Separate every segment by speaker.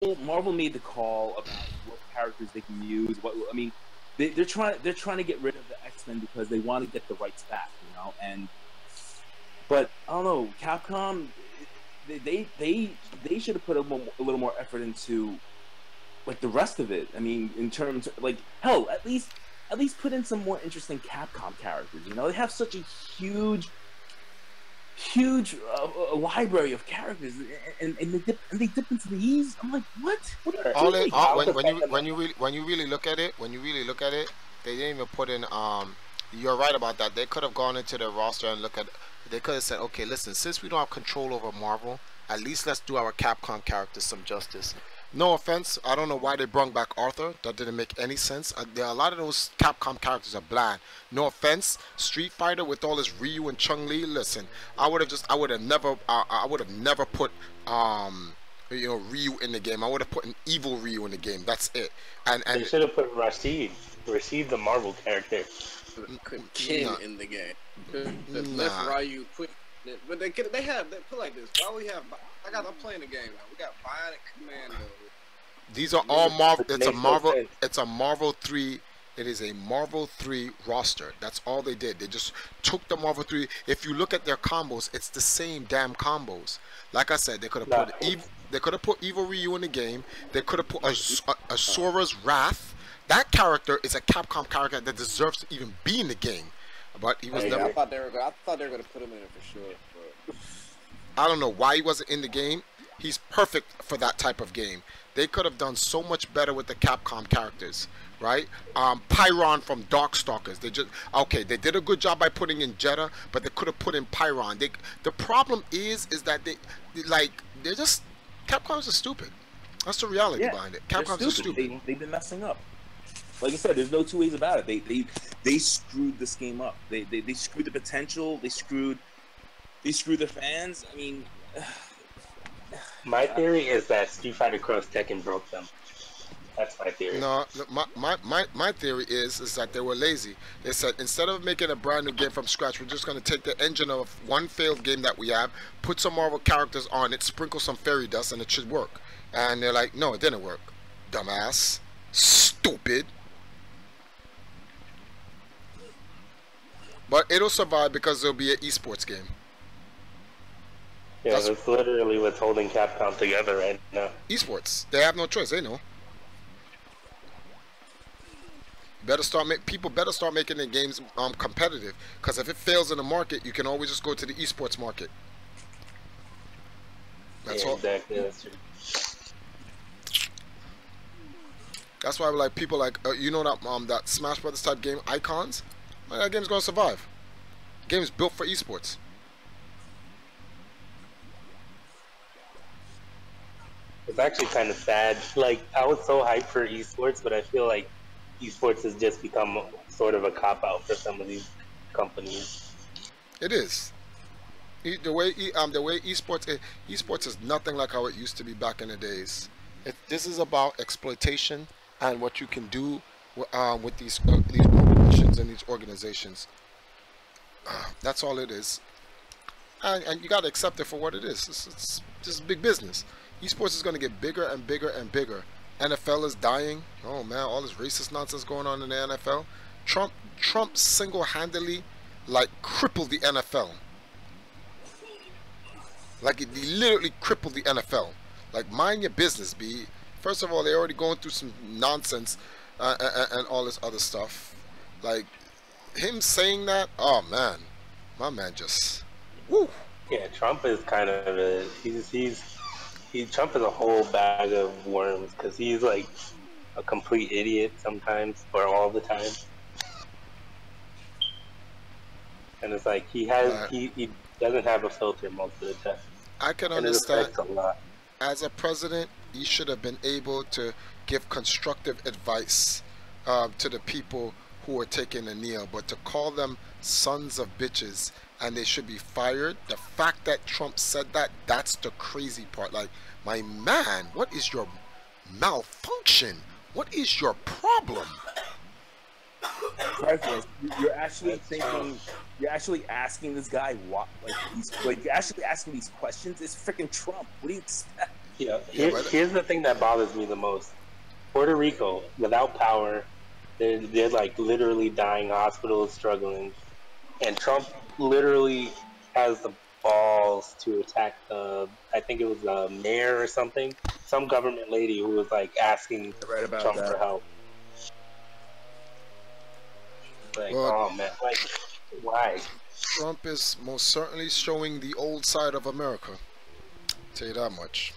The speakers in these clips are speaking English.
Speaker 1: Marvel made the call about what characters they can use. What I mean, they're trying to get rid of the X-Men because they want to get the rights back, you know. But I don't know, Capcom, they should have put a little more effort into like the rest of it. I mean, in terms of, like, hell, at least put in some more interesting Capcom characters. You know, they have such a huge library of characters, and they dip into these. I'm like, what? What are you doing?
Speaker 2: When you really look at it, they didn't even put in. You're right about that. They could have gone into their roster and look at. They could have said, okay, listen, since we don't have control over Marvel, at least let's do our Capcom characters some justice. No offense, I don't know why they brought back Arthur. That didn't make any sense. There are a lot of those Capcom characters are bland. No offense, Street Fighter with all this Ryu and Chun Li. Listen, I would have never put Ryu in the game. I would have put an evil Ryu in the game. That's it. And
Speaker 3: they should have put Rashid, the Marvel character,
Speaker 4: Ken in the game. Left Ryu quick. But they put like this. Why we have? I'm playing the game now. We got Bionic Commando.
Speaker 2: These are all Marvel. It's a Marvel. It's a Marvel 3. It is a Marvel 3 roster. That's all they did. They just took the Marvel 3. If you look at their combos, it's the same damn combos. Like I said, they could have put Evil Ryu in the game. They could have put Asura's Wrath. That character is a Capcom character that deserves to even be in the game. But he was never.
Speaker 4: I thought they were going to put him in it for sure. But
Speaker 2: I don't know why he wasn't in the game. He's perfect for that type of game. They could have done so much better with the Capcom characters, right? Pyron from Darkstalkers. They did a good job by putting in Jeddah, but they could have put in Pyron. The problem is that they're just Capcoms are stupid. That's the reality behind it. Capcoms are stupid.
Speaker 1: They've been messing up. Like I said, there's no two ways about it. They screwed this game up. They screwed the potential. They screwed the fans. I mean,
Speaker 3: my theory is that Street Fighter Cross Tekken broke them. That's my theory.
Speaker 2: No, my theory is that they were lazy. They said, instead of making a brand new game from scratch, we're just going to take the engine of one failed game that we have, put some Marvel characters on it, sprinkle some fairy dust, and it should work. And they're like, no, it didn't work. Dumbass. Stupid. But it'll survive because there'll be an esports game.
Speaker 3: Yeah, that's literally what's holding Capcom together right now.
Speaker 2: Esports. They have no choice. They know. People better start making their games competitive. Because if it fails in the market, you can always just go to the esports market. That's all.
Speaker 3: Exactly. That's true.
Speaker 2: That's why people like that Smash Brothers type game, Icons. That game's gonna survive. The game's built for esports.
Speaker 3: It's actually kind of sad. Like, I was so hyped for esports, but I feel like esports has just become sort of a cop-out for some of these companies.
Speaker 2: It is. The way esports is nothing like how it used to be back in the days. This is about exploitation and what you can do with these corporations and these organizations. That's all it is. And you got to accept it for what it is. It's just big business. Esports is going to get bigger and bigger and bigger. NFL is dying. Oh man, all this racist nonsense going on in the NFL. Trump single-handedly crippled the NFL. He literally crippled the NFL. Mind your business, B. First of all, they're already going through some nonsense and all this other stuff. Him saying that, oh man, my man just, woo.
Speaker 3: Yeah, Trump is kind of Trump is a whole bag of worms because he's like a complete idiot sometimes or all the time. And it's like he doesn't have a filter most of the time.
Speaker 2: I can understand. As a president, he should have been able to give constructive advice to the people who are taking a kneel, but to call them sons of bitches and they should be fired, the fact that Trump said that, that's the crazy part. My man, what is your malfunction? What is your problem?
Speaker 1: You're actually thinking, you're actually asking this guy what, you're actually asking these questions. It's freaking Trump. What do you expect?
Speaker 3: Yeah.
Speaker 2: Yeah, but
Speaker 3: Here's the thing that bothers me the most. Puerto Rico, without power, they're like literally dying, hospitals struggling, and Trump literally has the balls to attack I think it was the mayor or something, some government lady who was like asking
Speaker 1: You're right about
Speaker 3: Trump for
Speaker 1: that.
Speaker 3: help. Like,
Speaker 2: well,
Speaker 3: oh man, like, why?
Speaker 2: Trump is most certainly showing the old side of America. Tell you that much.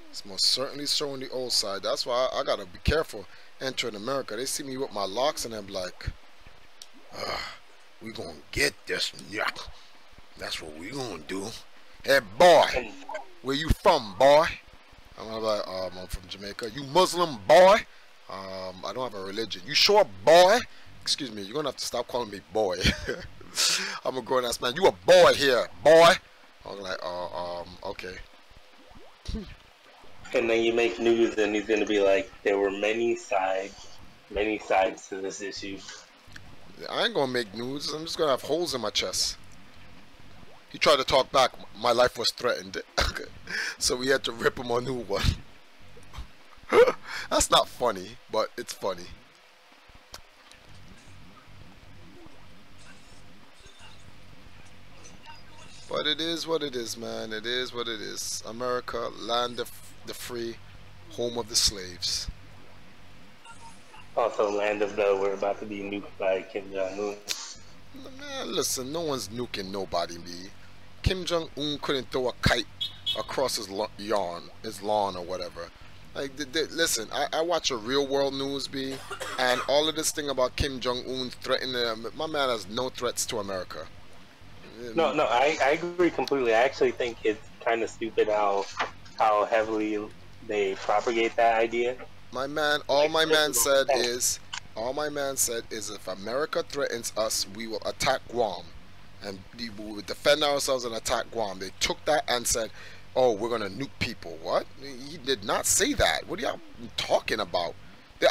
Speaker 2: It's most certainly showing the old side. That's why I gotta be careful entering America. They see me with my locks and they're like, we gonna get this. Yeah, that's what we gonna do. Hey boy,
Speaker 3: And
Speaker 2: where you from, boy? I'm like, I'm from Jamaica. You Muslim, boy? I don't have a religion. You sure, boy? Excuse me, you're gonna have to stop calling me boy. I'm a grown ass man. You a boy here, boy? I'm like, okay.
Speaker 3: and then you make news, and he's gonna be like, there were many sides to this issue.
Speaker 2: I ain't gonna make news. I'm just gonna have holes in my chest. He tried to talk back. My life was threatened. So we had to rip him a new one. That's not funny, but it's funny. But it is what it is, man. It is what it is. America, land of the free, home of the slaves.
Speaker 3: Also, land of the we're about to be nuked by Kim Jong Un.
Speaker 2: Man, listen, no one's nuking nobody, me. Kim Jong-un couldn't throw a kite across his lawn or whatever. Like, listen, I watch a real world news, B, and all of this thing about Kim Jong-un threatening, my man has no threats to America.
Speaker 3: No, I agree completely. I actually think it's kind of stupid how heavily they propagate that idea.
Speaker 2: My man, all my man said is if America threatens us, we will attack Guam. And we will defend ourselves and attack Guam. They took that and said, oh, we're going to nuke people. What? He did not say that. What are y'all talking about?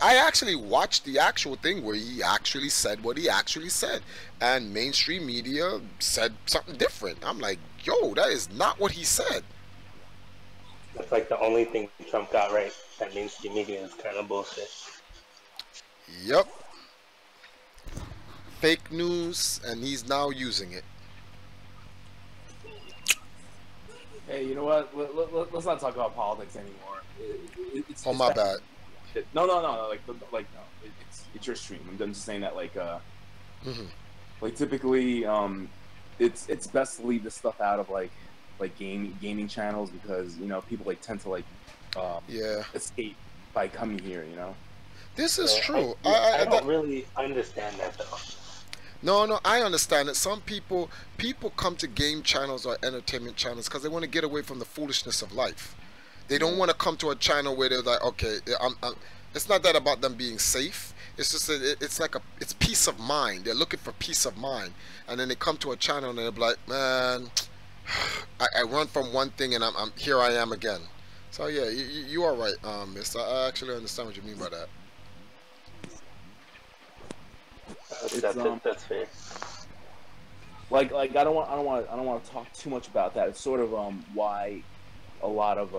Speaker 2: I actually watched the actual thing where he actually said what he actually said. And mainstream media said something different. I'm like, yo, that is not what he said.
Speaker 3: That's like the only thing Trump got right. That mainstream media is kind of bullshit.
Speaker 2: Yep. Fake news, and he's now using it.
Speaker 1: Hey, you know what? Let's not talk about politics anymore.
Speaker 2: Oh, my bad.
Speaker 1: No. Like no. It's your stream. I'm just saying that, like, like typically, it's best to leave this stuff out of like gaming channels because people like tend to like escape by coming here.
Speaker 2: This is true.
Speaker 3: I don't really understand that though.
Speaker 2: No, I understand it. Some people come to game channels or entertainment channels because they want to get away from the foolishness of life. They don't want to come to a channel where they're like, okay, it's not that about them being safe. It's just it's peace of mind. They're looking for peace of mind, and then they come to a channel and they're like, man, I run from one thing and I'm here I am again. So yeah, you are right, Miss. I actually understand what you mean by that.
Speaker 3: That's fair.
Speaker 1: Like I don't want to talk too much about that. It's sort of why a lot of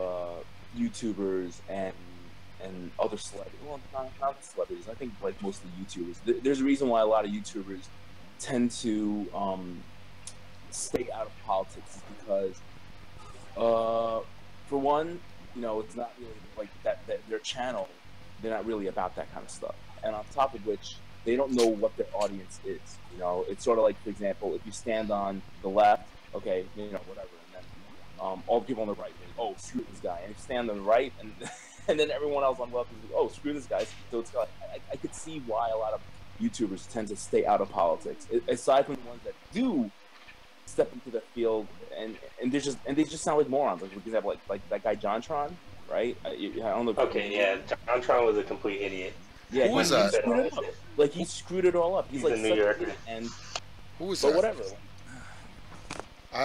Speaker 1: YouTubers and other celebrities, well, not celebrities, I think like mostly YouTubers. There's a reason why a lot of YouTubers tend to stay out of politics is because, for one, it's not really like that their channel. They're not really about that kind of stuff. And on top of which, they don't know what their audience is. It's sort of like, for example, if you stand on the left, okay, whatever, and then all the people on the right, oh, screw this guy, and if you stand on the right, and and then everyone else on the left is like, oh, screw this guy. So it's like, I could see why a lot of YouTubers tend to stay out of politics, aside from the ones that do step into the field, and they just sound like morons. Like, for example, like that guy JonTron, right? I don't know.
Speaker 3: Okay, yeah, JonTron was a complete idiot.
Speaker 1: Yeah,
Speaker 2: who is that?
Speaker 1: He screwed it all up. He's like
Speaker 3: a New Yorker.
Speaker 1: And
Speaker 2: who is
Speaker 1: but
Speaker 2: that?
Speaker 1: Whatever.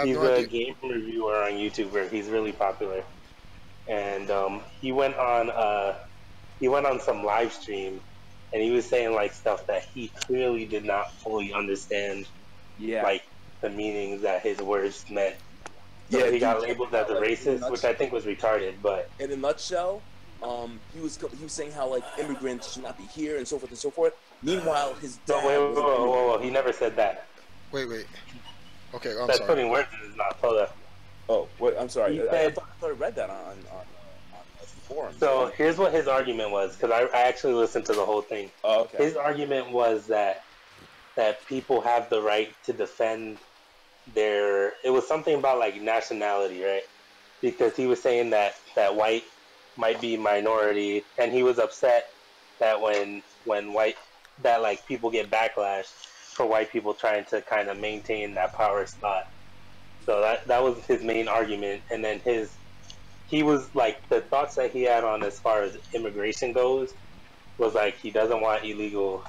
Speaker 3: He's a game reviewer on YouTube. He's really popular, and he went on some live stream, and he was saying like stuff that he clearly did not fully understand.
Speaker 1: Yeah.
Speaker 3: Like the meanings that his words meant. So he got
Speaker 1: dude,
Speaker 3: labeled as a racist, which I think was retarded. But
Speaker 1: in a nutshell, he was saying how like immigrants should not be here and so forth and so forth. Meanwhile, his dad was an immigrant.
Speaker 3: whoa, he never said that.
Speaker 2: Wait. Okay, I'm
Speaker 3: That's
Speaker 2: sorry.
Speaker 3: putting words in his mouth. Hold up.
Speaker 1: Oh, wait, I'm sorry.
Speaker 3: He
Speaker 1: I
Speaker 3: said,
Speaker 1: thought I read that on the forum.
Speaker 3: so here's what his argument was, because I actually listened to the whole thing.
Speaker 1: Oh, okay.
Speaker 3: His argument was that people have the right to defend their. It was something about like nationality, right? Because he was saying that white might be minority, and he was upset that when white like people get backlash for white people trying to kind of maintain that power spot. So that was his main argument, and then he was like, the thoughts that he had on as far as immigration goes was like he doesn't want illegal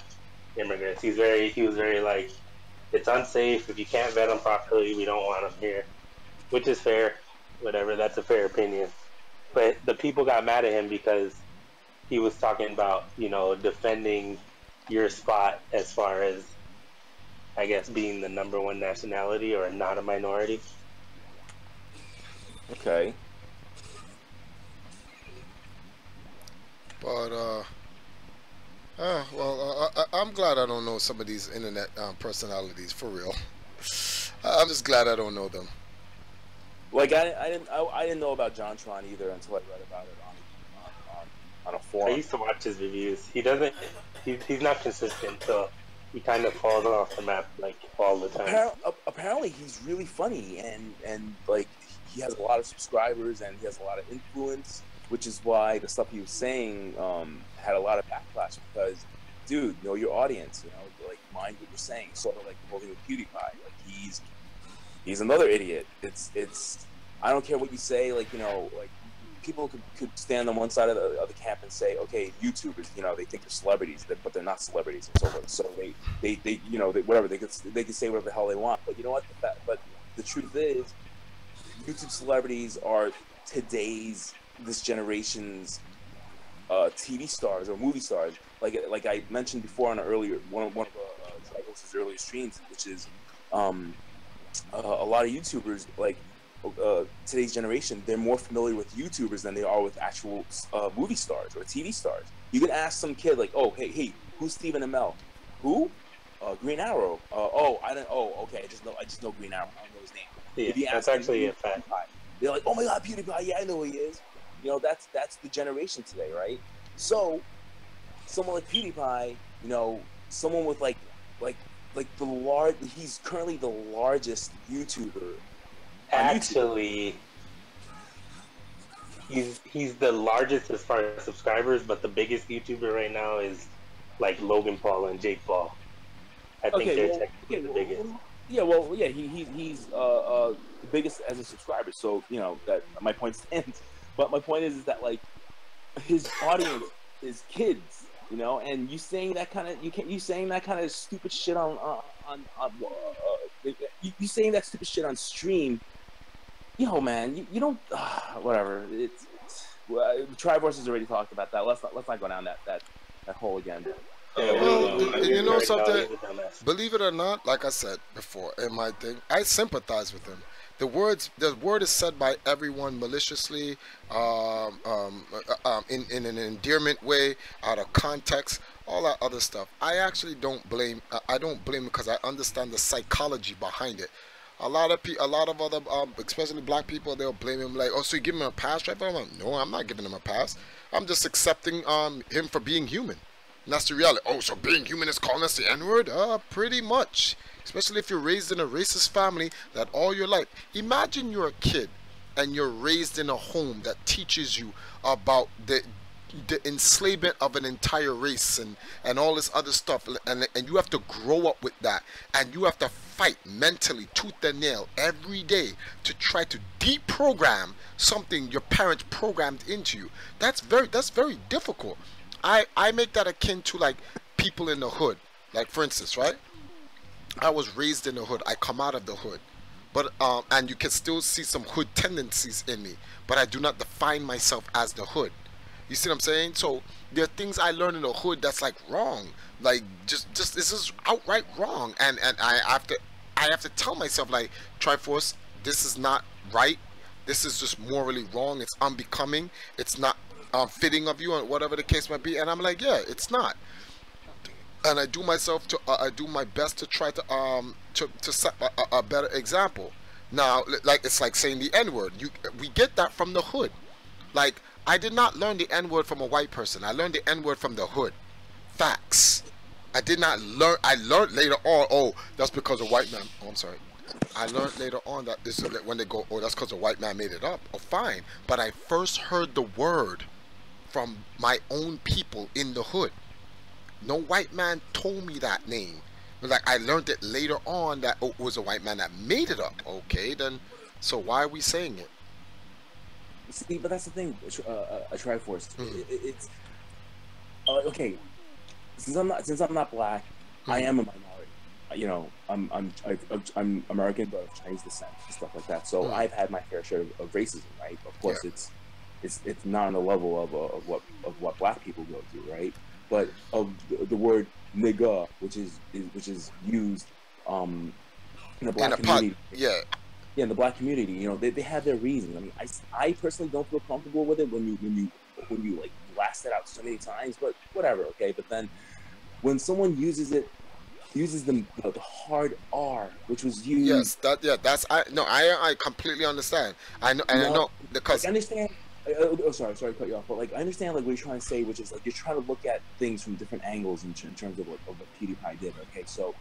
Speaker 3: immigrants. He was very like, it's unsafe if you can't vet them properly. We don't want them here, which is fair. Whatever, that's a fair opinion. But the people got mad at him because he was talking about, you know, defending your spot as far as, I guess, being the #1 nationality or not a minority.
Speaker 1: Okay.
Speaker 2: But I'm glad I don't know some of these internet personalities for real. I'm just glad I don't know them.
Speaker 1: Like I didn't know about JonTron either until I read about it on a forum.
Speaker 3: I used to watch his reviews. He's not consistent, so he kind of falls off the map like all the time.
Speaker 1: Apparently he's really funny and like he has a lot of subscribers and he has a lot of influence, which is why the stuff he was saying had a lot of backlash because, dude, know your audience, you know, like mind what you're saying. Sort of like the whole thing with PewDiePie. Like he's another idiot. It's I don't care what you say, like, you know, like people could stand on one side of the camp and say, okay, YouTubers, you know, they think they're celebrities, but they're not celebrities and so forth. So they you know, whatever, they could say whatever the hell they want. But you know what? But the truth is, YouTube celebrities are this generation's TV stars or movie stars. Like I mentioned before on one of Dragos' earlier streams, which is a lot of YouTubers, like today's generation, they're more familiar with YouTubers than they are with actual movie stars or TV stars. You can ask some kid like, oh, hey, who's Stephen Amell? Who? Green Arrow. Okay, I just know Green Arrow. I don't know his name.
Speaker 3: Yeah,
Speaker 1: if you
Speaker 3: that's
Speaker 1: ask
Speaker 3: actually
Speaker 1: him,
Speaker 3: a fact.
Speaker 1: they're like, oh my God, PewDiePie, yeah, I know who he is. You know, that's the generation today, right? So someone like PewDiePie, you know, someone with like he's currently the largest YouTuber.
Speaker 3: Actually, he's the largest as far as subscribers, but the biggest YouTuber right now is like Logan Paul and Jake Paul. I think they're technically the biggest.
Speaker 1: He's the biggest as a subscriber. So you know that my point stands. But my point is that like his audience is kids, you know, and you saying that kind of stupid shit you saying that stupid shit on stream. Yo, man, you don't whatever. It's Trivorce has already talked about that. Let's not go down that hole again.
Speaker 2: Well, you know something? Believe it or not, like I said before in my thing, I sympathize with him. The word is said by everyone maliciously, in an endearment way, out of context, all that other stuff. I actually don't blame. I don't blame because I understand the psychology behind it. A lot of other, especially black people, they'll blame him like, oh, so you give him a pass, right? But I'm like, no, I'm not giving him a pass. I'm just accepting him for being human. And that's the reality. Oh, so being human is calling us the N-word? Pretty much. Especially if you're raised in a racist family that all your life. Imagine you're a kid and you're raised in a home that teaches you about the enslavement of an entire race and all this other stuff, and you have to grow up with that, and you have to fight mentally tooth and nail every day to try to deprogram something your parents programmed into you. That's very difficult. I make that akin to like people in the hood. Like for instance, right? I was raised in the hood. I come out of the hood. But and you can still see some hood tendencies in me, but I do not define myself as the hood. You see what I'm saying? So there are things I learned in the hood that's like wrong. Like just this is outright wrong, and I have to tell myself like, Triforce, this is not right. This is just morally wrong. It's unbecoming. It's not fitting of you, or whatever the case might be. And I'm like, yeah, it's not. And I do my best to try to set a better example. Now, like it's like saying the N word. We get that from the hood. Like, I did not learn the N word from a white person. I learned the N word from the hood. Facts. I did not learn. I learned later on. Oh, that's because a white man. Oh, I'm sorry. I learned later on that this is when they go. Oh, that's because a white man made it up. Oh, fine. But I first heard the word from my own people in the hood. No white man told me that name. Like, I learned it later on that it was a white man that made it up. Okay, then. So why are we saying it?
Speaker 1: See, but that's the thing. A Triforce. It's okay. Since I'm not black, I am a minority. You know, I'm American, but of Chinese descent and stuff like that. So I've had my fair share of racism, right? Of course, it's not on the level of what black people go through, right? But of the word nigga, which is used in the black community, in the black community, you know, they have their reasons. I mean, I personally don't feel comfortable with it when you like blast it out so many times, but whatever, okay. But then when someone uses the hard R, which was used.
Speaker 2: Yes, I completely understand. I know, and I know because
Speaker 1: I understand. Sorry to cut you off, but like I understand like what you're trying to say, which is like you're trying to look at things from different angles in terms of what PewDiePie did. Okay, so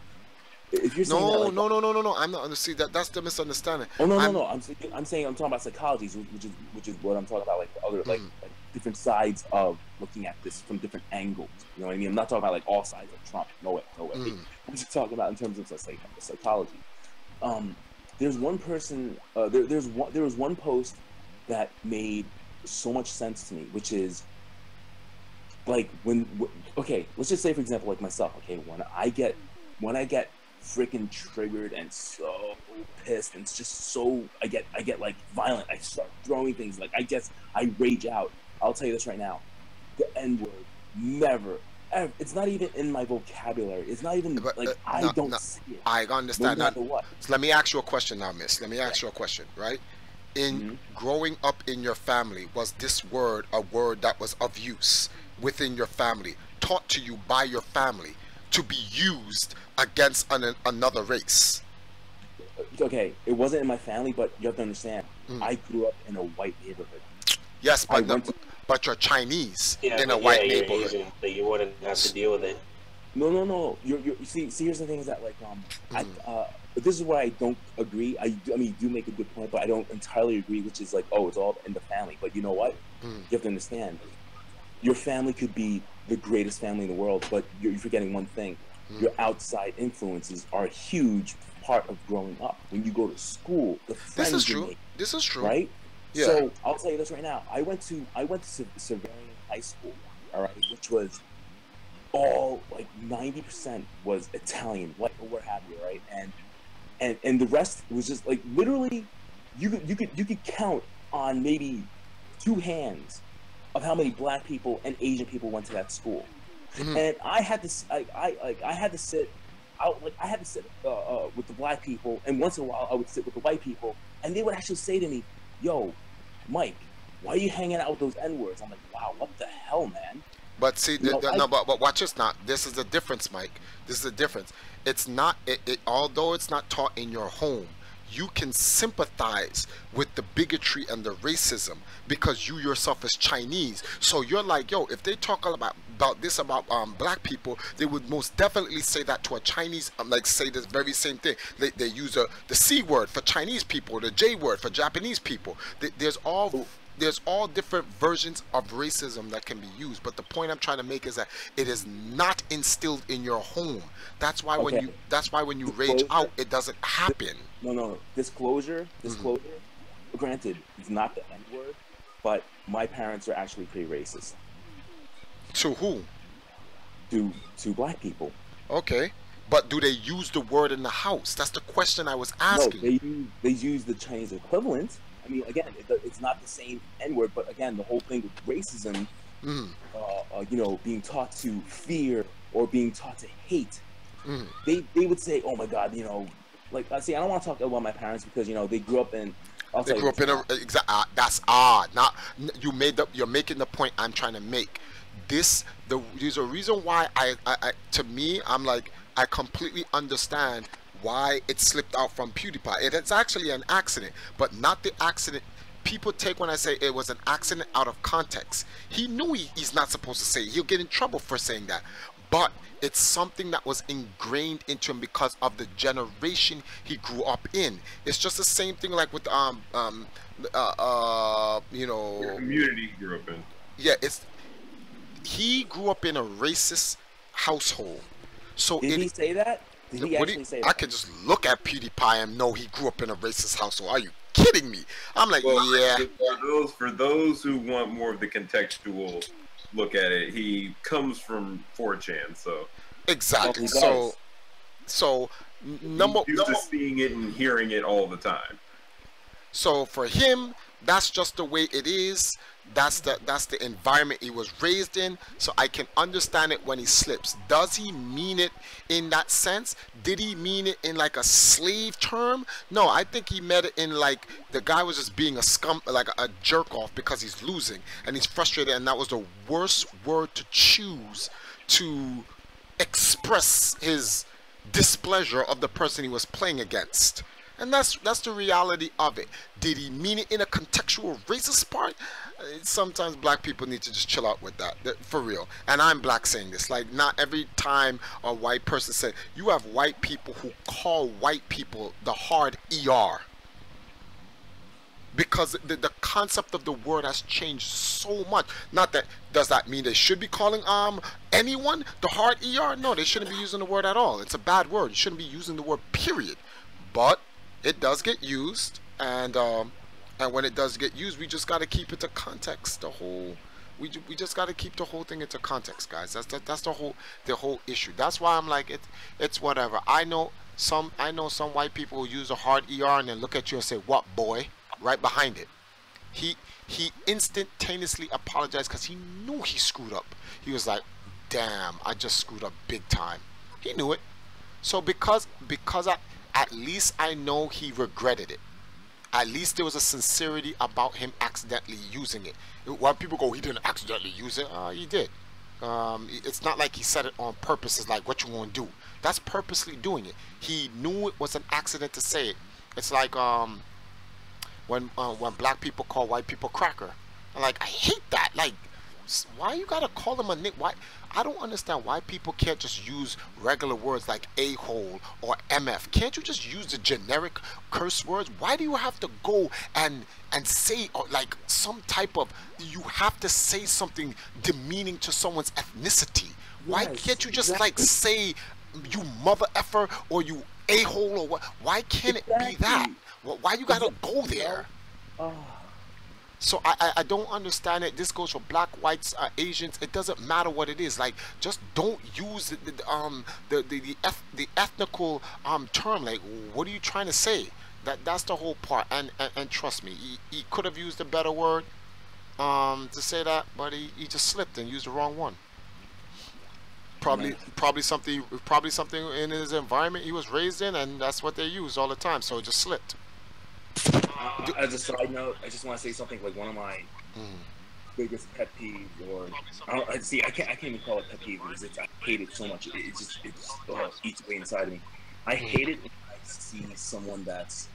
Speaker 1: if you're saying
Speaker 2: no,
Speaker 1: that,
Speaker 2: no, I'm not understanding that. That's the misunderstanding.
Speaker 1: Oh no, I'm saying I'm talking about psychology, which is what I'm talking about, like the other like different sides of looking at this from different angles. You know what I mean? I'm not talking about like all sides of Trump. No way. I'm just talking about in terms of psychology. There's one person. There was one post that made so much sense to me, which is like okay, let's just say for example like myself, okay, when I get freaking triggered and so pissed and it's just so I get like violent, I start throwing things, like I rage out. I'll tell you this right now, the N-word never ever, it's not even in my vocabulary. It's not even I don't see it.
Speaker 2: I understand.
Speaker 1: No matter what.
Speaker 2: So let me ask you a question now, miss. Let me ask you a question, right? In growing up in your family, was this word a word that was of use within your family, taught to you by your family to be used against another race?
Speaker 1: Okay, it wasn't in my family, but you have to understand, I grew up in a white neighborhood.
Speaker 2: Yes, but you're Chinese in a white neighborhood.
Speaker 3: Asian, so you wouldn't have to deal with it.
Speaker 1: No. You see, here's the thing is that like this is where I don't agree. I mean, you do make a good point, but I don't entirely agree, which is like, oh, it's all in the family. But you know what? You have to understand, your family could be the greatest family in the world, but you're forgetting one thing. Your outside influences are a huge part of growing up. When you go to school, the friends
Speaker 2: this is
Speaker 1: you
Speaker 2: true.
Speaker 1: make,
Speaker 2: This is true.
Speaker 1: right?
Speaker 2: Yeah.
Speaker 1: So I'll tell you this right now. I went to civilian high school, all right, which was all like 90% was Italian, white or what have you, right? And the rest was just like literally, you could count on maybe 2 hands of how many black people and Asian people went to that school. And I had to sit with the black people, and once in a while I would sit with the white people, and they would actually say to me, "Yo, Mike, why are you hanging out with those N-words?" I'm like, "Wow, what the hell, man?"
Speaker 2: But see, but watch this now. This is the difference, Mike. This is the difference. It's not, although it's not taught in your home, you can sympathize with the bigotry and the racism because you yourself is Chinese. So you're like, yo, if they talk about this about black people, they would most definitely say that to a Chinese, like say this very same thing. They use the C word for Chinese people, the J word for Japanese people. There's all different versions of racism that can be used, but the point I'm trying to make is that it is not instilled in your home. That's why when you rage out, it doesn't happen.
Speaker 1: No. Disclosure. Granted, it's not the N-word, but my parents are actually pretty racist.
Speaker 2: To who?
Speaker 1: To black people.
Speaker 2: Okay, but do they use the word in the house? That's the question I was asking.
Speaker 1: No, they use the Chinese equivalent. I mean, again, it's not the same N-word, but again, the whole thing with racism, you know, being taught to fear or being taught to hate, they would say, "Oh my God, you know, like, see, I don't want to talk about my parents because they grew up in.
Speaker 2: They grew up in a that's odd. Not you're making the point I'm trying to make. There's a reason why to me I'm like I completely understand why it slipped out from PewDiePie. It's actually an accident, but not the accident people take when I say it was an accident out of context. He knew he's not supposed to say it. He'll get in trouble for saying that, but it's something that was ingrained into him because of the generation he grew up in. It's just the same thing like with
Speaker 5: Your community he grew up in.
Speaker 2: Yeah, he grew up in a racist household. So
Speaker 1: did he say that? Did he actually say that?
Speaker 2: I could just look at PewDiePie and know he grew up in a racist household. Are you kidding me? I'm like, well, yeah.
Speaker 5: For those who want more of the contextual look at it, he comes from 4chan, so
Speaker 2: exactly. So number
Speaker 5: used to seeing it and hearing it all the time.
Speaker 2: So for him, that's just the way it is. That's the environment he was raised in. So I can understand it when he slips. Does he mean it in that sense? Did he mean it in like a slave term? No, I think he meant it in like the guy was just being a jerk off because he's losing and he's frustrated, and that was the worst word to choose to express his displeasure of the person he was playing against. And that's the reality of it. Did he mean it in a contextual racist part? Sometimes black people need to just chill out with that, for real. And I'm black saying this. Like, not every time a white person said, you have white people who call white people the hard ER. Because the concept of the word has changed so much. Not that, does that mean they should be calling anyone the hard ER? No, they shouldn't be using the word at all. It's a bad word. You shouldn't be using the word, period. But it does get used, and when it does get used, we just got to keep it to context. We just got to keep the whole thing into context, guys. That's the whole issue. That's why I'm like it's whatever. I know some white people who use a hard ER and then look at you and say, "What, boy?" right behind it. He instantaneously apologized because he knew he screwed up. He was like, "Damn, I just screwed up big time." He knew it. So because at least I know he regretted it. At least there was a sincerity about him accidentally using it. When people go, he didn't accidentally use it. He did. It's not like he said it on purpose. It's like, what you want to do? That's purposely doing it. He knew it was an accident to say it. It's like when black people call white people cracker. I'm like, I hate that. Like, why you gotta call them a nick? Why? I don't understand why people can't just use regular words like a-hole or MF. Can't you just use the generic curse words? Why do you have to go and say like some type of, you have to say something demeaning to someone's ethnicity? Why can't you just like say you mother effer or you a-hole or what? Why can't it be that? Why you gotta go there? So I don't understand it. This goes for black, whites, Asians. It doesn't matter what it is. Like, just don't use the ethnical term. Like, what are you trying to say? That's the whole part. And trust me, he could have used a better word to say that, but he just slipped and used the wrong one. Probably something in his environment he was raised in, and that's what they use all the time. So it just slipped.
Speaker 1: As a side note, I just want to say something. Like, one of my biggest pet peeves, or I can't even call it pet peeve because I hate it so much. It just eats away inside of me. I hate it when I see someone that's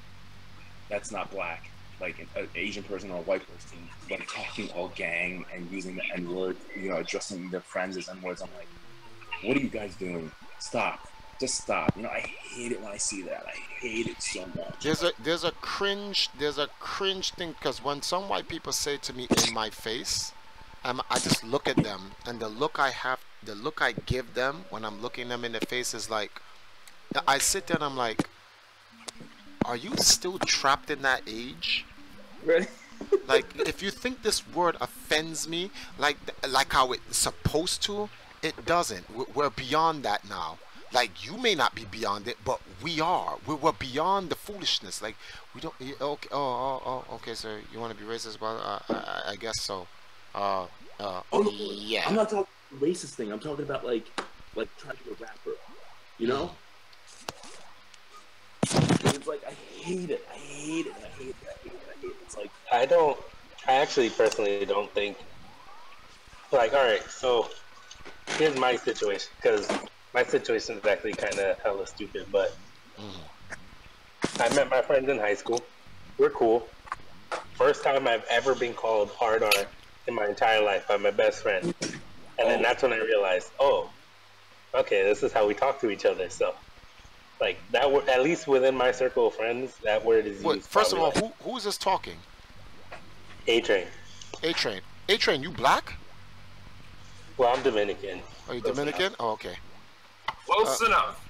Speaker 1: not black, like an Asian person or a white person, like talking all gang and using the N word, addressing their friends as N words. I'm like, what are you guys doing? Stop. Just stop. I hate it when I see that. I hate it so much.
Speaker 2: There's a cringe thing, because when some white people say to me in my face, I just look at them, and the look I give them when I'm looking them in the face is like, I sit there and I'm like, are you still trapped in that age?
Speaker 1: Really?
Speaker 2: Like, if you think this word offends me, like how it's supposed to, it doesn't. We're beyond that now. Like, you may not be beyond it, but we are. We're beyond the foolishness. Like, we don't. Okay. Okay. So you want to be racist? Well, I guess so. Yeah.
Speaker 1: I'm not talking racist thing. I'm talking about like trying to be a rapper. like, I hate it. I hate it. I hate it. I hate it. I hate it. It's like
Speaker 3: I actually personally don't think. Like, all right, so here's my situation, because my situation is actually kind of hella stupid. But I met my friends in high school. We're cool. First time I've ever been called hard R in my entire life by my best friend, and then that's when I realized, oh, okay, this is how we talk to each other. So, like that word, at least within my circle of friends, that word is
Speaker 2: Wait,
Speaker 3: used.
Speaker 2: first of all,
Speaker 3: Like,
Speaker 2: who is this talking?
Speaker 3: A-Train.
Speaker 2: A-Train. A-Train, you black?
Speaker 3: Well, I'm Dominican.
Speaker 2: Are you Dominican? Oh, okay.
Speaker 5: Close enough.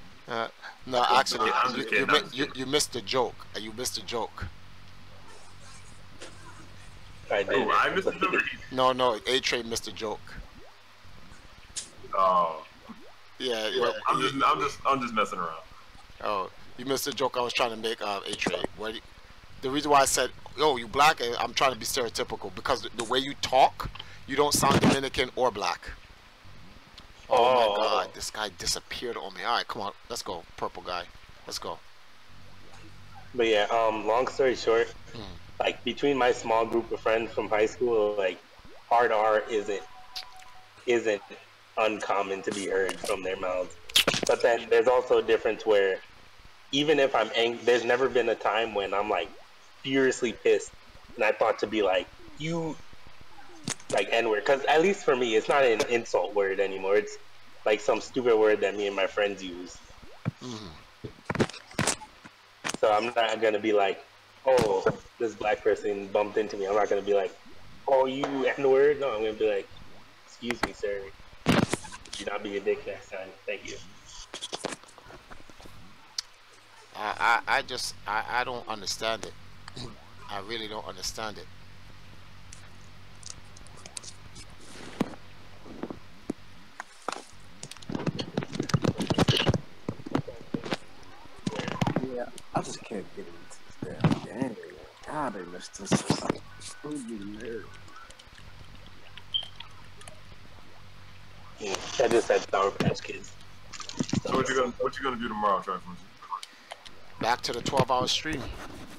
Speaker 2: No, actually,
Speaker 5: I'm just kidding.
Speaker 2: you missed the joke. You missed the joke.
Speaker 3: I did.
Speaker 5: Oh, I missed the joke.
Speaker 2: No, A-Train missed the joke.
Speaker 5: Oh.
Speaker 2: Yeah,
Speaker 3: Yeah.
Speaker 5: I'm just messing around.
Speaker 2: Oh, you missed the joke I was trying to make. A-Train. The reason why I said, "Yo, you black," I'm trying to be stereotypical because the way you talk, you don't sound Dominican or black. Oh my God, this guy disappeared on me. All right, come on, let's go, purple guy. Let's go.
Speaker 3: But yeah, long story short, like between my small group of friends from high school, like hard R isn't uncommon to be heard from their mouths. But then there's also a difference where even if I'm angry, there's never been a time when I'm like furiously pissed and I thought to be like, you, like N-word. Because at least for me, it's not an insult word anymore. It's like some stupid word that me and my friends use. So I'm not going to be like, oh, this black person bumped into me. I'm not going to be like, oh, you N-word. No, I'm going to be like, excuse me, sir. Do not be a dick next time. Thank you.
Speaker 2: I don't understand it. I really don't understand it.
Speaker 4: Yeah, I just can't get into this damn game. God, they missed this. Who's nerd?
Speaker 3: Yeah, I just had Sour Patch Kids.
Speaker 5: So what you gonna do tomorrow, Trifles?
Speaker 2: Back to the 12-hour stream.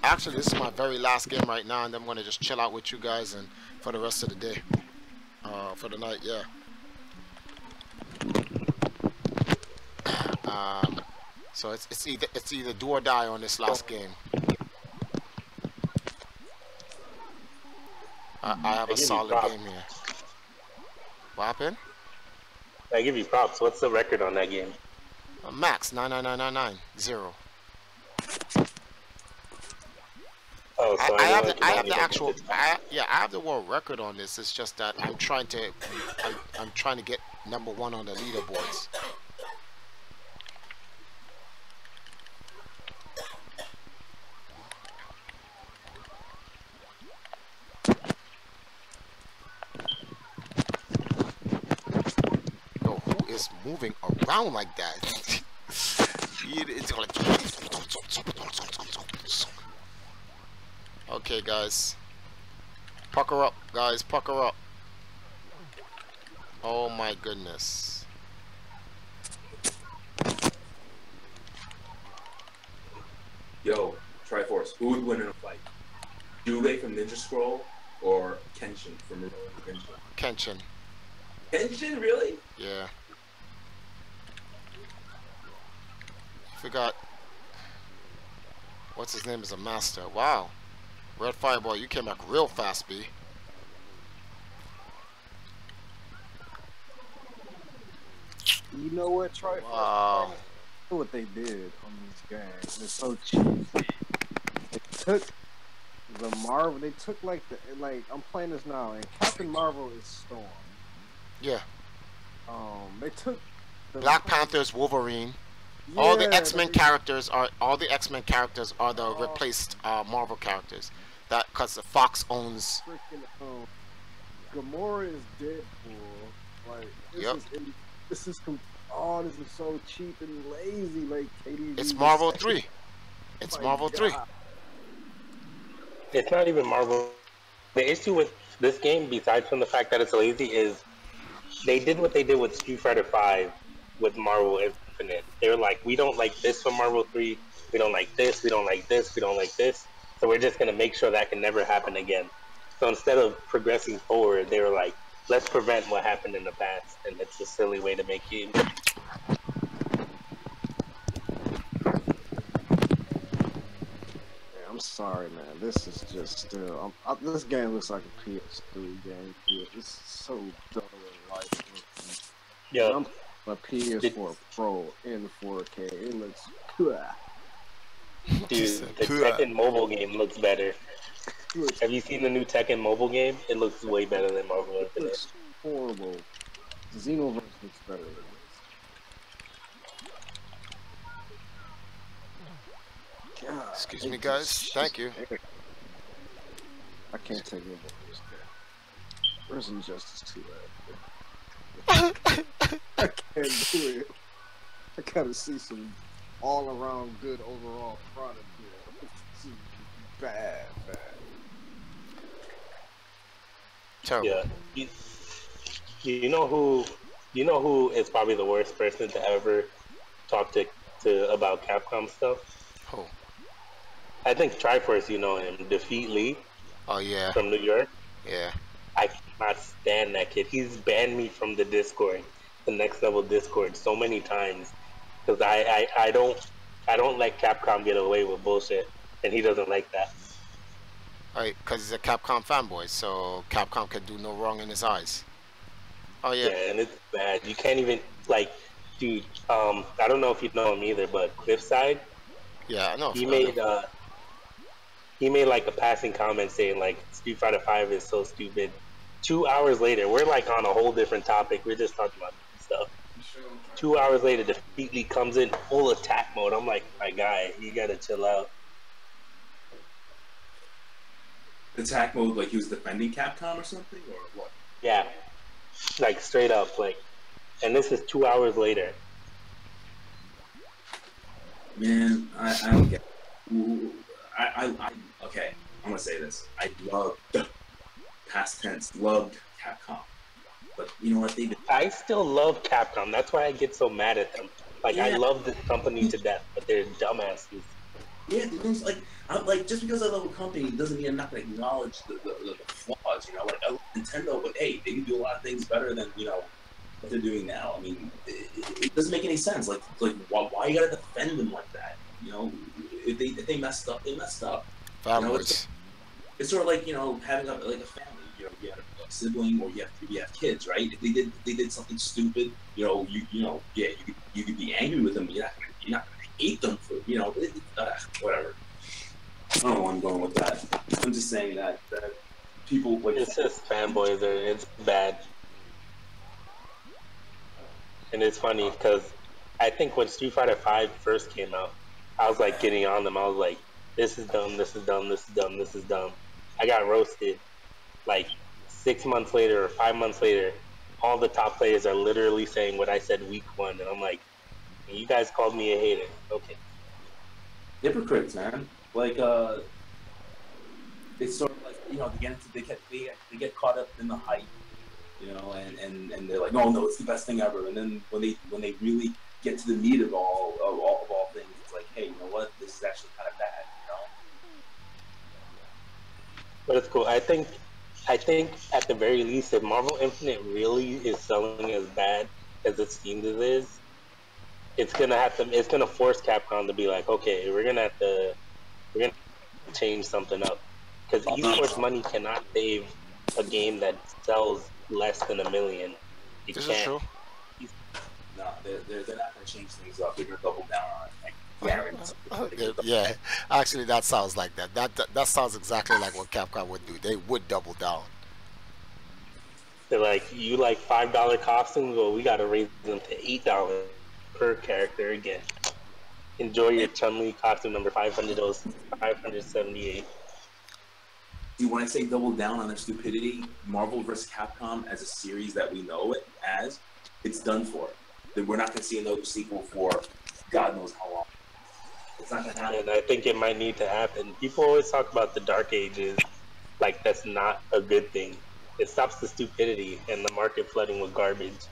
Speaker 2: Actually, this is my very last game right now, and I'm gonna just chill out with you guys and for the rest of the day. For the night, yeah. So it's either do or die on this last game. I have a solid game here. What happened?
Speaker 3: I give you props. What's the record on that game?
Speaker 2: Max 99999
Speaker 3: Oh, so
Speaker 2: I have the actual I have the world record on this. It's just that I'm trying to get #1 on the leaderboards. Yo, who is moving around like that? It's like okay, guys. Pucker up, guys. Pucker up. Oh my goodness.
Speaker 1: Yo, Triforce, who would win in a fight? Yuge from Ninja Scroll or Kenshin from Rurouni Kenshin?
Speaker 2: Kenshin.
Speaker 1: Kenshin, really?
Speaker 2: Yeah. Forgot. What's his name is a master. Wow. Red Fireball, you came back real fast, B.
Speaker 4: You know what, Troy?
Speaker 2: Wow.
Speaker 4: Look what they did on these games. It's so cheap. They took the Marvel. They took like I'm playing this now, and Captain Marvel is Storm.
Speaker 2: Yeah.
Speaker 4: They took the
Speaker 2: Black Panther's Wolverine.
Speaker 4: Yeah,
Speaker 2: All the X-Men characters are the replaced Marvel characters. That because the Fox owns.
Speaker 4: Freaking Gamora is Deadpool. Like this is so cheap and lazy. Like KD.
Speaker 2: It's Marvel 3. It's Marvel 3.
Speaker 3: It's not even Marvel. The issue with this game, besides from the fact that it's lazy, is they did what they did with Street Fighter V with Marvel Infinite. They were like, we don't like this from Marvel 3, we don't like this, we don't like this, we don't like this. So we're just gonna make sure that can never happen again. So instead of progressing forward, they were like, let's prevent what happened in the past, and it's a silly way to make games.
Speaker 4: I'm sorry, man. This is just still. This game looks like a PS3 game. It's so dull and lifeless.
Speaker 3: Yeah,
Speaker 4: I'm a PS4 Pro in 4K. It looks.
Speaker 3: dude, the Tekken mobile game looks better. Have you seen the new Tekken mobile game? It looks way better than Marvel
Speaker 4: It
Speaker 3: Infinite.
Speaker 4: looks horrible. Xenoverse looks better than this. God,
Speaker 2: Excuse me, guys. Thank you.
Speaker 4: I can't take it more this game. Where's Injustice 2 at? I can't do it. I gotta see some all-around good overall product here. This is bad.
Speaker 2: Terrible.
Speaker 3: Yeah, you know who is probably the worst person to ever talk to about Capcom stuff?
Speaker 2: Who?
Speaker 3: I think Triforce, you know him, Defeat Lee
Speaker 2: Oh yeah.
Speaker 3: from New York.
Speaker 2: Yeah.
Speaker 3: I cannot stand that kid. He's banned me from the Discord, the Next Level Discord, so many times because I don't let Capcom get away with bullshit, and he doesn't like that.
Speaker 2: Alright, because he's a Capcom fanboy, so Capcom can do no wrong in his eyes. Oh yeah.
Speaker 3: Yeah, and it's bad. You can't even like, dude. I don't know if you know him either, but Cliffside.
Speaker 2: Yeah, I know.
Speaker 3: He made like a passing comment saying like Street Fighter 5 is so stupid. 2 hours later, we're like on a whole different topic. We're just talking about stuff. 2 hours later, Defeat Lee comes in full attack mode. I'm like, my guy, you gotta chill out.
Speaker 1: Attack mode, like he was defending Capcom or something, or what?
Speaker 3: Yeah, like straight up, like. And this is 2 hours later.
Speaker 1: Man, I don't get it. Okay, I'm gonna say this. I loved, past tense, loved Capcom. But you know what they did?
Speaker 3: I still love Capcom. That's why I get so mad at them. Like,
Speaker 1: Yeah.
Speaker 3: I love this company to death, but they're dumbasses.
Speaker 1: Yeah, things like just because I love a company doesn't mean I'm not gonna acknowledge the flaws. You know, like I love Nintendo, but hey, they can do a lot of things better than what they're doing now. I mean, it doesn't make any sense. Like why you gotta defend them like that? You know, if they messed up, they messed up.
Speaker 2: Fanboys.
Speaker 1: You know, it's sort of like having a family. You know, you have a sibling or you have kids, right? If they did something stupid, you could be angry with them. You're not gonna hate them for whatever. I don't know where I'm going with that. I'm just saying that people like
Speaker 3: It's just fanboys. It's bad. And it's funny because I think when Street Fighter 5 first came out, I was like getting on them. I was like, this is dumb, this is dumb, this is dumb, this is dumb. I got roasted. Like 6 months later or 5 months later, all the top players are literally saying what I said week one. And I'm like, you guys called me a hater. Okay.
Speaker 1: hypocrites, man. Like it's sort of like they get caught up in the hype, and they're like, no, it's the best thing ever. And then when they really get to the meat of all things, it's like, hey, you know what? This is actually kind of bad,
Speaker 3: But it's cool. I think at the very least, if Marvel Infinite really is selling as bad as it seems it is, it's gonna force Capcom to be like, okay, we're gonna change something up, because esports money cannot save a game that sells less than 1 million. It
Speaker 2: This
Speaker 3: can't.
Speaker 2: is true.
Speaker 1: No, they're not going to change things up. They're going to double down on it. I guarantee.
Speaker 2: Yeah, actually, that sounds like that. That sounds exactly like what Capcom would do. They would double down.
Speaker 3: They're like, you like $5 costumes? Well, we gotta raise them to $8 per character again. Enjoy your Chun-Li costume number 578.
Speaker 1: See, when I say double down on their stupidity, Marvel vs. Capcom as a series that we know it as, it's done for. That we're not going to see another sequel for God knows how long. It's not going to happen.
Speaker 3: And I think it might need to happen. People always talk about the Dark Ages, like that's not a good thing. It stops the stupidity and the market flooding with garbage.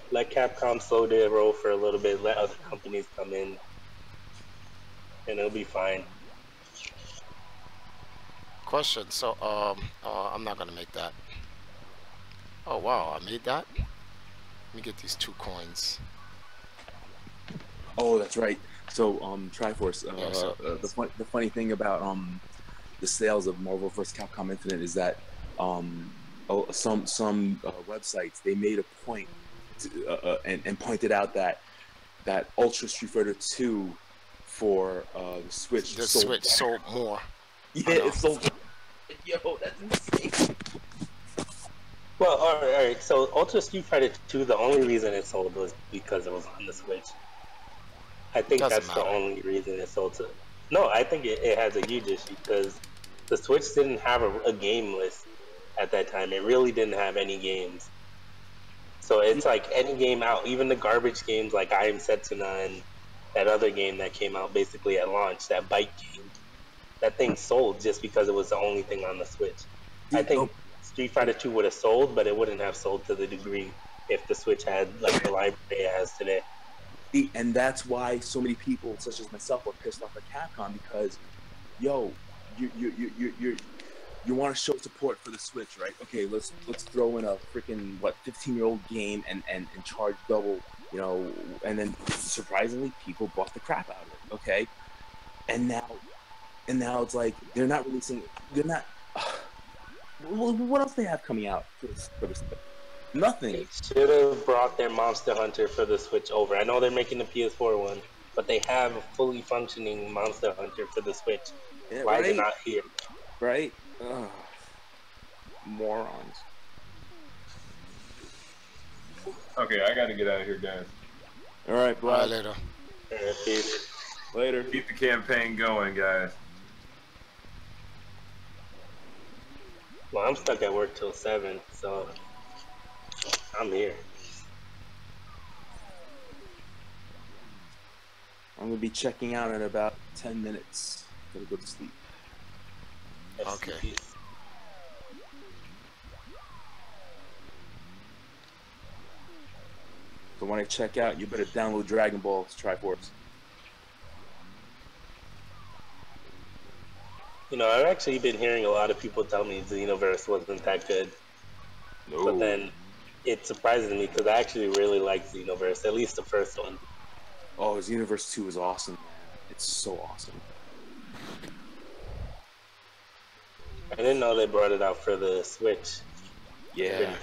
Speaker 3: Let Capcom slow their roll for a little bit. Let other companies come in. and it'll be fine.
Speaker 2: Question. So, I'm not gonna make that. Oh wow, I made that. Let me get these 2 coins.
Speaker 1: Oh, that's right. So, Triforce.
Speaker 2: What's up?
Speaker 1: The funny thing about the sales of Marvel vs. Capcom Infinite is that some websites, they made a point to, and pointed out that Ultra Street Fighter 2 for the Switch
Speaker 2: The
Speaker 1: sold
Speaker 2: Switch sold more.
Speaker 1: Yeah, it sold. Yo, that's insane.
Speaker 3: Well, all right. So Ultra Street Fighter 2, the only reason it sold was because it was on the Switch. I think
Speaker 2: Doesn't
Speaker 3: that's the
Speaker 2: matter.
Speaker 3: only reason it sold. No, I think it has a huge issue because the Switch didn't have a game list at that time. It really didn't have any games. So it's like any game out, even the garbage games like I Am Setsuna and that other game that came out basically at launch, that bike game, that thing sold just because it was the only thing on the Switch. I think Street Fighter 2 would have sold, but it wouldn't have sold to the degree if the Switch had like the library it has today.
Speaker 1: And that's why so many people, such as myself, are pissed off at Capcom because, yo, you want to show support for the Switch, right? Okay, let's throw in a freaking 15-year-old game and charge double, you know, and then surprisingly people bought the crap out of it. Okay, and now it's like they're not releasing, they're not. What else they have coming out for the Switch? Nothing.
Speaker 3: They should have brought their Monster Hunter for the Switch over. I know they're making the PS4 one, but they have a fully functioning Monster Hunter for the Switch.
Speaker 1: Yeah,
Speaker 3: Why
Speaker 1: right?
Speaker 3: is it not here?
Speaker 1: Right? Ugh. Morons.
Speaker 5: Okay, I gotta get out of here, guys.
Speaker 1: All right,
Speaker 2: All right,
Speaker 1: bye.
Speaker 2: later.
Speaker 3: Peace.
Speaker 1: Later.
Speaker 5: Keep the campaign going, guys.
Speaker 3: Well, I'm stuck at work till 7, so I'm here.
Speaker 1: I'm gonna be checking out in about 10 minutes. Gotta go to sleep.
Speaker 2: Okay.
Speaker 3: Peace.
Speaker 1: So when I check out, you better download Dragon Ball Triforce.
Speaker 3: You know, I've actually been hearing a lot of people tell me Xenoverse wasn't that good.
Speaker 1: No.
Speaker 3: But then it surprises me because I actually really like Xenoverse, at least the first one.
Speaker 1: Oh, Xenoverse 2 is awesome, man. It's so awesome.
Speaker 3: I didn't know they brought it out for the Switch.
Speaker 1: Yeah.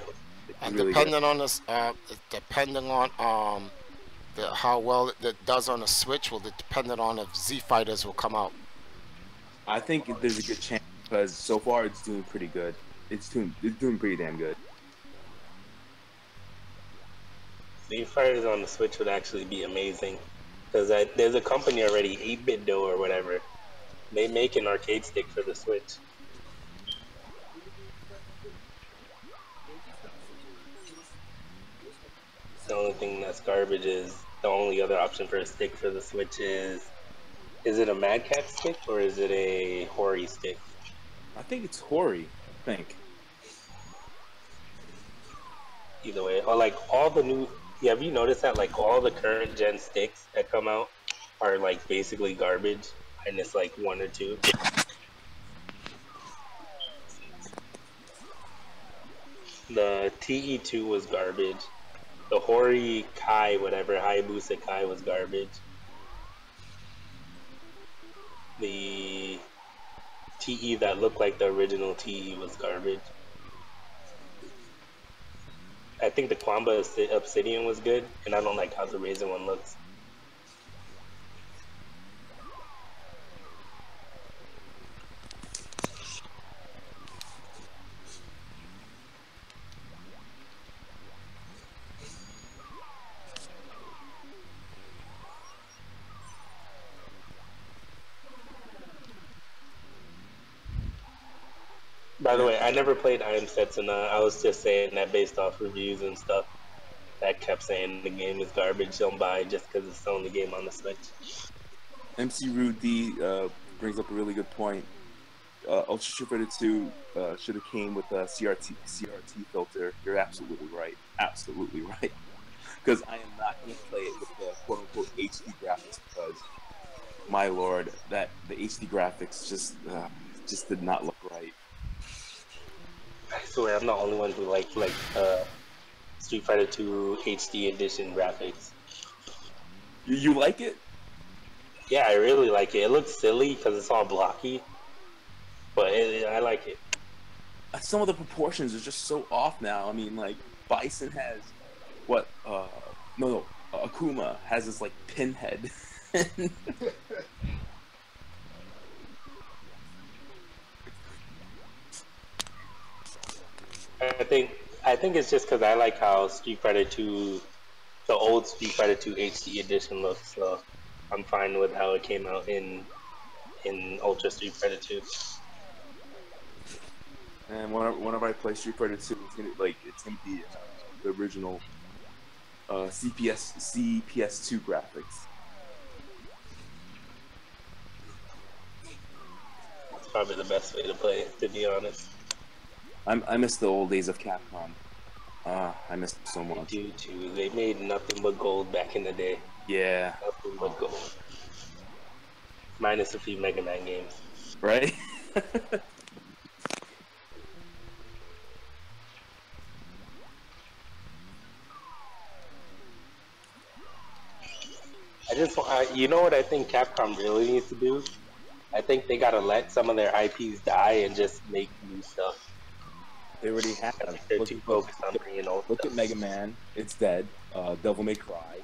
Speaker 2: And
Speaker 1: Really
Speaker 2: depending on this, depending on how well it does on the Switch, will depend on if Z Fighters will come out.
Speaker 1: I think there's a good chance because so far it's doing pretty good. It's doing pretty damn good.
Speaker 3: Z Fighters on the Switch would actually be amazing. Because there's a company already, 8-Bit Do or whatever. They make an arcade stick for the Switch. The only thing that's garbage is the only other option for a stick for the Switch is it a Mad Cat stick or is it a Hori stick?
Speaker 1: I think it's Hori. I think.
Speaker 3: Either way, or like all the new. Yeah, have you noticed that like all the current gen sticks that come out are like basically garbage, and it's like 1 or 2. The TE2 was garbage. The Hori Kai, whatever, Hayabusa Kai was garbage. The TE that looked like the original TE was garbage. I think the Kwamba Obsidian was good, and I don't like how the Raisin one looks. By the way, I never played I Am Setsuna. I was just saying that based off reviews and stuff that kept saying the game is garbage, don't buy it just because it's the only game on the Switch.
Speaker 1: MC Rude D brings up a really good point. Ultra Street Fighter 2 should have came with a CRT filter. You're absolutely right. Absolutely right. Because I am not going to play it with the quote-unquote HD graphics because My lord, that the HD graphics just did not look right.
Speaker 3: I swear I'm the only one who like Street Fighter 2 HD edition graphics.
Speaker 1: You like it?
Speaker 3: Yeah, I really like it. It looks silly because it's all blocky, but I like it.
Speaker 1: Some of the proportions are just so off now. I mean, like Bison has what? No, Akuma has this like pinhead.
Speaker 3: I think I think it's just because I like how Street Fighter 2, the old Street Fighter 2 HD edition looks. So I'm fine with how it came out in Ultra Street Fighter 2.
Speaker 1: And whenever I play Street Fighter 2, it's gonna be the original CPS2 graphics.
Speaker 3: It's probably the best way to play it, to be honest.
Speaker 1: I miss the old days of Capcom. I miss it so
Speaker 3: I
Speaker 1: much.
Speaker 3: do too. They made nothing but gold back in the day.
Speaker 1: Yeah.
Speaker 3: Nothing but gold. Minus a few Mega Man games.
Speaker 1: Right?
Speaker 3: You know what I think Capcom really needs to do? I think they gotta let some of their IPs die and just make new stuff.
Speaker 1: They already
Speaker 3: I
Speaker 1: have.
Speaker 3: think they're too focused on bringing old
Speaker 1: Look
Speaker 3: stuff.
Speaker 1: at Mega Man. It's dead. Devil May Cry.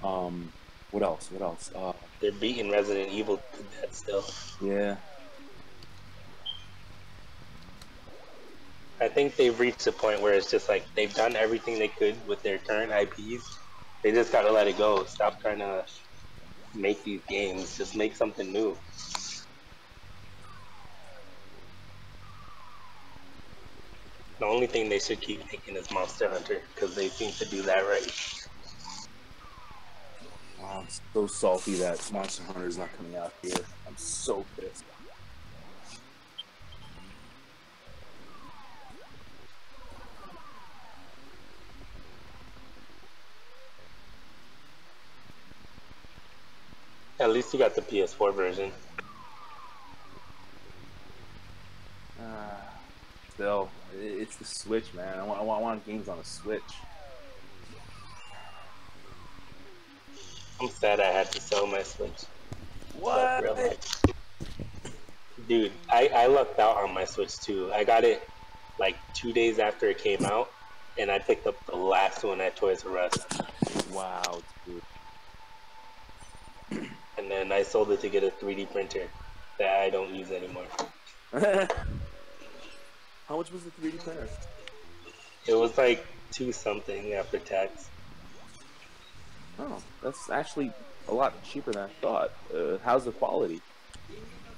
Speaker 1: What else? What else?
Speaker 3: They're beating Resident Evil to death still.
Speaker 1: Yeah.
Speaker 3: I think they've reached a point where it's just like they've done everything they could with their current IPs. They just gotta let it go. Stop trying to make these games. Just make something new. The only thing they should keep making is Monster Hunter because they seem to do that right.
Speaker 1: Wow, I'm so salty that Monster Hunter is not coming out here. I'm so pissed.
Speaker 3: At least you got the PS4 version.
Speaker 1: Still, it's the Switch, man. I want games on the Switch.
Speaker 3: I'm sad I had to sell my Switch.
Speaker 1: What?
Speaker 3: Dude, I lucked out on my Switch too. I got it like 2 days after it came out, and I picked up the last one at Toys R Us.
Speaker 1: Wow, dude.
Speaker 3: And then I sold it to get a 3D printer that I don't use anymore.
Speaker 1: How much was the 3D printer?
Speaker 3: It was like 2 something after tax.
Speaker 1: Oh, that's actually a lot cheaper than I thought. How's the quality?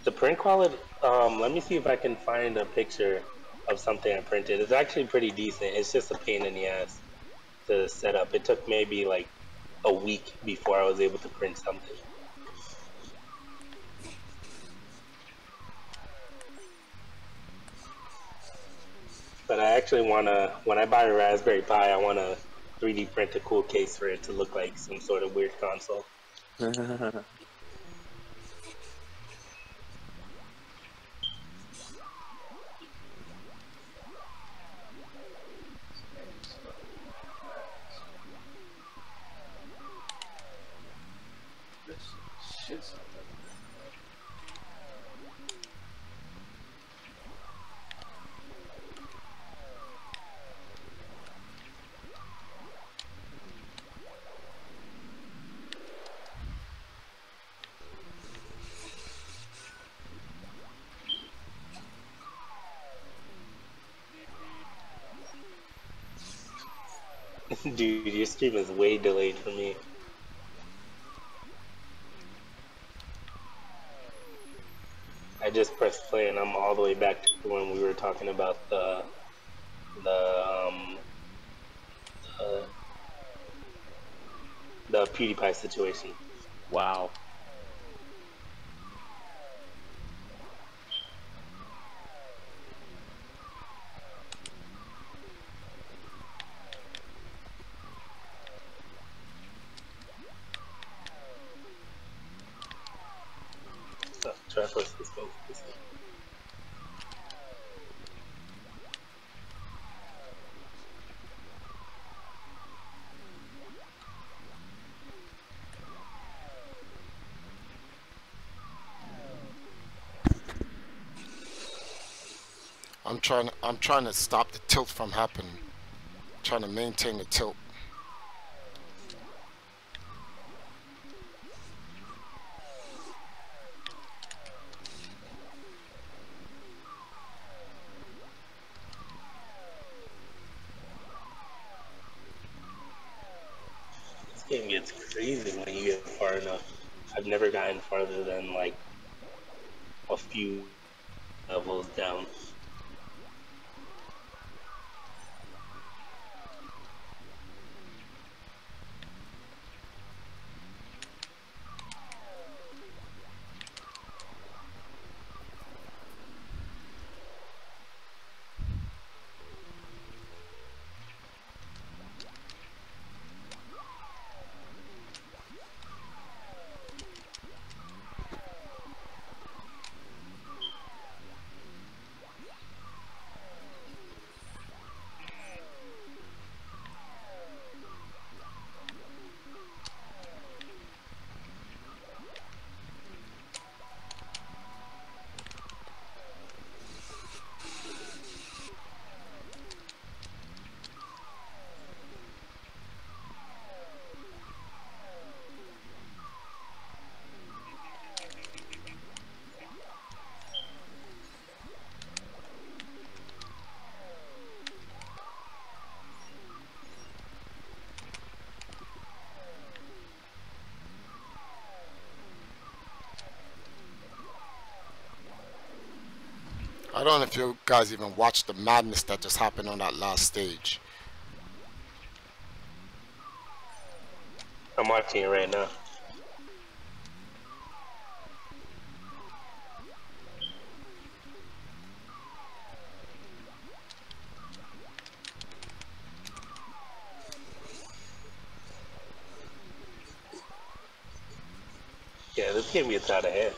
Speaker 3: The print quality, let me see if I can find a picture of something I printed. It's actually pretty decent. It's just a pain in the ass to set up. It took maybe like a week before I was able to print something. But I actually want to, when I buy a Raspberry Pi, I want to 3D print a cool case for it to look like some sort of weird console.
Speaker 4: Shit's
Speaker 3: Dude, your stream is way delayed for me. I just pressed play and I'm all the way back to when we were talking about the the PewDiePie situation.
Speaker 1: Wow.
Speaker 3: supposed to smoke this thing.
Speaker 2: I'm trying to stop the tilt from happening. Trying to maintain the tilt.
Speaker 3: This game gets crazy when you get far enough. I've never gotten farther than like a few levels down.
Speaker 2: I don't know if you guys even watched the madness that just happened on that last stage.
Speaker 3: I'm watching it right now. Yeah, this game gets out of hand.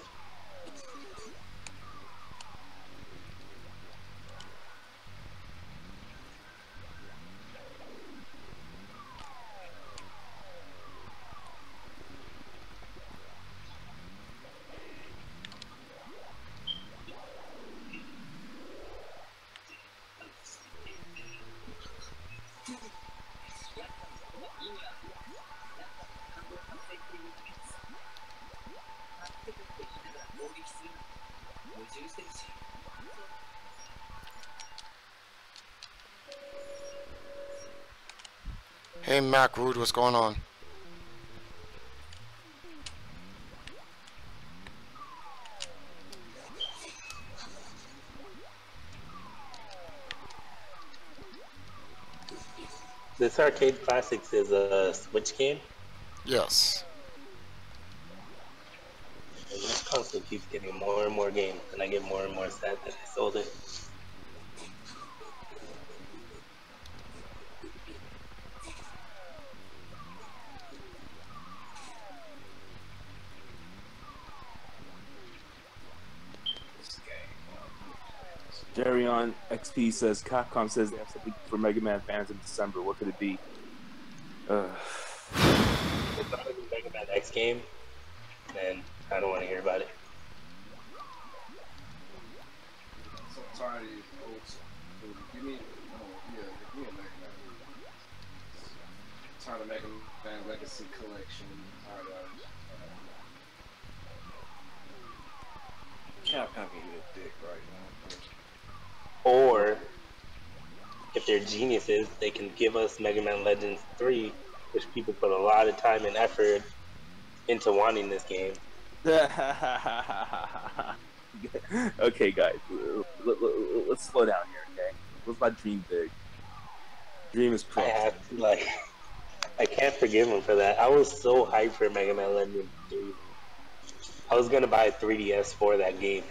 Speaker 2: Hey Mac Rude, what's going on?
Speaker 3: This Arcade Classics is a Switch game,
Speaker 2: Yes.
Speaker 3: and this console keeps getting more and more games, and I get more and more sad that I sold it.
Speaker 1: Jerry on XP says Capcom says they have something for Mega Man fans in December. What could it be?
Speaker 3: If it's not a Mega Man X game, then I don't want to hear about it.
Speaker 4: So tired of these old school. Give me, give me a Mega Man. Tired of Mega Man Legacy Collection. Tired of Capcom can eat a dick right now.
Speaker 3: Or, if they're geniuses, they can give us Mega Man Legends 3, which people put a lot of time and effort into wanting this game.
Speaker 1: Okay, guys, let's slow down here, okay? Let's not dream big. Dream is crushed.
Speaker 3: I can't forgive him for that. I was so hyped for Mega Man Legends 3. I was gonna buy a 3DS for that game.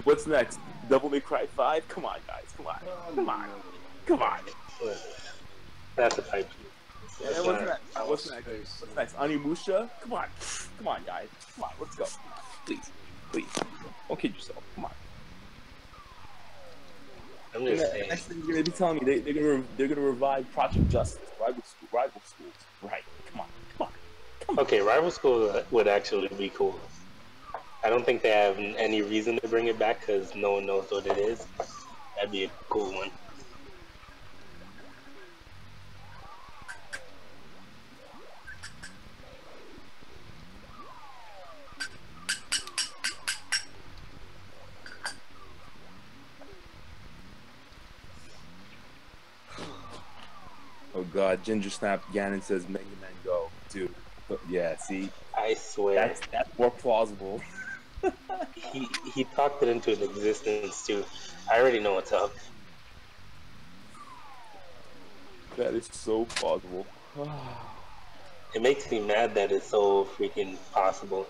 Speaker 1: What's next? Devil May Cry 5? Come on, guys. Come on. Come on. Come on.
Speaker 3: That's a pipe.
Speaker 1: Yeah, what's next? What's next? What's next? Animusha? Come on. Come on, guys. Come on, let's go. Please. Please, don't kid yourself. Come on.
Speaker 3: I'm
Speaker 1: And
Speaker 3: just
Speaker 1: the
Speaker 3: saying.
Speaker 1: next thing you're gonna be telling me they're gonna revive Project Justice, rival schools. Right? Come on.
Speaker 3: Okay, rival school would actually be cool. I don't think they have any reason to bring it back because no one knows what it is. That'd be a cool one.
Speaker 1: Oh God, Ginger Snap Ganon says Mega Man Go, dude. Yeah, see,
Speaker 3: I swear.
Speaker 1: that's more plausible.
Speaker 3: He talked it into an existence too. I already know what's up.
Speaker 1: That is so plausible.
Speaker 3: It makes me mad that it's so freaking possible.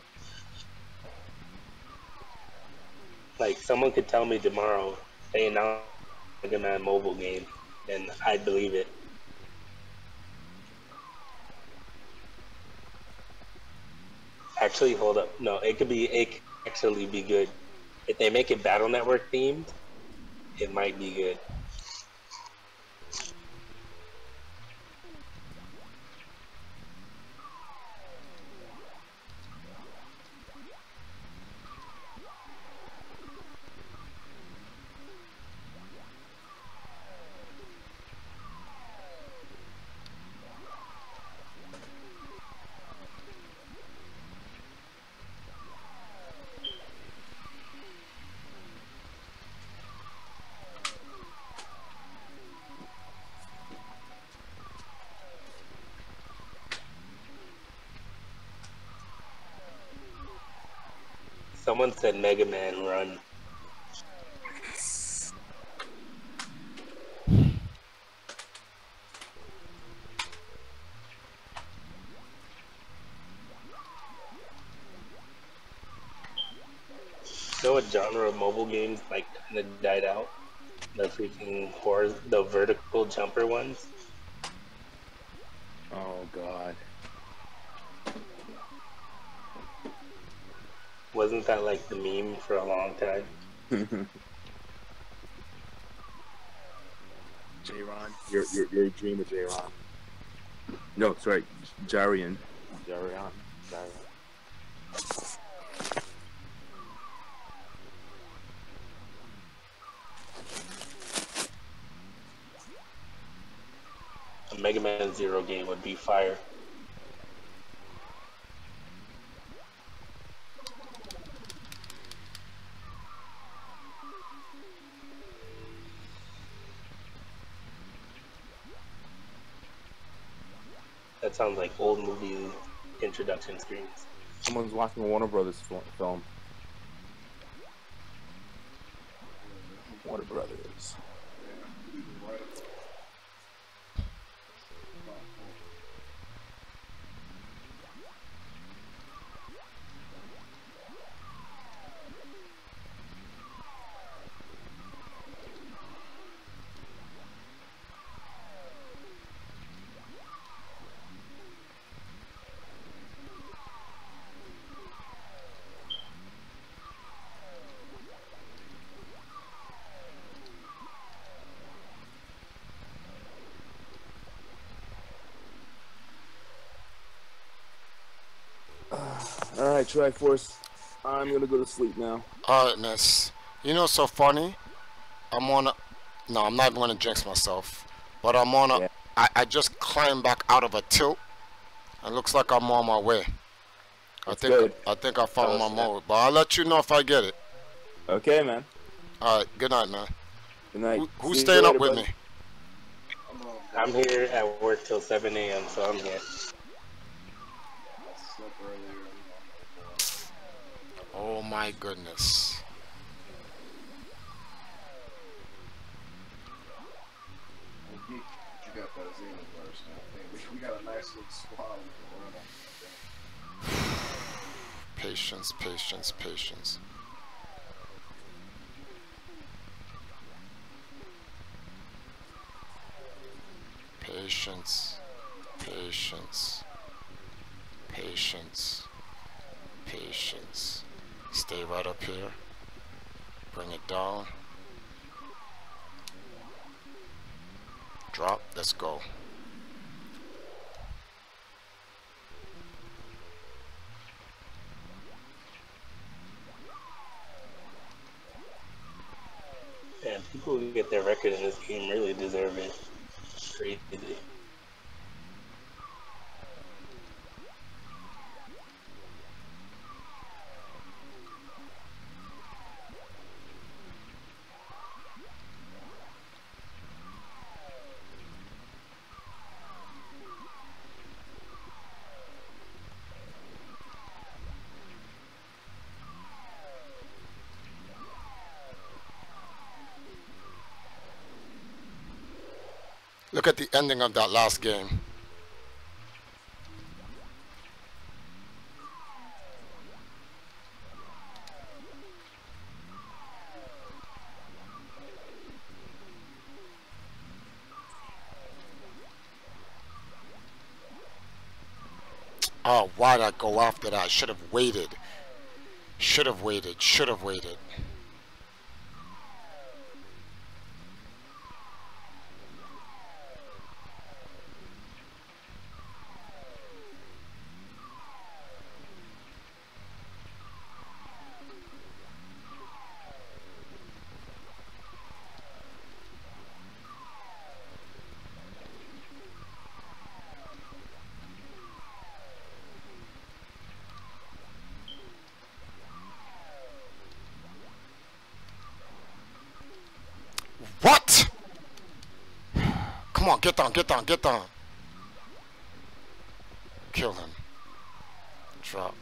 Speaker 3: Like someone could tell me tomorrow they announced a Mega Man mobile game, and I'd believe it. Actually, hold up. No, it could actually be good. If they make it Battle Network themed, it might be good. Someone said Mega Man Run. You know what genre of mobile games like kind of died out? The freaking the vertical jumper ones.
Speaker 1: Oh God.
Speaker 3: Wasn't that like the meme for a long time?
Speaker 1: J-Ron, you're a dreamer, J-Ron. No, it's right, Jarian. Jarian.
Speaker 3: A Mega Man Zero game would be fire. That sounds like old movie introduction screens.
Speaker 1: Someone's watching a Warner Brothers film. Warner Brothers. Alright, Triforce. I'm gonna go to sleep now.
Speaker 2: Alright, Ness. You know, so funny. I'm on a. No, I'm not even gonna jinx myself. But I'm on a.
Speaker 1: Yeah.
Speaker 2: I just climbed back out of a tilt. It looks like I'm on my way.
Speaker 1: That's good.
Speaker 2: I think I found my mode. But I'll let you know if I get it.
Speaker 1: Okay, man.
Speaker 2: Alright, good night, man.
Speaker 1: Good night.
Speaker 2: Who's
Speaker 1: See you
Speaker 2: staying
Speaker 1: later,
Speaker 2: up with
Speaker 1: buddy.
Speaker 2: me?
Speaker 3: I'm here at work till 7 a.m., so I'm here.
Speaker 2: Oh my goodness.
Speaker 4: You got that Xenoverse now. We got a nice little squad.
Speaker 2: Patience, patience, patience. Patience, patience, patience, patience, Stay right up here. Bring it down. Drop. Let's go.
Speaker 3: And people who get their record in this game really deserve it. It's crazy.
Speaker 2: Look at the ending of that last game. Oh, why'd I go after that? Should have waited. Should have waited. Should have waited. What? Come on, get down, get down, get down. Kill him. Drop.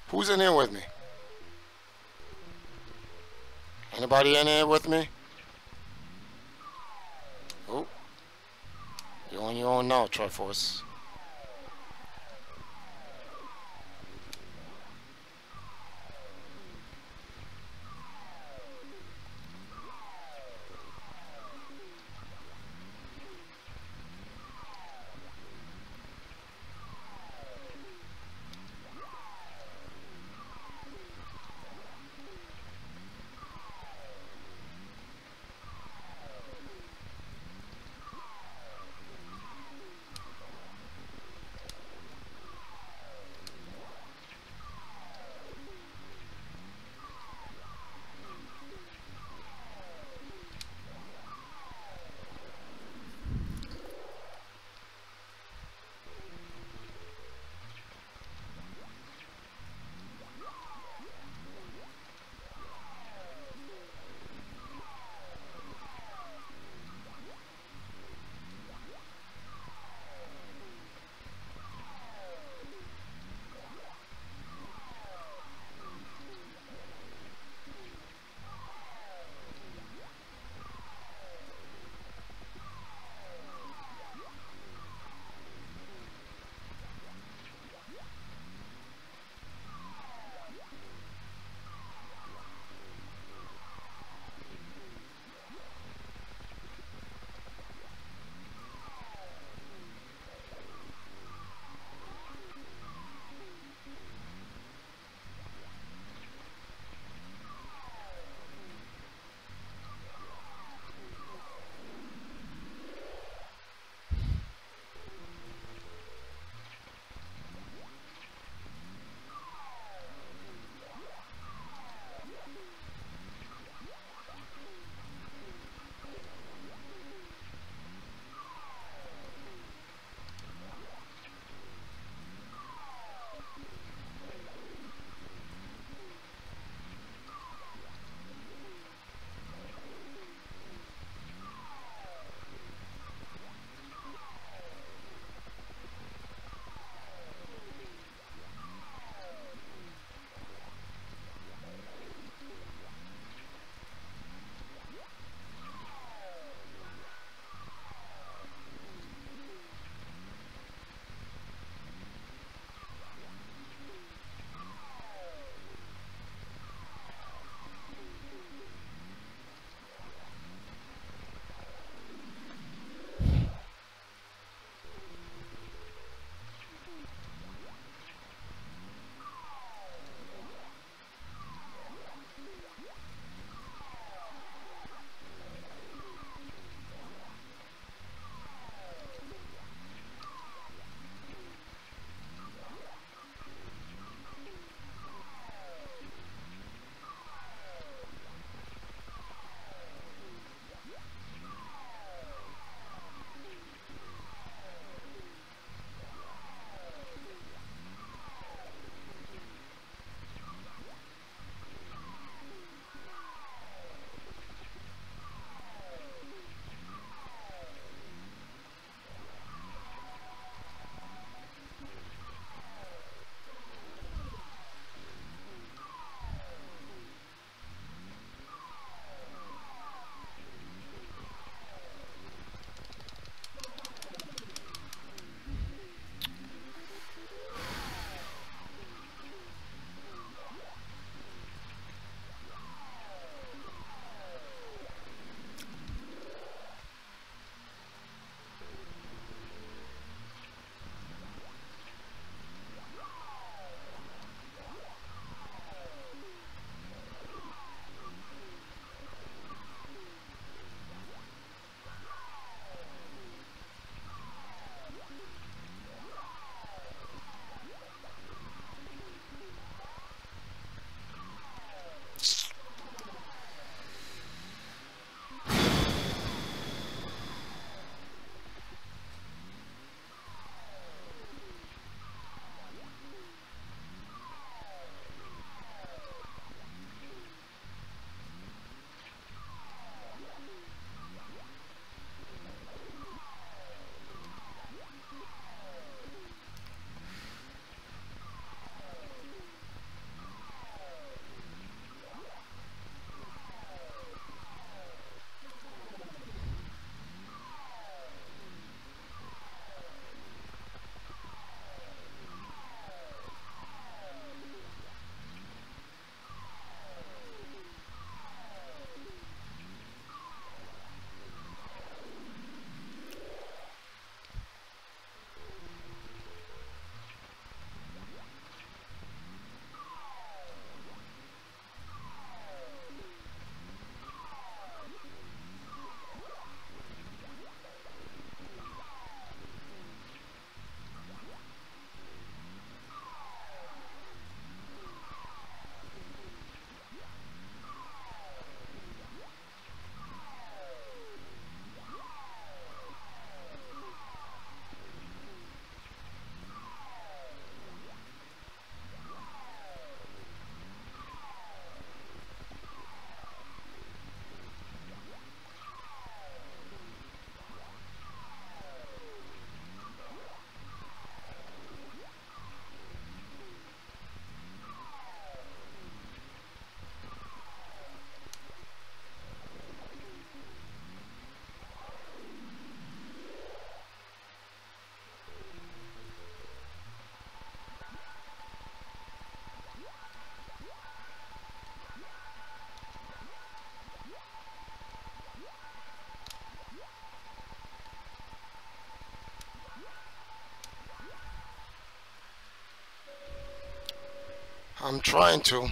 Speaker 2: Who's in here with me? Anybody in here with me? Oh, you're on your own now, Triforce. I'm trying to.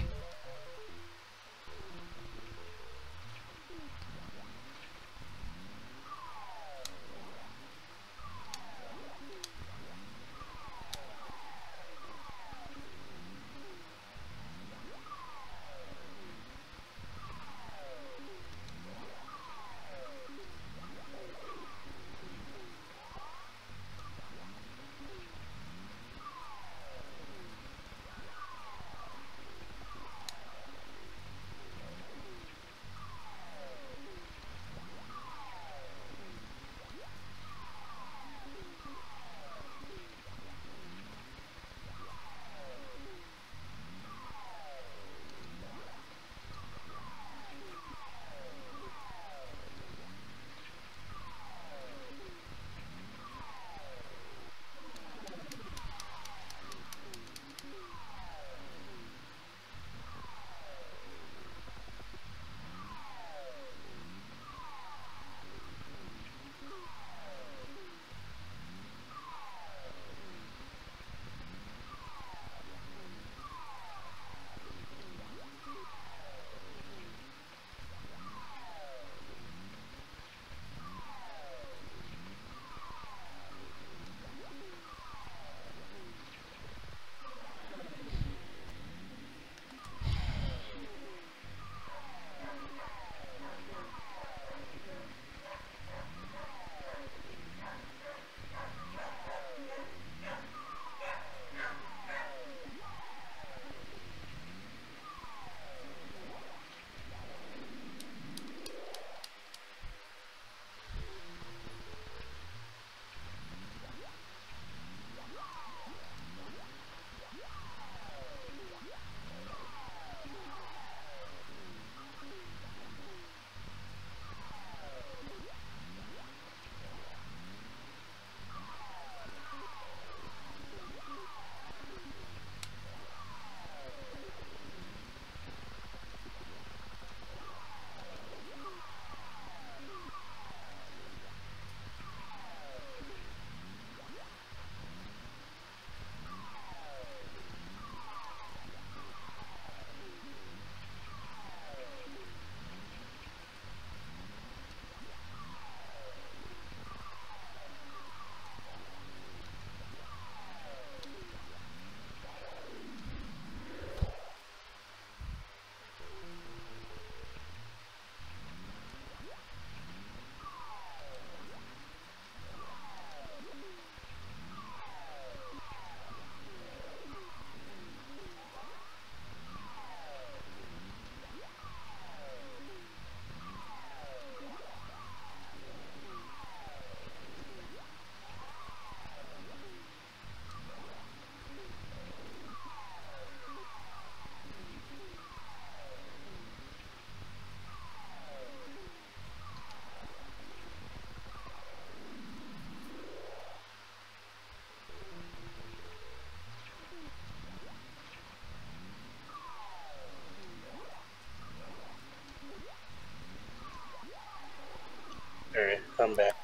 Speaker 3: Alright, I'm back.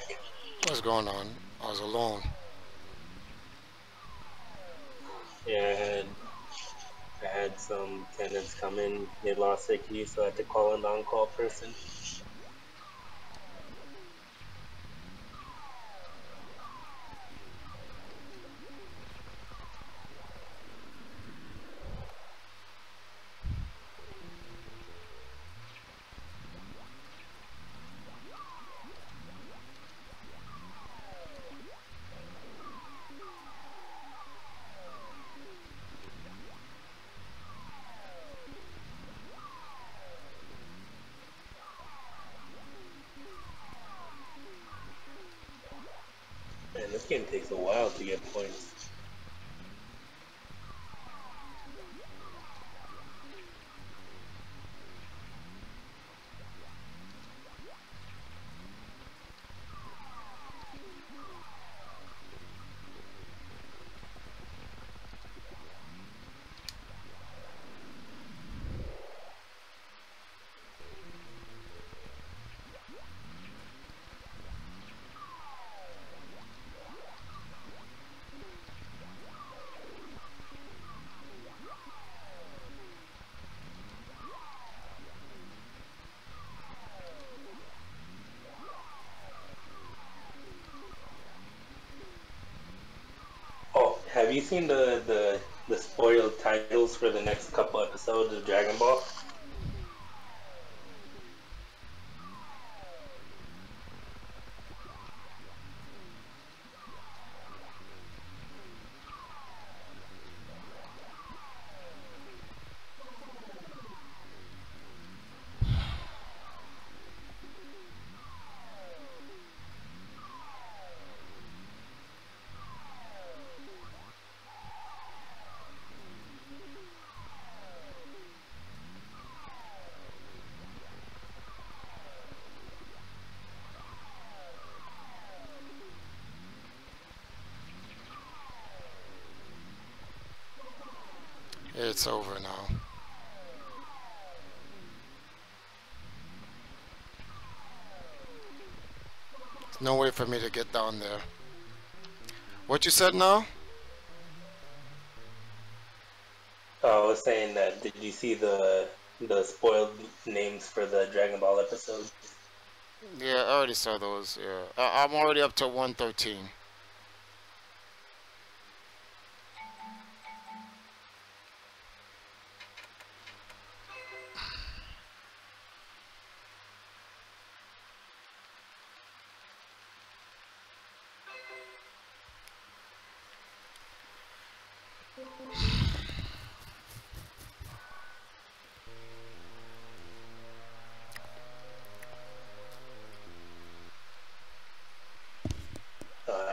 Speaker 2: What's going on? I was alone.
Speaker 3: Yeah, I had some tenants come in. They lost their key, so I had to call an on-call person. Man, this game takes a while to get points. have you seen the spoiled titles for the next couple episodes of Dragon Ball?
Speaker 2: It's over now. There's no way for me to get down there. What you said now?
Speaker 3: I was saying that. Did you see the spoiled names for the Dragon Ball episodes?
Speaker 2: Yeah, I already saw those. Yeah, I'm already up to 113.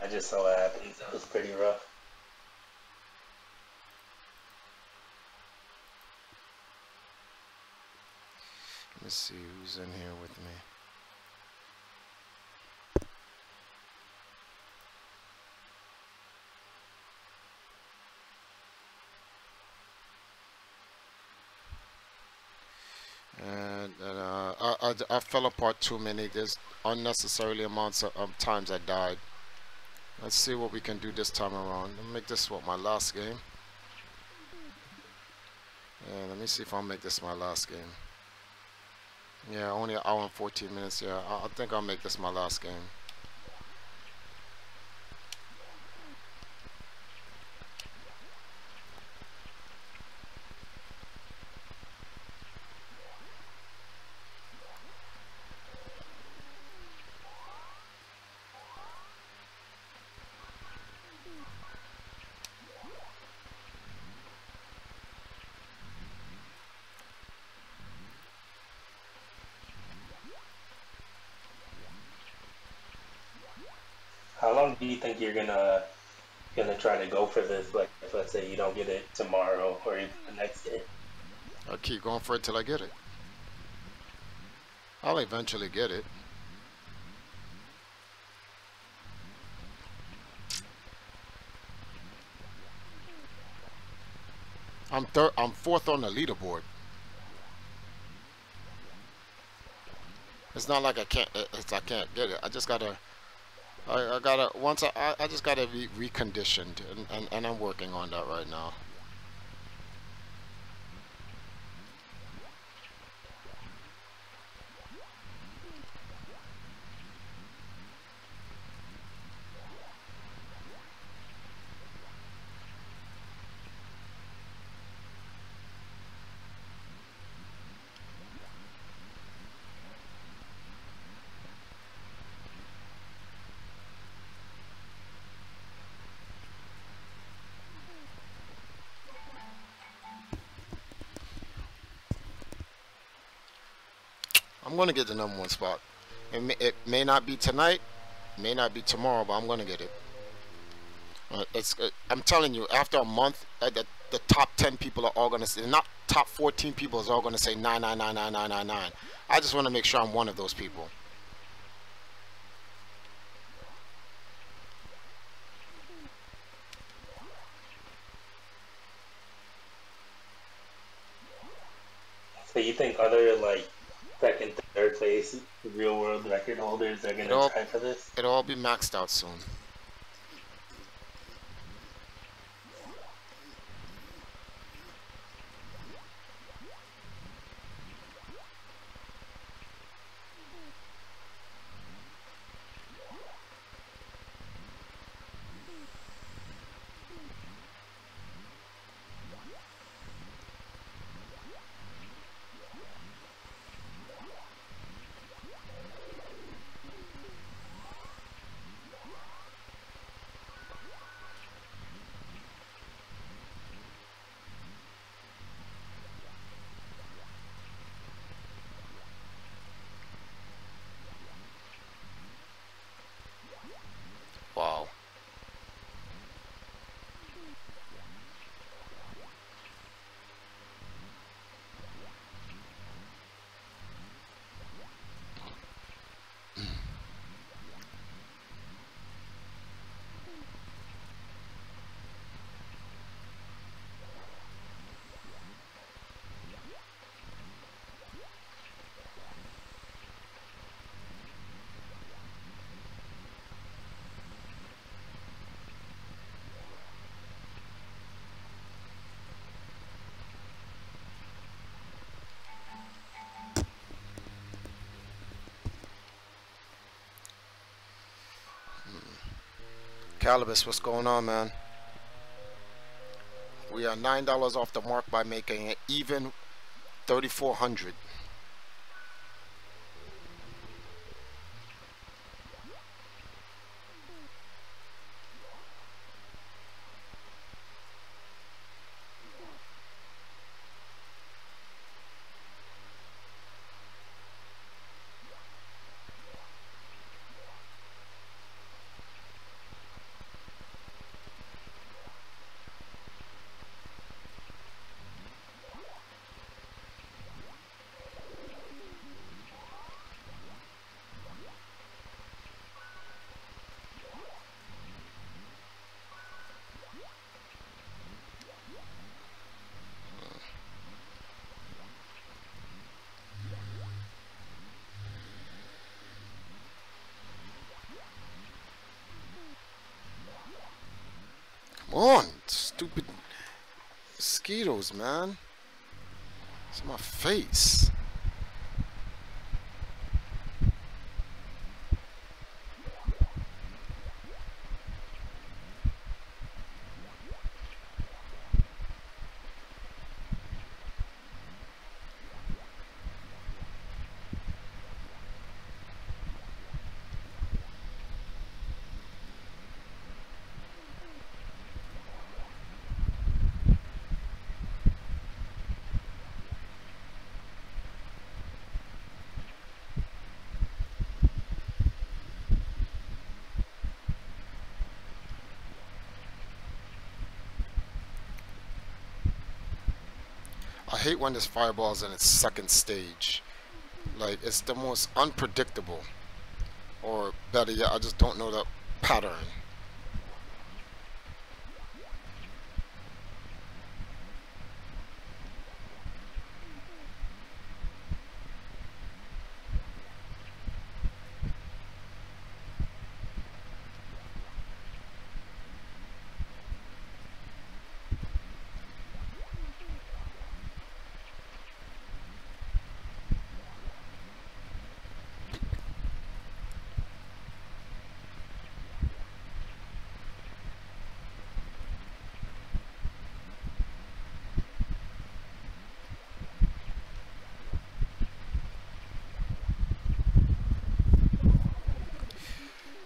Speaker 3: I just saw what happened. It was pretty rough.
Speaker 2: Let me see who's in here with me. And I fell apart too many. There's unnecessarily amounts of times I died. Let's see what we can do this time around. Let me make this what my last game. Yeah, let me see if I'll make this my last game. Yeah, only an hour and 14 minutes. Yeah, I think I'll make this my last game.
Speaker 3: How long do you think you're gonna try to go for this? Like, if let's say you don't get it tomorrow or even the next day.
Speaker 2: I'll keep going for it till I get it. I'll eventually get it. I'm fourth on the leaderboard. It's not like I can't get it. I just gotta I just gotta be reconditioned, and I'm working on that right now. I'm gonna get the #1 spot. It may not be tonight, may not be tomorrow, but I'm gonna get it. I'm telling you, after a month, the top 10 people are all gonna say, not top 14 people is all gonna say 9999999. I just want to make sure I'm one of those people.
Speaker 3: So you think other like second, third place real world record holders are gonna try for this?
Speaker 2: It'll all be maxed out soon. Calibus, what's going on, man? We are $9 off the mark by making it even 3,400. Come on, stupid mosquitoes, man. It's in my face. I hate when this fireball's in its second stage. Like, it's the most unpredictable. Or better yet, I just don't know the pattern.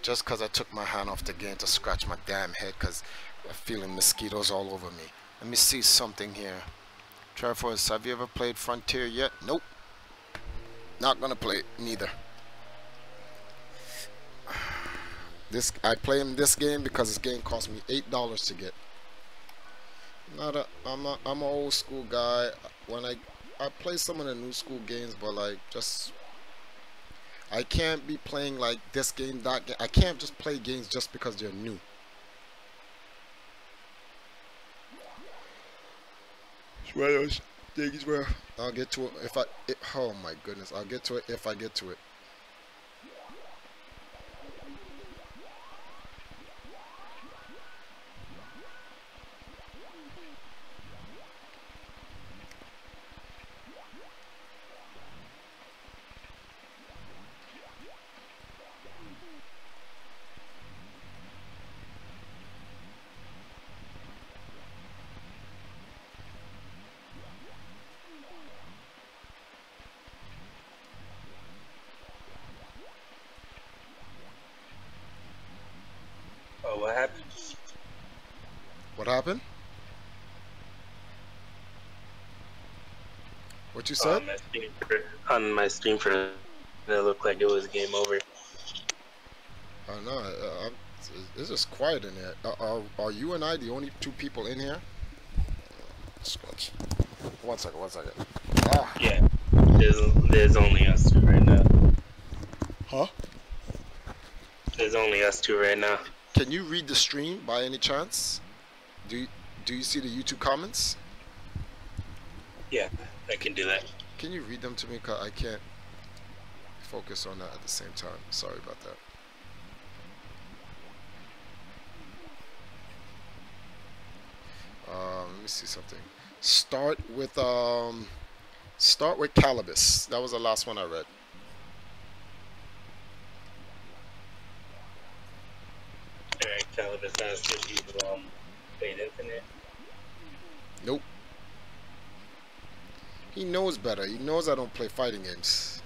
Speaker 2: Just because I took my hand off the game to scratch my damn head because I'm feeling mosquitoes all over me. Let me see something here. Triforce, have you ever played Frontier yet? Nope. Not gonna play it, neither. I play in this game because this game cost me $8 to get. I'm an old school guy. When I play some of the new school games, but like just I can't be playing like this game, that game. I can't just play games just because they're new. It's one of those things where I'll get to it oh my goodness, I'll get to it if I get to it.
Speaker 3: Oh, what happened?
Speaker 2: What happened? What you said?
Speaker 3: On my stream for it looked like it was game over.
Speaker 2: Oh no, it's just quiet in there. Are you and I the only two people in here? Scratch. One second. Ah.
Speaker 3: Yeah, there's only us two right now.
Speaker 2: Huh?
Speaker 3: There's only us two right now.
Speaker 2: Can you read the stream by any chance? Do you see the YouTube comments?
Speaker 3: Yeah, I can do that.
Speaker 2: Can you read them to me? 'Cause I can't focus on that at the same time. Sorry about that. Let me see something. Start with Calibus. That was the last one I read.
Speaker 3: Alright. Caliber's asked if you played Infinite.
Speaker 2: Nope. He knows better. He knows I don't play fighting games.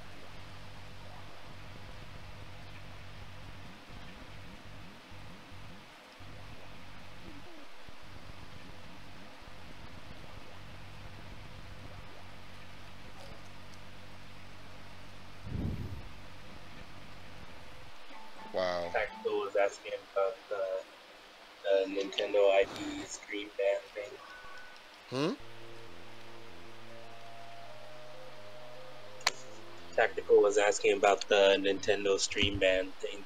Speaker 2: Wow.
Speaker 3: Tactical was asking about the Nintendo ID screen ban thing.
Speaker 2: Hmm?
Speaker 3: Tactical was asking about the Nintendo stream ban thing.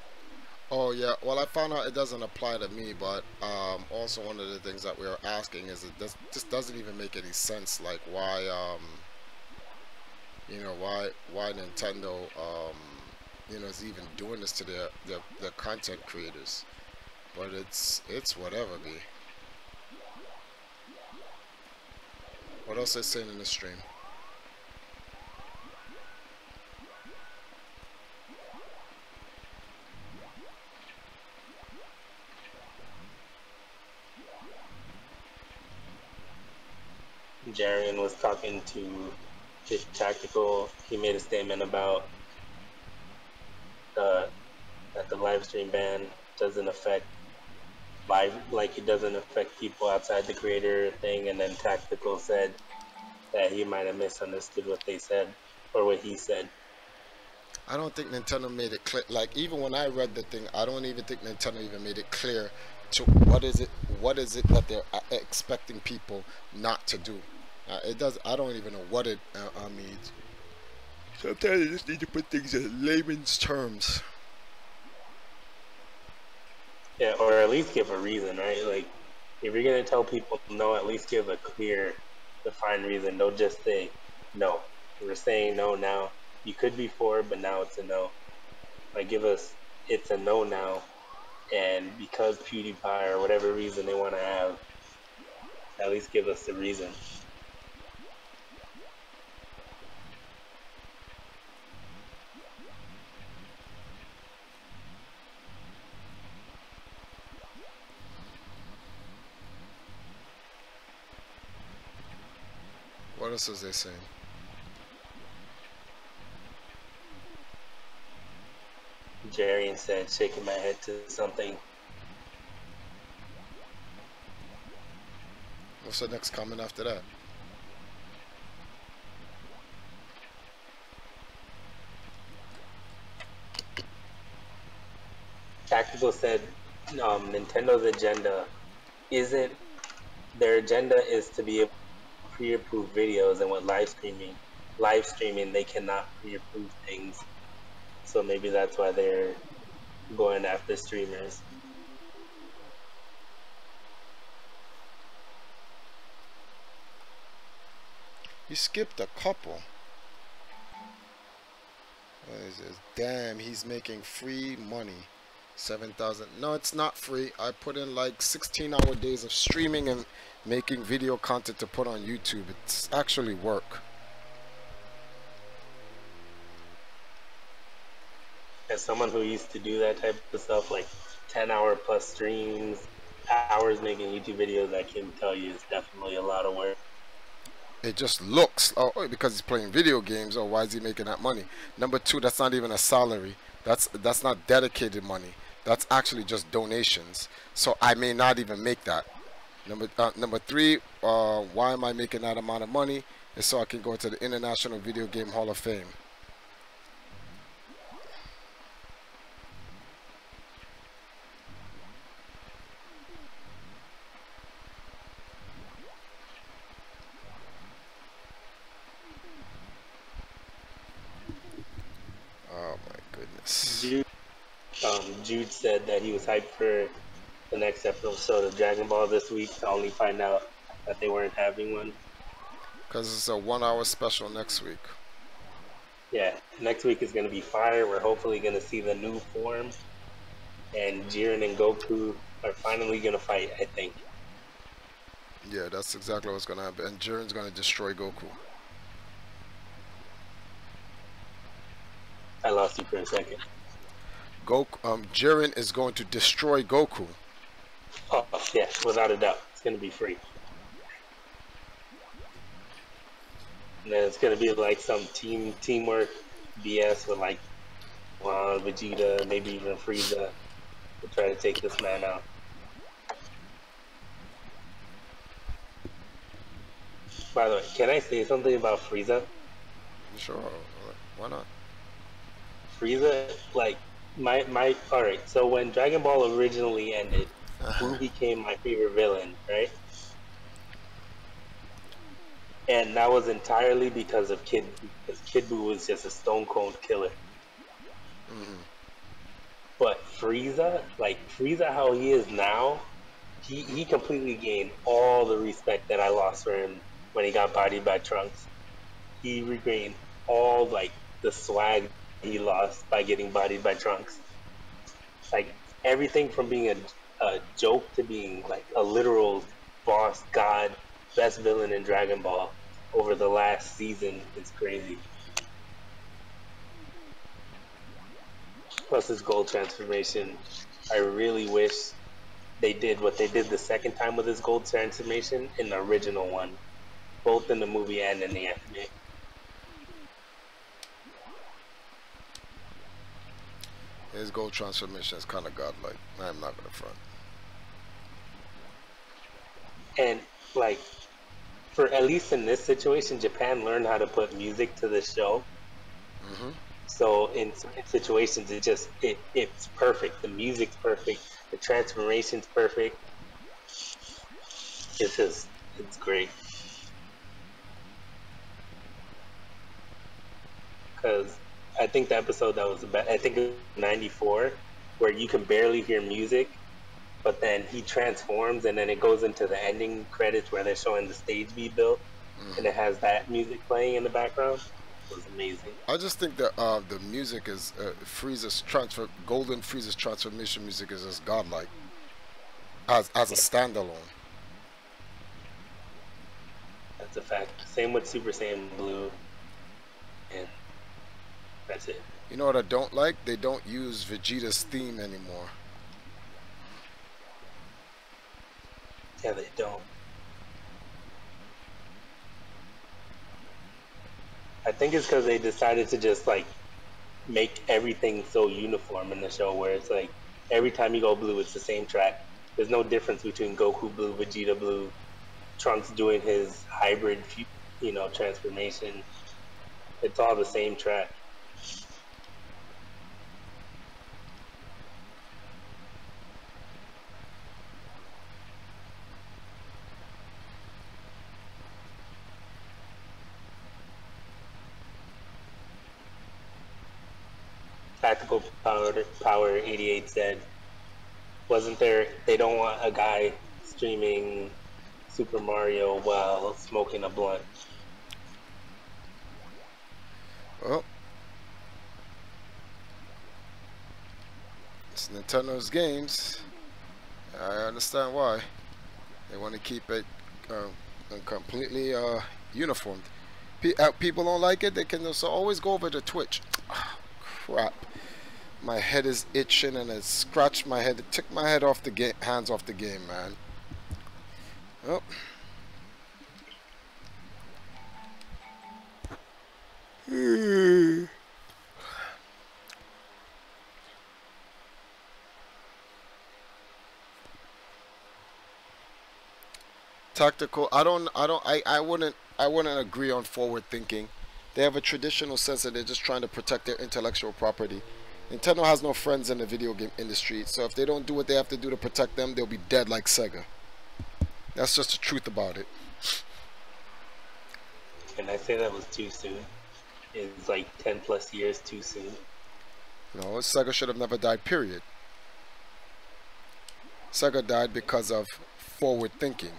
Speaker 2: Oh yeah, well I found out it doesn't apply to me, but also one of the things that we are asking is it just doesn't even make any sense. Like why why Nintendo is even doing this to their content creators. But it's whatever, B. What else is saying in the stream?
Speaker 3: Jarian was talking to Tactical. He made a statement about that the live stream ban doesn't affect it doesn't affect people outside the creator thing, and then Tactical said that he might have misunderstood what they said or what he said.
Speaker 2: I don't think Nintendo made it clear. Like even when I read the thing, I don't even think Nintendo even made it clear to what is it that they're expecting people not to do. It does. I don't even know what it means. Sometimes you just need to put things in layman's terms.
Speaker 3: Yeah, or at least give a reason, right? Like, if you're gonna tell people no, at least give a clear, defined reason. Don't just say no. We're saying no now. You could be for, but now it's a no. Like, give us it's a no now, and because PewDiePie or whatever reason they want to have, at least give us the reason.
Speaker 2: What else is they saying?
Speaker 3: Jarian said, shaking my head to something.
Speaker 2: What's the next comment after that?
Speaker 3: Tactical said, Nintendo's agenda isn't. Their agenda is to be able to pre-approve videos, and with live streaming, they cannot pre-approve things. So maybe that's why they're going after streamers.
Speaker 2: You skipped a couple. What is this? Damn, he's making free money. 7,000. No, it's not free. I put in like 16-hour days of streaming and making video content to put on YouTube. It's actually work.
Speaker 3: As someone who used to do that type of stuff, like 10-hour plus streams, hours making YouTube videos, I can tell you it's definitely a lot of work.
Speaker 2: It just looks, oh, because he's playing video games, oh, why is he making that money? Number two, that's not even a salary. That's not dedicated money. That's actually just donations. So I may not even make that. Number three, why am I making that amount of money? Is so I can go to the International Video Game Hall of Fame. Oh my goodness.
Speaker 3: Jude said that he was hyped for the next episode of Dragon Ball this week to only find out that they weren't having one.
Speaker 2: Because it's a 1-hour special next week.
Speaker 3: Yeah, next week is going to be fire. We're hopefully going to see the new form. And Jiren and Goku are finally going to fight, I think.
Speaker 2: Yeah, that's exactly what's going to happen. And Jiren's going to destroy Goku.
Speaker 3: I lost you for a second.
Speaker 2: Jiren is going to destroy Goku.
Speaker 3: Oh yeah, without a doubt, it's gonna be free. And then it's gonna be like some teamwork BS with like Vegeta, maybe even Frieza to try to take this man out. By the way, can I say something about Frieza?
Speaker 2: Sure, why not?
Speaker 3: Frieza, like my all right. So when Dragon Ball originally ended, Blue became my favorite villain, right? And that was entirely because of Kid Buu, because Kid Buu was just a stone cold killer.
Speaker 2: Mm-hmm.
Speaker 3: But Frieza, like Frieza, how he is now, he completely gained all the respect that I lost for him when he got bodied by Trunks. He regained all like the swag he lost by getting bodied by Trunks. Like everything from being a joke to being like a literal boss god, best villain in Dragon Ball over the last season is crazy. Plus his gold transformation. I really wish they did what they did the second time with his gold transformation in the original one, both in the movie and in the anime.
Speaker 2: His gold transformation is kind of godlike. I'm not gonna front.
Speaker 3: And like for at least in this situation, Japan learned how to put music to the show.
Speaker 2: Mm-hmm.
Speaker 3: So in certain situations, it's perfect. The music's perfect. The transformation's perfect. It's great. Because I think the episode that was about, I think it was 94, where you can barely hear music, but then he transforms and then it goes into the ending credits where they're showing the stage be built and it has that music playing in the background. It was amazing.
Speaker 2: I just think that the music is Golden Frieza's transformation music is just godlike as a standalone.
Speaker 3: That's a fact. Same with Super Saiyan Blue. And that's it.
Speaker 2: You know what I don't like? They don't use Vegeta's theme anymore.
Speaker 3: Yeah, they don't. I think it's because they decided to just like make everything so uniform in the show, where it's like every time you go blue, it's the same track. There's no difference between Goku Blue, Vegeta Blue, Trunks doing his hybrid, transformation. It's all the same track. Tactical Power 88 said, wasn't there? They don't want a guy streaming Super Mario while smoking a blunt.
Speaker 2: Well, it's Nintendo's games. I understand why. They want to keep it completely uniformed. People don't like it. They can just always go over to Twitch. Oh, crap. My head is itching and it scratched my head. It took my head off the game, hands off the game, man. Oh. Tactical. I wouldn't agree on forward thinking. They have a traditional sense that they're just trying to protect their intellectual property. Nintendo has no friends in the video game industry, so if they don't do what they have to do to protect them, they'll be dead like Sega. That's just the truth about it.
Speaker 3: Can I say that was too soon? It's like 10 plus years too soon.
Speaker 2: No, Sega should have never died, period. Sega died because of forward thinking.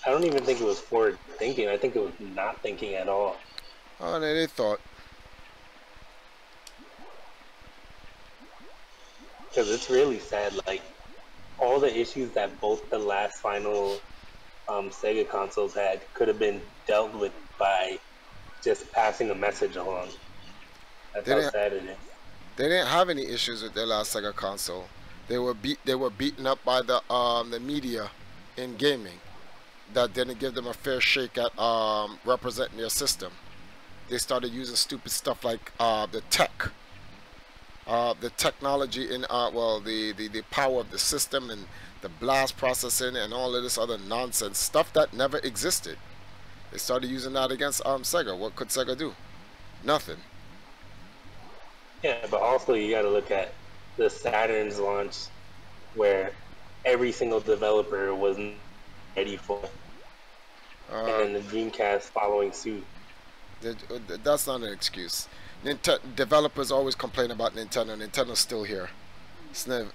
Speaker 3: I don't even think it was forward thinking. I think it was not thinking at all.
Speaker 2: Oh, they thought.
Speaker 3: Because it's really sad. Like, all the issues that both the last final Sega consoles had could have been dealt with by just passing a message along. That's how sad it is.
Speaker 2: They didn't have any issues with their last Sega console. They were beaten up by the media in gaming that didn't give them a fair shake at representing their system. They started using stupid stuff like the technology in well, the power of the system and the blast processing and all of this other nonsense stuff that never existed. They started using that against Sega. What could Sega do? Nothing.
Speaker 3: Yeah, but also you got to look at the Saturn's launch, where every single developer was ready for, and then the Dreamcast following suit.
Speaker 2: That's not an excuse. Developers always complain about Nintendo. Nintendo's still here.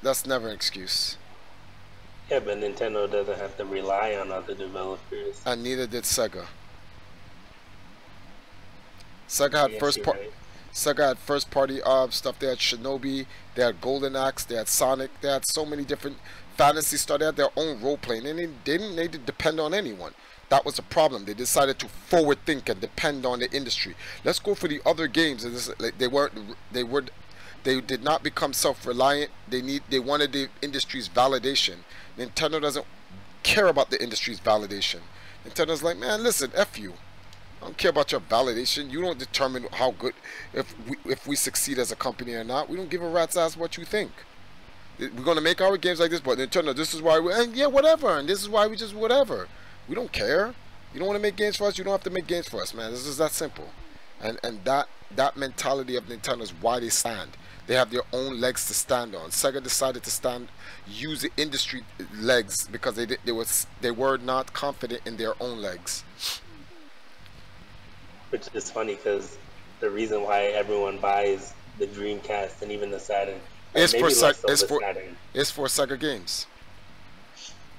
Speaker 2: That's never an excuse.
Speaker 3: Yeah, but Nintendo doesn't have to rely on other developers.
Speaker 2: And neither did Sega. Sega had first party stuff. They had Shinobi, they had Golden Axe, they had Sonic, they had so many different Fantasy Star. They had their own role playing, and they didn't need to depend on anyone. That was the problem. They decided to forward think and depend on the industry. Let's go for the other games. And this, like, they did not become self-reliant. They wanted the industry's validation. Nintendo doesn't care about the industry's validation. Nintendo's like, man, listen, F you. I don't care about your validation. You don't determine how good, if we succeed as a company or not. We don't give a rat's ass what you think. We're gonna make our games like this, but Nintendo, this is why and yeah, whatever, and this is why we just whatever. We don't care. You don't want to make games for us, you don't have to make games for us, man. This is that simple. And that mentality of Nintendo is why they stand. They have their own legs to stand on. Sega decided to use the industry legs because they were not confident in their own legs.
Speaker 3: Which is funny because the reason why everyone buys the Dreamcast and even the Saturn
Speaker 2: is for Sega games.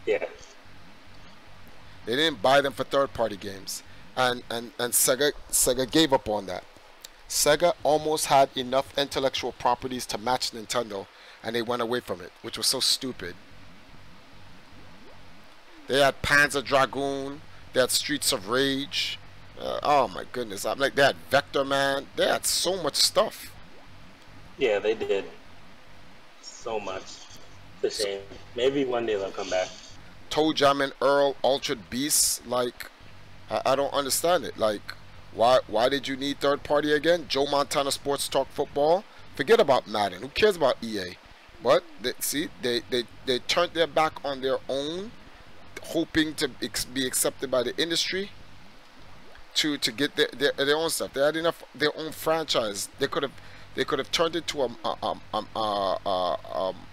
Speaker 3: Yeah.
Speaker 2: They didn't buy them for third-party games, and Sega gave up on that. Sega almost had enough intellectual properties to match Nintendo, and they went away from it, which was so stupid. They had Panzer Dragoon, they had Streets of Rage. Oh my goodness! I'm like, they had Vector Man. They had so much stuff.
Speaker 3: Yeah, they did. So much. It's a shame. Maybe one day they'll come back.
Speaker 2: Toe Jam and Earl, Altered Beasts. Like, I don't understand it. Like, why did you need third party again? Joe Montana Sports Talk Football. Forget about Madden. Who cares about EA? But they turned their back on their own, hoping to be accepted by the industry. To get their own stuff. They had enough their own franchise. They could have turned it to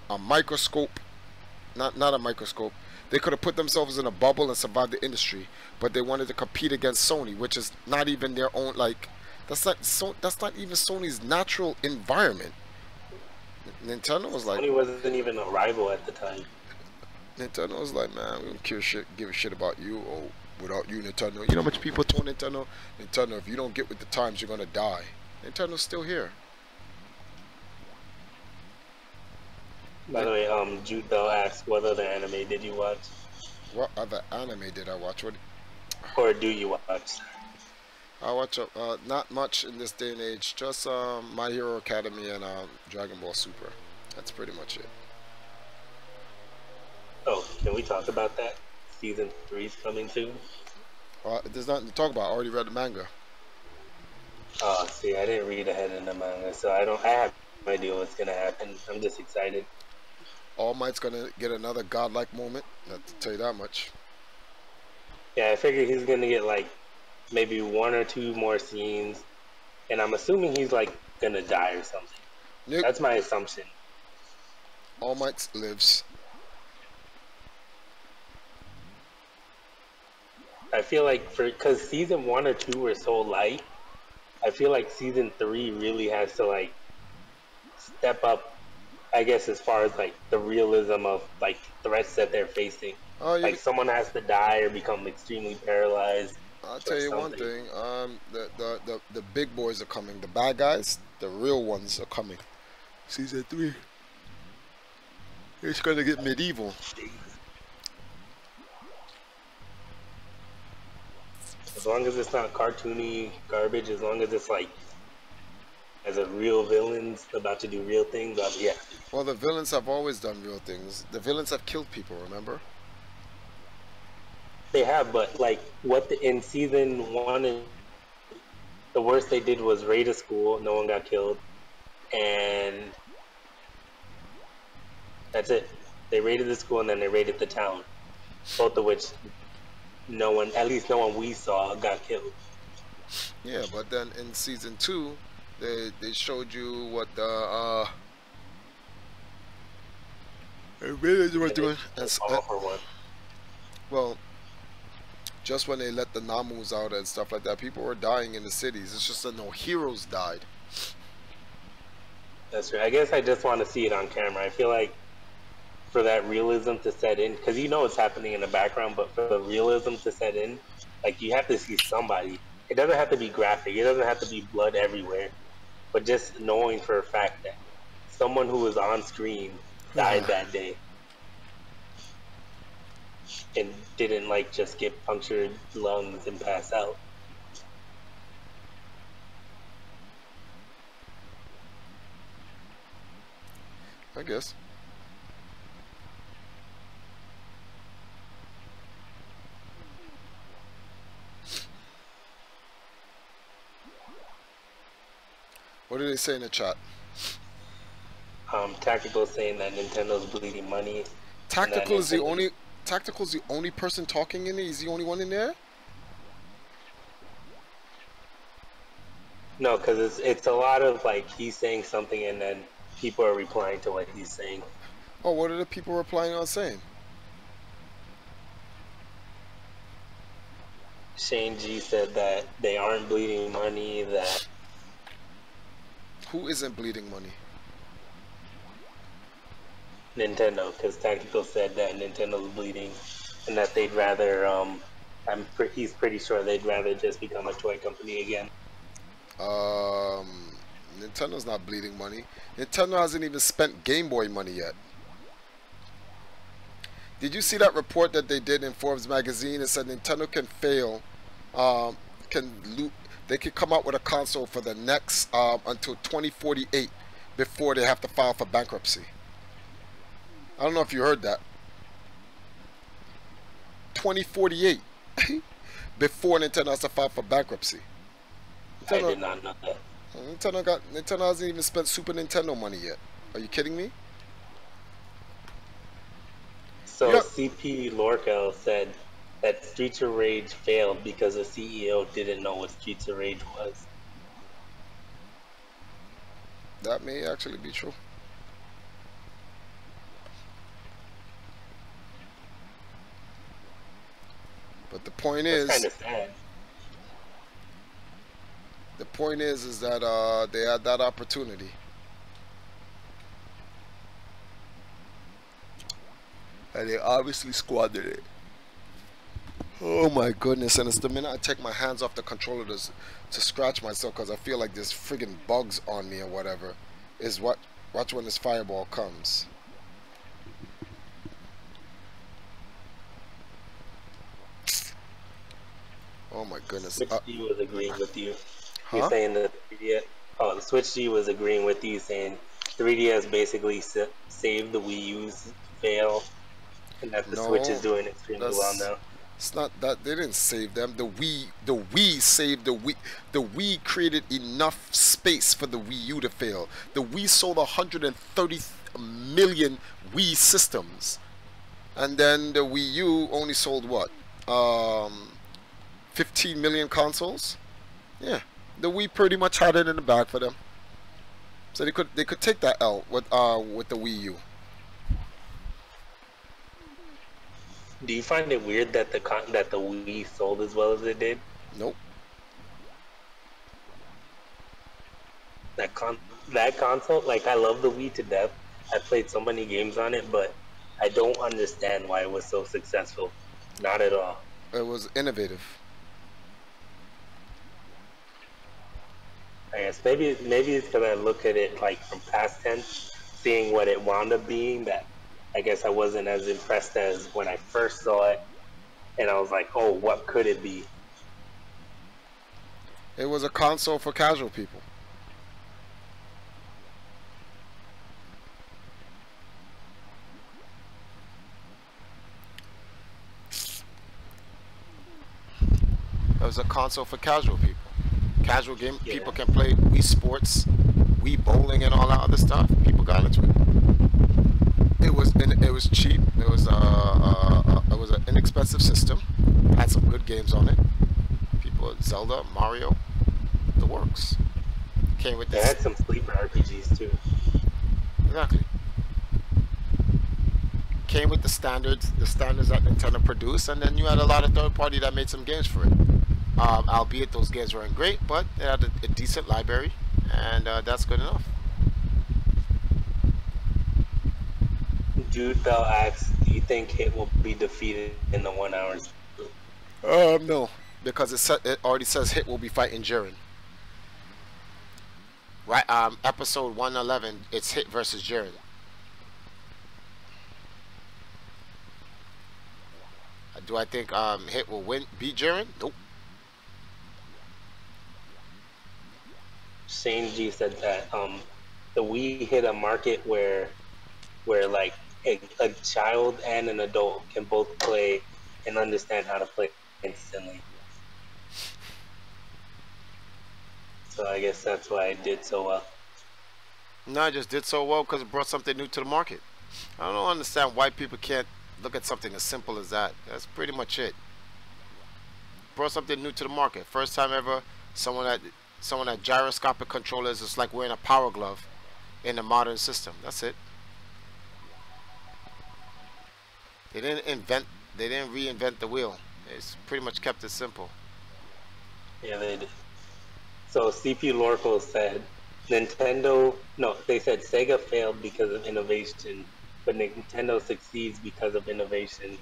Speaker 2: a microscope, not a microscope. They could have put themselves in a bubble and survived the industry, but they wanted to compete against Sony, which is not even their own. Like, that's not even Sony's natural environment. Nintendo was like,
Speaker 3: Sony wasn't even a rival at the time.
Speaker 2: Nintendo was like, man, we don't give a shit about you or without you, Nintendo. You know how much people told Nintendo, if you don't get with the times, you're gonna die. Nintendo's still here.
Speaker 3: By the way, Jude Bell asked, what other anime did you watch?
Speaker 2: What other anime did I watch?
Speaker 3: Or do you watch?
Speaker 2: I watch not much in this day and age. Just My Hero Academia and Dragon Ball Super. That's pretty much it.
Speaker 3: Oh, can we talk about that? Season 3's coming soon.
Speaker 2: There's nothing to talk about. I already read the manga.
Speaker 3: Oh, see, I didn't read ahead in the manga, so I have no idea what's gonna happen. I'm just excited.
Speaker 2: All Might's gonna get another godlike moment. Not to tell you that much.
Speaker 3: Yeah, I figure he's gonna get like maybe 1 or 2 more scenes, and I'm assuming he's like gonna die or something.
Speaker 2: Nope.
Speaker 3: That's my assumption.
Speaker 2: All Might lives.
Speaker 3: I feel like because season 1 or 2 were so light, I feel like season 3 really has to like step up, I guess, as far as like the realism of like threats that they're facing.
Speaker 2: Oh,
Speaker 3: like someone has to die or become extremely paralyzed.
Speaker 2: I'll tell you one thing. The big boys are coming. The bad guys, the real ones, are coming. Season 3. It's gonna get medieval.
Speaker 3: As long as it's not cartoony garbage, as long as it's like guys are real villains about to do real things, I'll be happy.
Speaker 2: Well, the villains have always done real things. The villains have killed people, remember?
Speaker 3: They have, but like in season 1, and the worst they did was raid a school. No one got killed, and that's it. They raided the school and then they raided the town. Both of which at least no one we saw got killed.
Speaker 2: Yeah, but then in season 2, they showed you what the villains were doing. Well, just when they let the Namus out and stuff like that, people were dying in the cities. It's just that no heroes died.
Speaker 3: That's right. I guess I just want to see it on camera. I feel like for that realism to set in, because you know it's happening in the background, but for the realism to set in, like you have to see somebody. It doesn't have to be graphic. It doesn't have to be blood everywhere, but just knowing for a fact that someone who was on screen died that day and didn't like just get punctured lungs and pass out.
Speaker 2: I guess. What did they say in the chat?
Speaker 3: Tactical saying that Nintendo's bleeding money.
Speaker 2: Tactical is the only person talking in it. He's the only one in there.
Speaker 3: No, because it's a lot of like he's saying something and then people are replying to what he's saying.
Speaker 2: Oh, what are the people replying on saying?
Speaker 3: Shane G said that they aren't bleeding money. That
Speaker 2: who isn't bleeding money?
Speaker 3: Nintendo, because Tactical said that Nintendo's bleeding, and that they'd rather. He's pretty sure they'd rather just become a toy company again.
Speaker 2: Nintendo's not bleeding money. Nintendo hasn't even spent Game Boy money yet. Did you see that report that they did in Forbes magazine? It said Nintendo can fail, they could come out with a console for the next until 2048 before they have to file for bankruptcy. I don't know if you heard that. 2048 before Nintendo has to file for bankruptcy.
Speaker 3: I did not know that.
Speaker 2: Nintendo hasn't even spent Super Nintendo money yet. Are you kidding me?
Speaker 3: So yep. CP Lorkel said that Streets of Rage failed because the CEO didn't know what Streets of Rage was.
Speaker 2: That may actually be true. But the point is,
Speaker 3: kind of sad.
Speaker 2: The point is that they had that opportunity. And they obviously squandered it. Oh my goodness, and it's the minute I take my hands off the controller to scratch myself because I feel like there's friggin' bugs on me or whatever, is watch when this fireball comes. Oh my goodness.
Speaker 3: Switch G was agreeing with you.
Speaker 2: Huh?
Speaker 3: You're saying that the Switch G was agreeing with you, saying 3DS basically saved the Wii U's fail, and that the Switch is doing extremely well now.
Speaker 2: It's not that they didn't save them. The Wii saved the Wii. The Wii created enough space for the Wii U to fail. The Wii sold 130 million Wii systems, and then the Wii U only sold what? 15 million consoles. Yeah, the Wii pretty much had it in the bag for them. So they could take that L with the Wii U.
Speaker 3: Do you find it weird that the Wii sold as well as it did?
Speaker 2: Nope.
Speaker 3: That console, like I love the Wii to death. I played so many games on it, but I don't understand why it was so successful. Not at all.
Speaker 2: It was innovative.
Speaker 3: I guess maybe it's because I look at it like from past tense, seeing what it wound up being, that I guess I wasn't as impressed as when I first saw it, and I was like, oh, what could it be?
Speaker 2: It was a console for casual people. was a console for casual people. Casual game
Speaker 3: Yeah.
Speaker 2: people can play Wii Sports, Wii Bowling, and all that other stuff. People got into it. It was cheap. It was an inexpensive system. Had some good games on it. People, Zelda, Mario, the works. Came with
Speaker 3: They
Speaker 2: this.
Speaker 3: had some sleeper RPGs too.
Speaker 2: Exactly. Came with the standards that Nintendo produced, and then you had a lot of third party that made some games for it. Albeit those games weren't great, but they had a decent library, and that's good enough.
Speaker 3: Jude Bell asks, "Do you think Hit will be defeated in the 1 hour?"
Speaker 2: No, because it already says Hit will be fighting Jiren. Right, episode 111, it's Hit versus Jiren. Do I think Hit will beat Jiren? Nope.
Speaker 3: Shane G said that the Wii hit a market where like a child and an adult can both play and understand how to play instantly. So I guess that's why it did so well.
Speaker 2: No, it just did so well because it brought something new to the market. I don't understand why people can't look at something as simple as that. That's pretty much it. Brought something new to the market. First time ever someone had gyroscopic controllers. It's like wearing a power glove in a modern system. That's it. They didn't reinvent the wheel. It's pretty much kept it simple.
Speaker 3: Yeah, they did. So CPU Lorco said they said Sega failed because of innovation, but Nintendo succeeds because of innovation.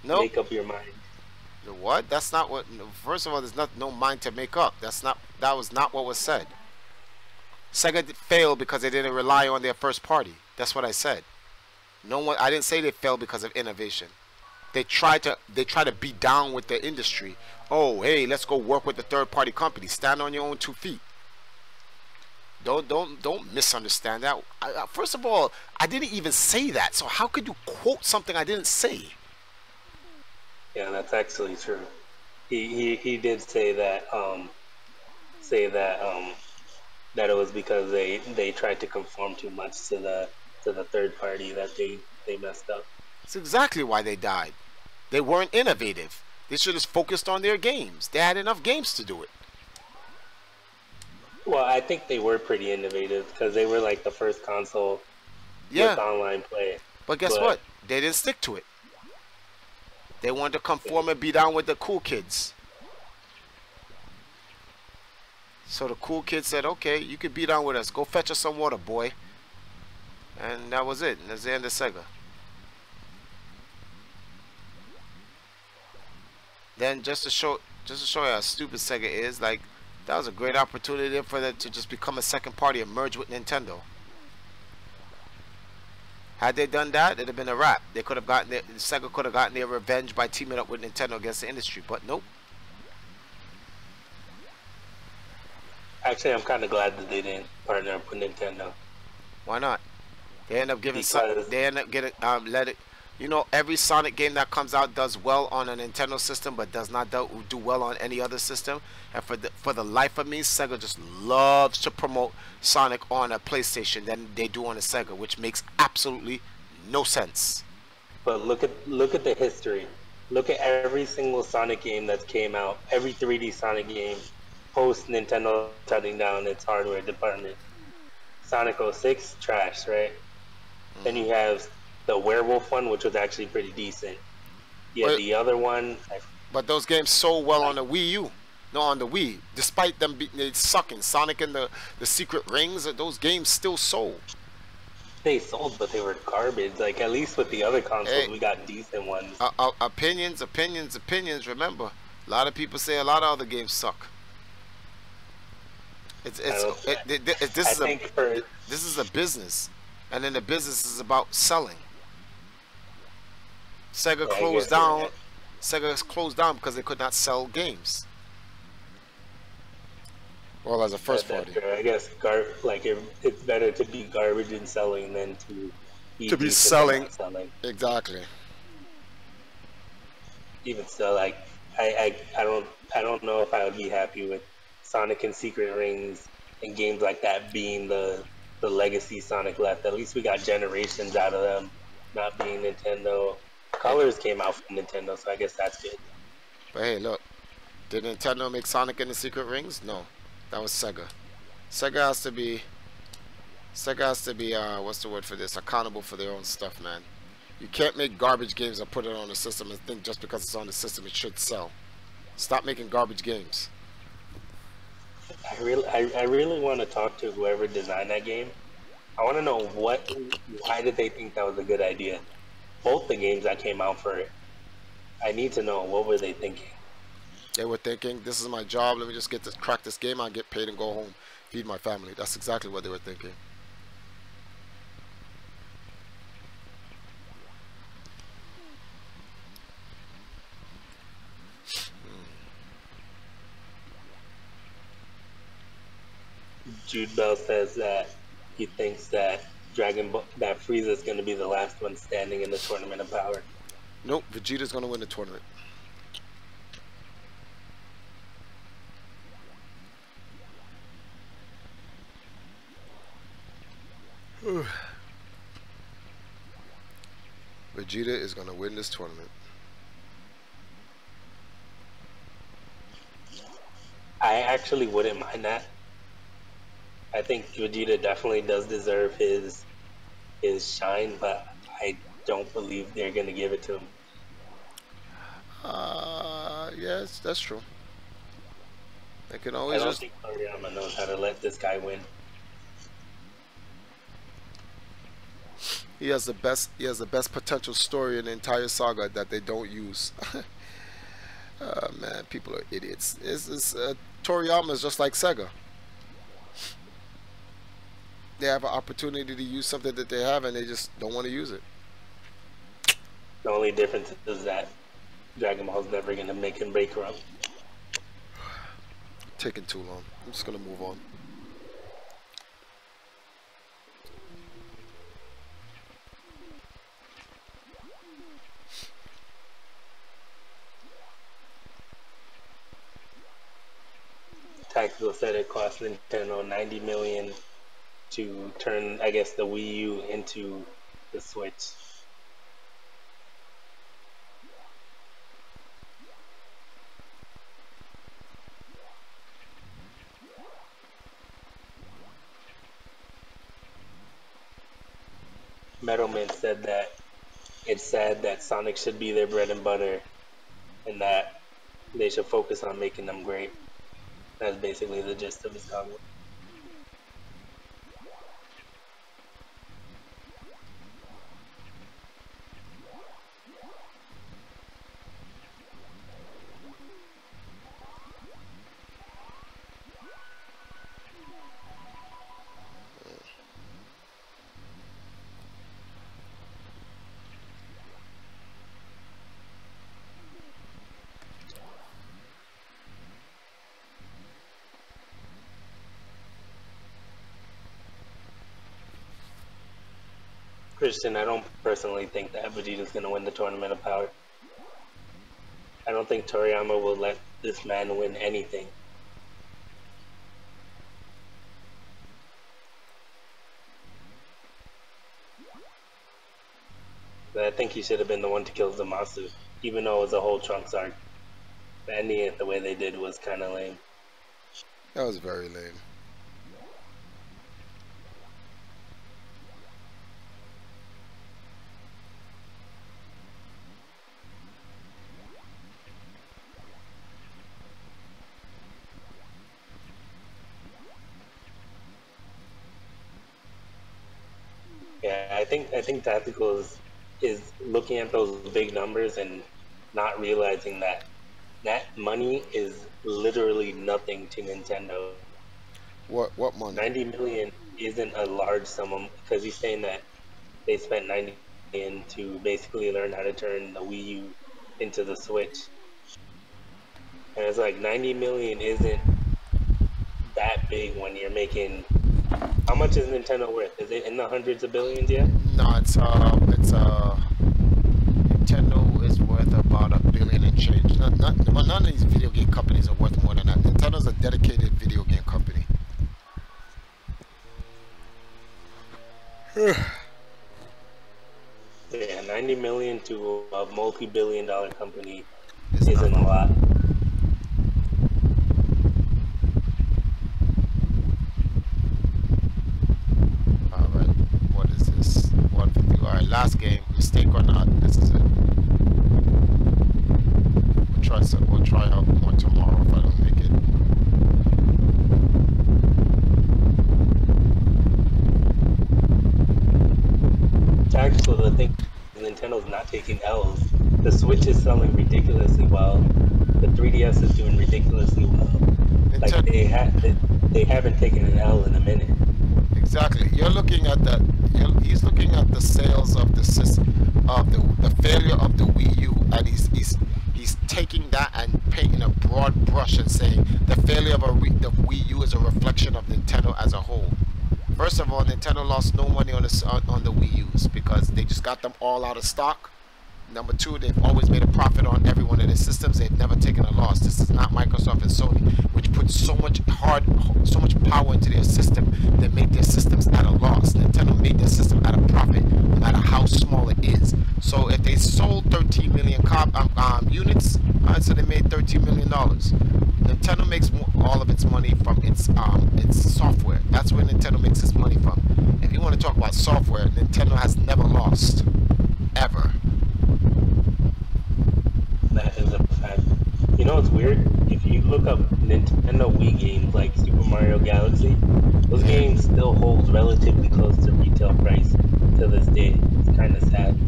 Speaker 2: Nope.
Speaker 3: Make up your mind.
Speaker 2: What? That's not what. First of all, there's no mind to make up. That was not what was said. Sega failed because they didn't rely on their first party. That's what I said. I didn't say they failed because of innovation. They try to be down with the industry. Oh, hey, let's go work with the third party company. Stand on your own 2 feet. Don't misunderstand that. First of all, I didn't even say that. So how could you quote something I didn't say?
Speaker 3: Yeah, that's actually true. He did say that that it was because they tried to conform too much to the third party that they messed up.
Speaker 2: That's exactly why they died. They weren't innovative. They should have focused on their games. They had enough games to do it.
Speaker 3: Well, I think they were pretty innovative because they were like the first console with online play.
Speaker 2: But guess what? They didn't stick to it. They wanted to conform and be down with the cool kids. So the cool kids said, okay, you can be down with us. Go fetch us some water, boy. And that was it. And that's the end of Sega. Then just to show you how stupid Sega is, like, that was a great opportunity for them to just become a second party and merge with Nintendo. Had they done that, it'd have been a wrap. They could have Sega could have gotten their revenge by teaming up with Nintendo against the industry, but nope.
Speaker 3: Actually, I'm kind of glad that they didn't partner up with Nintendo.
Speaker 2: Why not? They end up giving.
Speaker 3: Because
Speaker 2: They end up getting. Let it. You know, every Sonic game that comes out does well on a Nintendo system, but does not do well on any other system. And for the life of me, Sega just loves to promote Sonic on a PlayStation than they do on a Sega, which makes absolutely no sense.
Speaker 3: But look at the history. Look at every single Sonic game that came out. Every 3D Sonic game post Nintendo shutting down its hardware department. Sonic 06, trash, right? Then you have the werewolf one, which was actually pretty decent. Yeah, the other one.
Speaker 2: But those games sold well on the Wii U. No, on the Wii. Despite them sucking. Sonic and the Secret Rings, those games still sold.
Speaker 3: They sold, but they were garbage. Like, at least with the other consoles, we got decent ones.
Speaker 2: Opinions. Remember, a lot of people say a lot of other games suck. This is a business, and then the business is about selling. Sega closed down. Sega closed down because they could not sell games. Well, as a first party.
Speaker 3: I guess it's better to be garbage in selling than to be
Speaker 2: selling. Exactly.
Speaker 3: Even still, like I don't know if I would be happy with Sonic and Secret Rings and games like that being the legacy Sonic left. At least we got generations out of them, not being Nintendo.
Speaker 2: Hey,
Speaker 3: Colors came out from Nintendo, so I guess that's good.
Speaker 2: but hey, look, did Nintendo make Sonic and the Secret Rings? No, that was Sega. Sega has to be, what's the word for this? Accountable for their own stuff, man. You can't make garbage games and put it on the system and think just because it's on the system it should sell. Stop making garbage games.
Speaker 3: I really want to talk to whoever designed that game. I want to know why did they think that was a good idea? Both the games that came out for it, I need to know what were they thinking.
Speaker 2: They were thinking, this is my job, let me just crack this game out, get paid and go home, feed my family. That's exactly what they were thinking.
Speaker 3: Jude Bell says that he thinks that that Frieza's going to be the last one standing in the Tournament of Power.
Speaker 2: Nope, Vegeta's gonna win the tournament. Vegeta is gonna win this tournament.
Speaker 3: I actually wouldn't mind that. I think Vegeta definitely does deserve his shine, but I don't believe they're gonna give it to him.
Speaker 2: Yes, that's true. They can
Speaker 3: I
Speaker 2: always
Speaker 3: don't
Speaker 2: just.
Speaker 3: think Toriyama knows how to let this guy win.
Speaker 2: He has the best. He has the best potential story in the entire saga that they don't use. Man, people are idiots. Toriyama is just like Sega. They have an opportunity to use something that they have, and they just don't want to use it.
Speaker 3: The only difference is that Dragon Ball's never gonna make him bankrupt.
Speaker 2: Taking too long. I'm just gonna move on.
Speaker 3: Tactical said it cost Nintendo $90 million to turn, I guess, the Wii U into the Switch. Metalman said that it's sad that Sonic should be their bread and butter and that they should focus on making them great. That's basically the gist of his comment. Christian, I don't personally think that Vegeta's going to win the Tournament of Power. I don't think Toriyama will let this man win anything. But I think he should have been the one to kill Zamasu, even though it was a whole Trunks arc. But ending it the way they did was kind of lame.
Speaker 2: That was very lame.
Speaker 3: Yeah, I think Tactical is looking at those big numbers and not realizing that that money is literally nothing to Nintendo.
Speaker 2: What money?
Speaker 3: 90 million isn't a large sum because he's saying that they spent 90 million to basically learn how to turn the Wii U into the Switch. And it's like 90 million isn't that big when you're making. How much is Nintendo worth? Is it in the hundreds of billions yet?
Speaker 2: No, Nintendo is worth about $1.5 billion. billion and change. Well, none of these video game companies are worth more than that. Nintendo's a dedicated video game company.
Speaker 3: Yeah, 90 million to a multi-billion-dollar company
Speaker 2: It's
Speaker 3: isn't a
Speaker 2: nothing.
Speaker 3: lot.
Speaker 2: Alright, what is this? 150. Alright, last game. Mistake or not, this is it. We'll try out more tomorrow if I don't make it.
Speaker 3: Actually, the thing is Nintendo's not taking L's. The Switch is selling ridiculously well. The 3DS is doing ridiculously well. Like they haven't taken an L in a minute.
Speaker 2: Exactly. You're looking at the. He's looking at the sales of the system, of the failure of the Wii U, and he's taking that and painting a broad brush and saying the failure of the Wii U is a reflection of Nintendo as a whole. First of all, Nintendo lost no money on the Wii U's because they just got them all out of stock. Number two, they've always made a profit on every one of their systems. They've never taken a loss. This is not Microsoft and Sony, which put so much power into their system. They make their systems at a loss. Nintendo made their system at a profit, no matter how small it is. So if they sold 13 million units, so they made $13 million. Nintendo makes all of its money from its software. That's where Nintendo makes its money from. If you want to talk about software, Nintendo has never lost, ever.
Speaker 3: That is a fact. You know what's weird? If you look up Nintendo Wii games like Super Mario Galaxy, those games still hold relatively close to retail price to this day. It's kind of sad.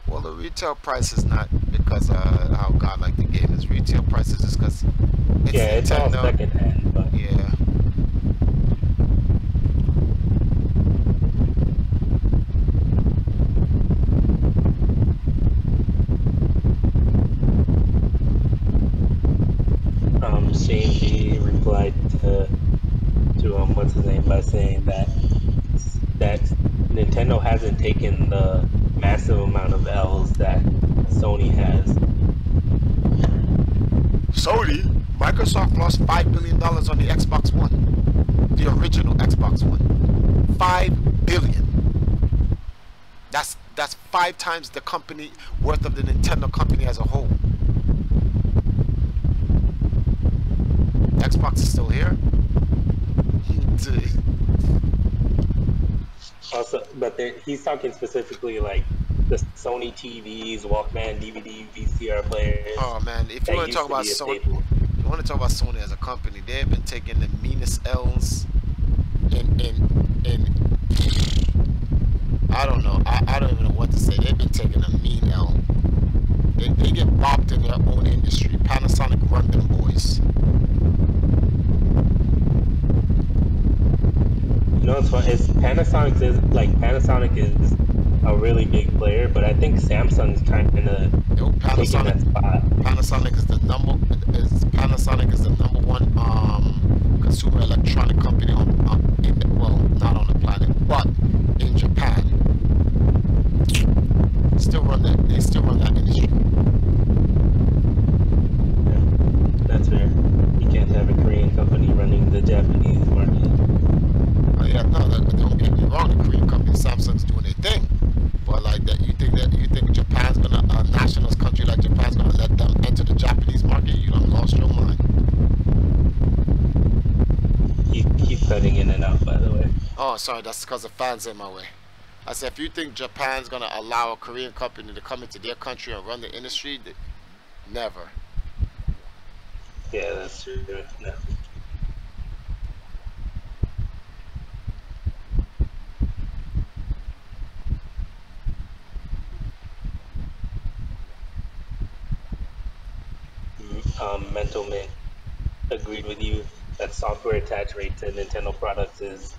Speaker 2: Well, the retail price is not because how godlike the game is. Retail price is just because it's
Speaker 3: yeah, it's all
Speaker 2: Nintendo.
Speaker 3: second hand, but
Speaker 2: Yeah.
Speaker 3: Shane G replied to what's his name by saying that Nintendo hasn't taken the massive amount of L's that Sony has.
Speaker 2: Sony, Microsoft lost $5 billion on the Xbox One, the original Xbox One. $5 billion. That's 5 times the company worth of the Nintendo company as a whole. Xbox is still here.
Speaker 3: Also, but he's talking specifically like the Sony TVs, Walkman, DVD, VCR players.
Speaker 2: Oh man, if you want to talk about Sony, you want to talk about Sony as a company, they've been taking the meanest L's in I don't know. I don't even know what to say. They've been taking a mean L. They get bopped in their own industry. Panasonic run them boys.
Speaker 3: You know what's funny? Panasonic is a really big player, but I think Samsung's kind of taking that spot.
Speaker 2: Panasonic is the number one consumer electronic company not on the planet, but in Japan. They still run that industry.
Speaker 3: Yeah, that's fair. You can't have a Korean company running the Japanese market.
Speaker 2: Yeah, no, don't get me wrong. The Korean company Samsung's doing their thing, but like that, you think Japan's gonna a nationalist country like Japan's gonna let them enter the Japanese market? You done lost your mind.
Speaker 3: You keep cutting in and out, by the way.
Speaker 2: Oh, sorry, that's because the fans in my way. I said, if you think Japan's gonna allow a Korean company to come into their country and run the industry, never.
Speaker 3: Yeah, that's true. No. Mental Mint agreed with you that software attach rate to Nintendo products is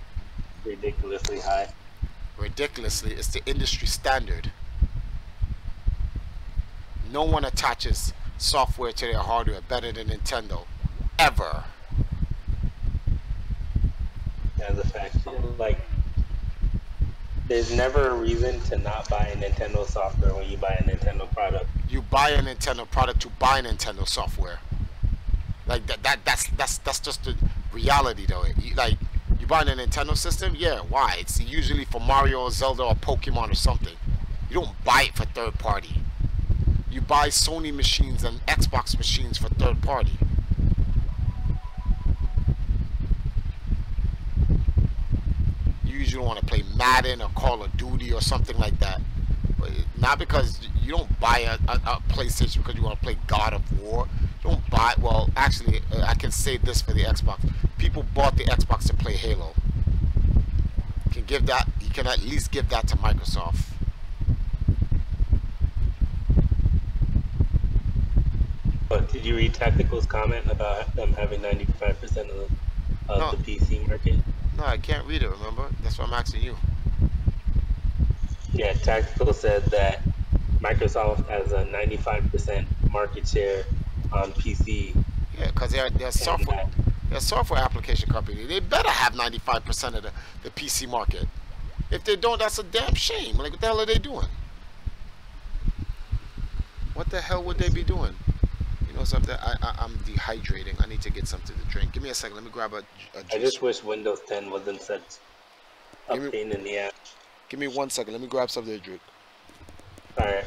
Speaker 3: ridiculously high.
Speaker 2: Ridiculously, it's the industry standard. No one attaches software to their hardware better than Nintendo, ever.
Speaker 3: As a fact, like, there's never a reason to not buy a Nintendo software when you buy a Nintendo product.
Speaker 2: You buy a Nintendo product to buy Nintendo software. Like that's just the reality though. Like you buy a Nintendo system, yeah. Why? It's usually for Mario or Zelda or Pokemon or something. You don't buy it for third party. You buy Sony machines and Xbox machines for third party. You usually want to play Madden or Call of Duty or something like that. But not because you don't buy a PlayStation because you want to play God of War. You don't buy. Well, actually, I can say this for the Xbox. People bought the Xbox to play Halo. You can give that. You can at least give that to Microsoft.
Speaker 3: But did you read Tactical's comment about them having 95% of the PC market?
Speaker 2: No, I can't read it, remember? That's why I'm asking you.
Speaker 3: Yeah, Tactical said that Microsoft has a 95% market share on PC.
Speaker 2: Yeah, because they're a software application company. They better have 95% of the PC market. If they don't, that's a damn shame. Like, what the hell are they doing? What the hell would they be doing? You know something? I'm dehydrating. I need to get something to drink. Give me a second. Let me grab a juice.
Speaker 3: I just wish Windows 10 wasn't such a pain in the ass.
Speaker 2: Give me 1 second. Let me grab something to drink.
Speaker 3: Alright.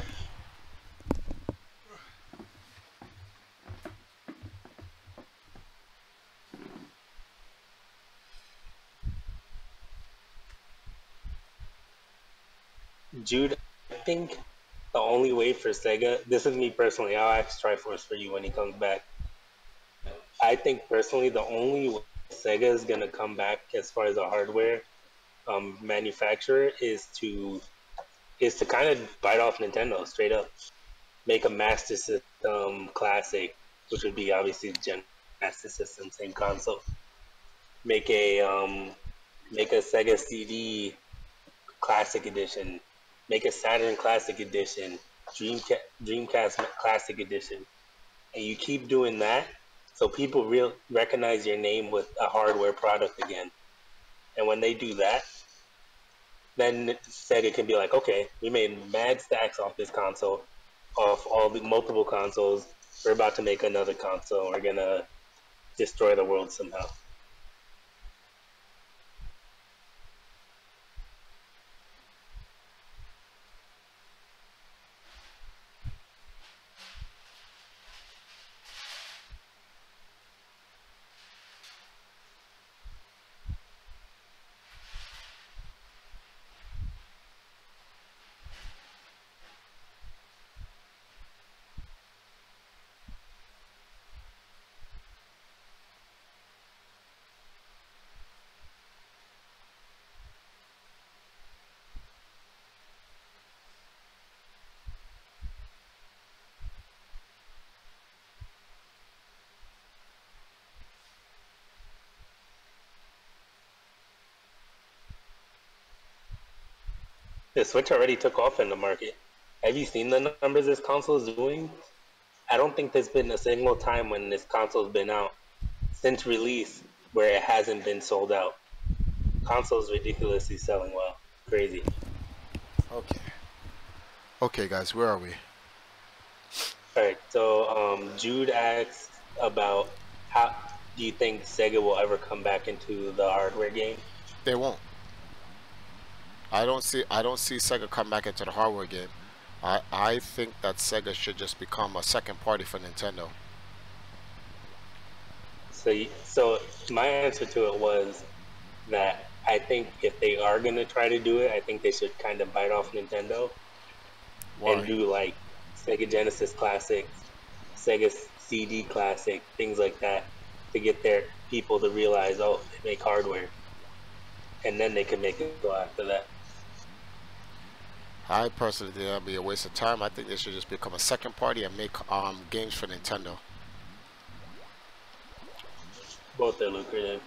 Speaker 3: Jude, I think the only way for Sega, this is me personally, I'll ask Triforce for you when he comes back. I think personally the only way Sega is going to come back as far as a hardware manufacturer is to kind of bite off Nintendo straight up. Make a Master System Classic, which would be obviously Gen Master System, same console. Make a Sega CD Classic Edition. Make a Saturn Classic Edition, Dreamcast Classic Edition, and you keep doing that, so people recognize your name with a hardware product again. And when they do that, then Sega can be like, okay, we made mad stacks off this console, off all the multiple consoles. We're about to make another console. We're gonna destroy the world somehow. The Switch already took off in the market. Have you seen the numbers this console is doing? I don't think there's been a single time when this console's been out since release where it hasn't been sold out. Console's ridiculously selling well. Crazy.
Speaker 2: Okay. Okay, guys, where are we?
Speaker 3: Alright, so Jude asked about how do you think Sega will ever come back into the hardware game?
Speaker 2: They won't. I don't see Sega come back into the hardware game. I think that Sega should just become a second party for Nintendo.
Speaker 3: So my answer to it was that I think if they are going to try to do it, I think they should kind of bite off Nintendo. Why? And do like Sega Genesis Classic, Sega CD Classic, things like that, to get their people to realize, oh, they make hardware. And then they can make it go after that.
Speaker 2: I personally think that'd be a waste of time. I think they should just become a second party and make games for Nintendo.
Speaker 3: Both are lucrative.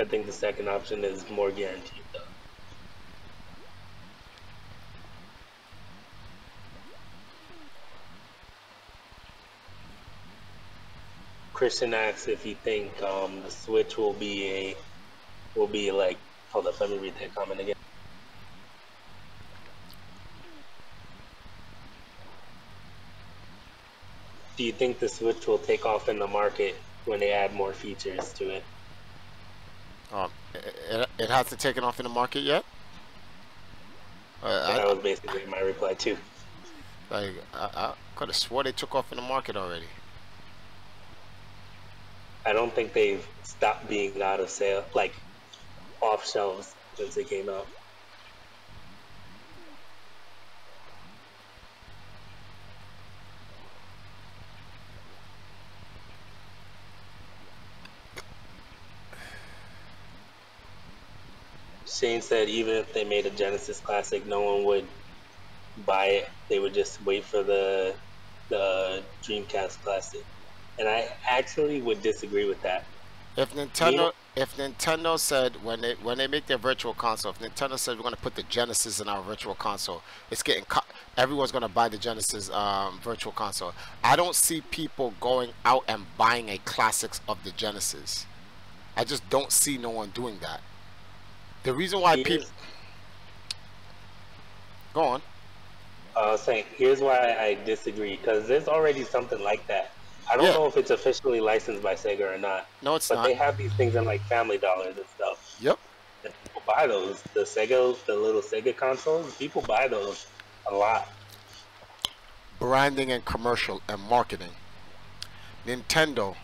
Speaker 3: I think the second option is more guaranteed though. Christian asks if you think the Switch will be like, hold up, let me read that comment again. Do you think the Switch will take off in the market when they add more features to it?
Speaker 2: It hasn't taken off in the market yet.
Speaker 3: That was basically my reply too.
Speaker 2: I could have swore they took off in the market already.
Speaker 3: I don't think they've stopped being out of sale, like off shelves since it came out. Shane said even if they made a Genesis Classic, no one would buy it. They would just wait for the Dreamcast Classic. And I actually would disagree with that.
Speaker 2: If Nintendo said when they make their virtual console, if Nintendo said we're going to put the Genesis in our virtual console, it's getting everyone's going to buy the Genesis virtual console. I don't see people going out and buying a classics of the Genesis. I just don't see no one doing that. The reason why people go on.
Speaker 3: I was saying, here's why I disagree, because there's already something like that. I don't know if it's officially licensed by Sega or not.
Speaker 2: No, it's not.
Speaker 3: But they have these things in like Family Dollars and stuff.
Speaker 2: Yep.
Speaker 3: And people buy those. The little Sega consoles, people buy those a lot.
Speaker 2: Branding and commercial and marketing. Nintendo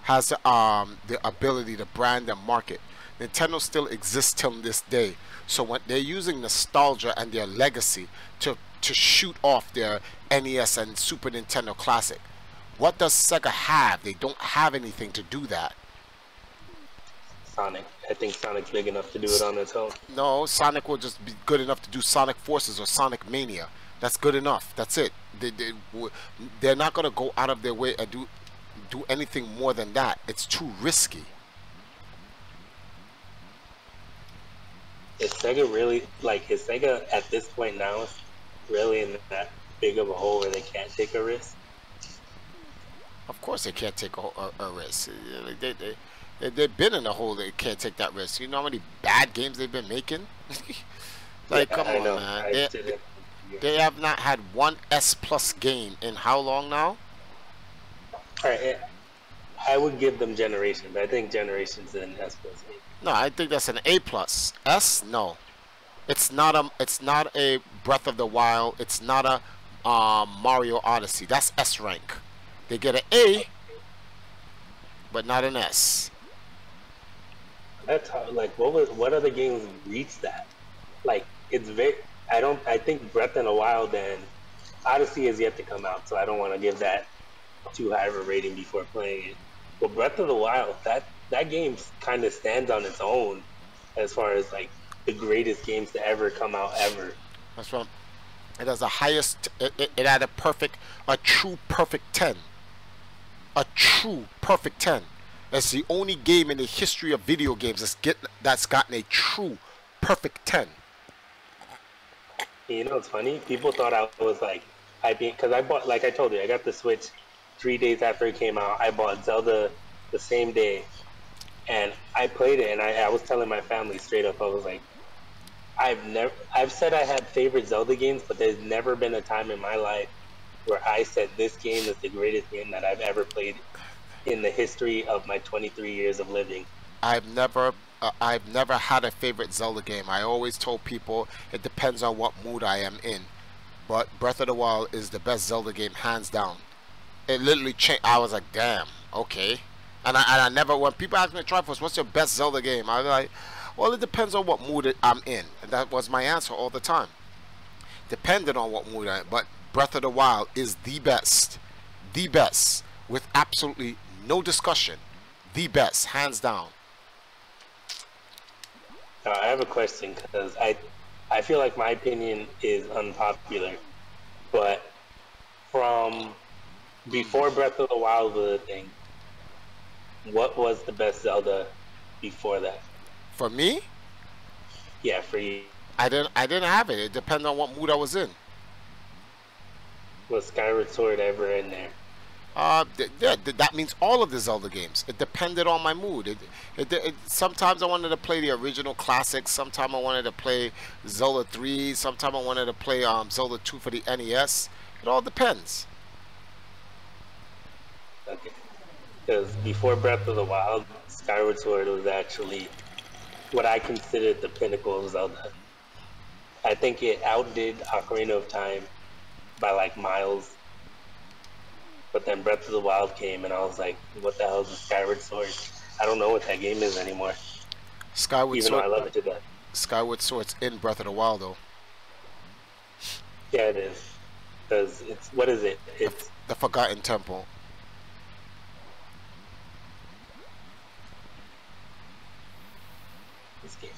Speaker 2: has the ability to brand and market. Nintendo still exists till this day. So when they're using nostalgia and their legacy to shoot off their NES and Super Nintendo Classic. What does Sega have? They don't have anything to do that.
Speaker 3: Sonic. I think Sonic's big enough to do it on its own.
Speaker 2: No, Sonic will just be good enough to do Sonic Forces or Sonic Mania. That's good enough. That's it. They're not going to go out of their way and do anything more than that. It's too risky.
Speaker 3: Is Sega at this point now really in that big of a hole where they can't take a risk?
Speaker 2: Of course they can't take a risk. They've been in a hole they can't take that risk. You know how many bad games they've been making? Come on, man. They have not had one S plus game in how long now?
Speaker 3: Alright, I would give them Generations. I think Generations is an S plus game.
Speaker 2: No, I think that's an A plus. S? No. It's not a Breath of the Wild. It's not a Mario Odyssey. That's S rank. They get an A, but not an S.
Speaker 3: That's how, what other games reach that? Like, it's very, I think Breath of the Wild and Odyssey is yet to come out, so I don't want to give that too high of a rating before playing it. But Breath of the Wild, that game kind of stands on its own as far as like the greatest games to ever come out ever.
Speaker 2: That's right. It has the highest. It had a true perfect 10. A true perfect 10. It's the only game in the history of video games that's gotten a true perfect 10.
Speaker 3: You know, it's funny. People thought I was like hyping because I bought, like I told you, I got the Switch 3 days after it came out. I bought Zelda the same day, and I played it. And I was telling my family straight up, I was like, I've said I had favorite Zelda games, but there's never been a time in my life where I said this game is the greatest game that I've ever played in the history of my 23 years of living.
Speaker 2: I've never had a favorite Zelda game. I always told people it depends on what mood I am in. But Breath of the Wild is the best Zelda game, hands down. It literally changed. I was like, damn, okay. And I never, when people ask me at Triforce, what's your best Zelda game? I was like, well, it depends on what mood I'm in. And that was my answer all the time. Depended on what mood I'm in. But Breath of the Wild is the best. The best. With absolutely no discussion. The best, hands down.
Speaker 3: I have a question because I feel like my opinion is unpopular, but from before Breath of the Wild was a thing, what was the best Zelda before that?
Speaker 2: For me?
Speaker 3: Yeah, for you.
Speaker 2: I didn't have it. It depended on what mood I was in.
Speaker 3: Was Skyward Sword ever in there?
Speaker 2: That means all of the Zelda games. It depended on my mood. Sometimes I wanted to play the original classics. Sometimes I wanted to play Zelda 3. Sometimes I wanted to play Zelda 2 for the NES. It all depends.
Speaker 3: Okay. Because before Breath of the Wild, Skyward Sword was actually what I considered the pinnacle of Zelda. I think it outdid Ocarina of Time by like miles. But then Breath of the Wild came, and I was like, "What the hell is a Skyward Sword?" I don't know what that game is anymore,
Speaker 2: Skyward
Speaker 3: even though
Speaker 2: Sword.
Speaker 3: I love it to death.
Speaker 2: Skyward Sword's in Breath of the Wild though.
Speaker 3: Yeah, it is. Because it's what is it? It's
Speaker 2: The Forgotten Temple.
Speaker 3: this game.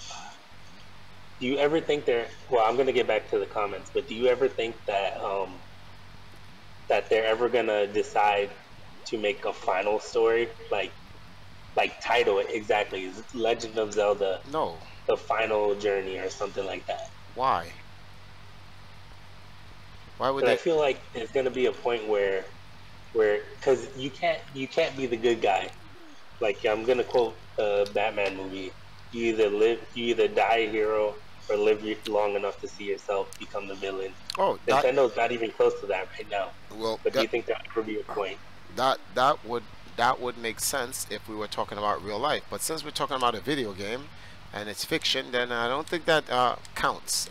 Speaker 3: Do you ever think they're? Well, I'm gonna get back to the comments, but do you ever think that that they're ever gonna decide to make a final story, like title it exactly? Is it Legend of Zelda:
Speaker 2: No.
Speaker 3: The Final Journey or something like that?
Speaker 2: Why? Why would
Speaker 3: But I
Speaker 2: they?
Speaker 3: feel like there's gonna be a point where because you can't be the good guy. Like I'm gonna quote the Batman movie: you either die a hero or live long enough to see yourself become the villain.
Speaker 2: Oh,
Speaker 3: Nintendo's not even close to that right now.
Speaker 2: well,
Speaker 3: But do you think that would be a point?
Speaker 2: that would make sense if we were talking about real life. But since we're talking about a video game and it's fiction, then I don't think that counts.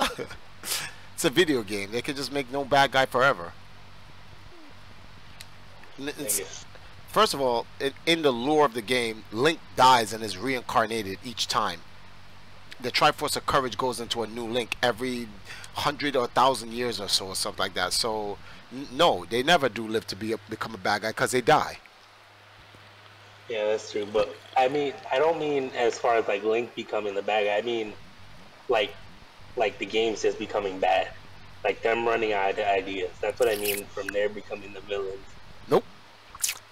Speaker 2: It's a video game. They could just make no bad guy forever. First of all, in the lore of the game, Link dies and is reincarnated each time. The Triforce of Courage goes into a new Link every 100 or 1,000 years or so, or something like that. So, no, they never do live to become a bad guy because they die.
Speaker 3: Yeah, that's true. But I mean, I don't mean as far as like Link becoming the bad guy. I mean, like the game's just becoming bad. Like them running out of ideas. That's what I mean from there becoming the villains.
Speaker 2: Nope.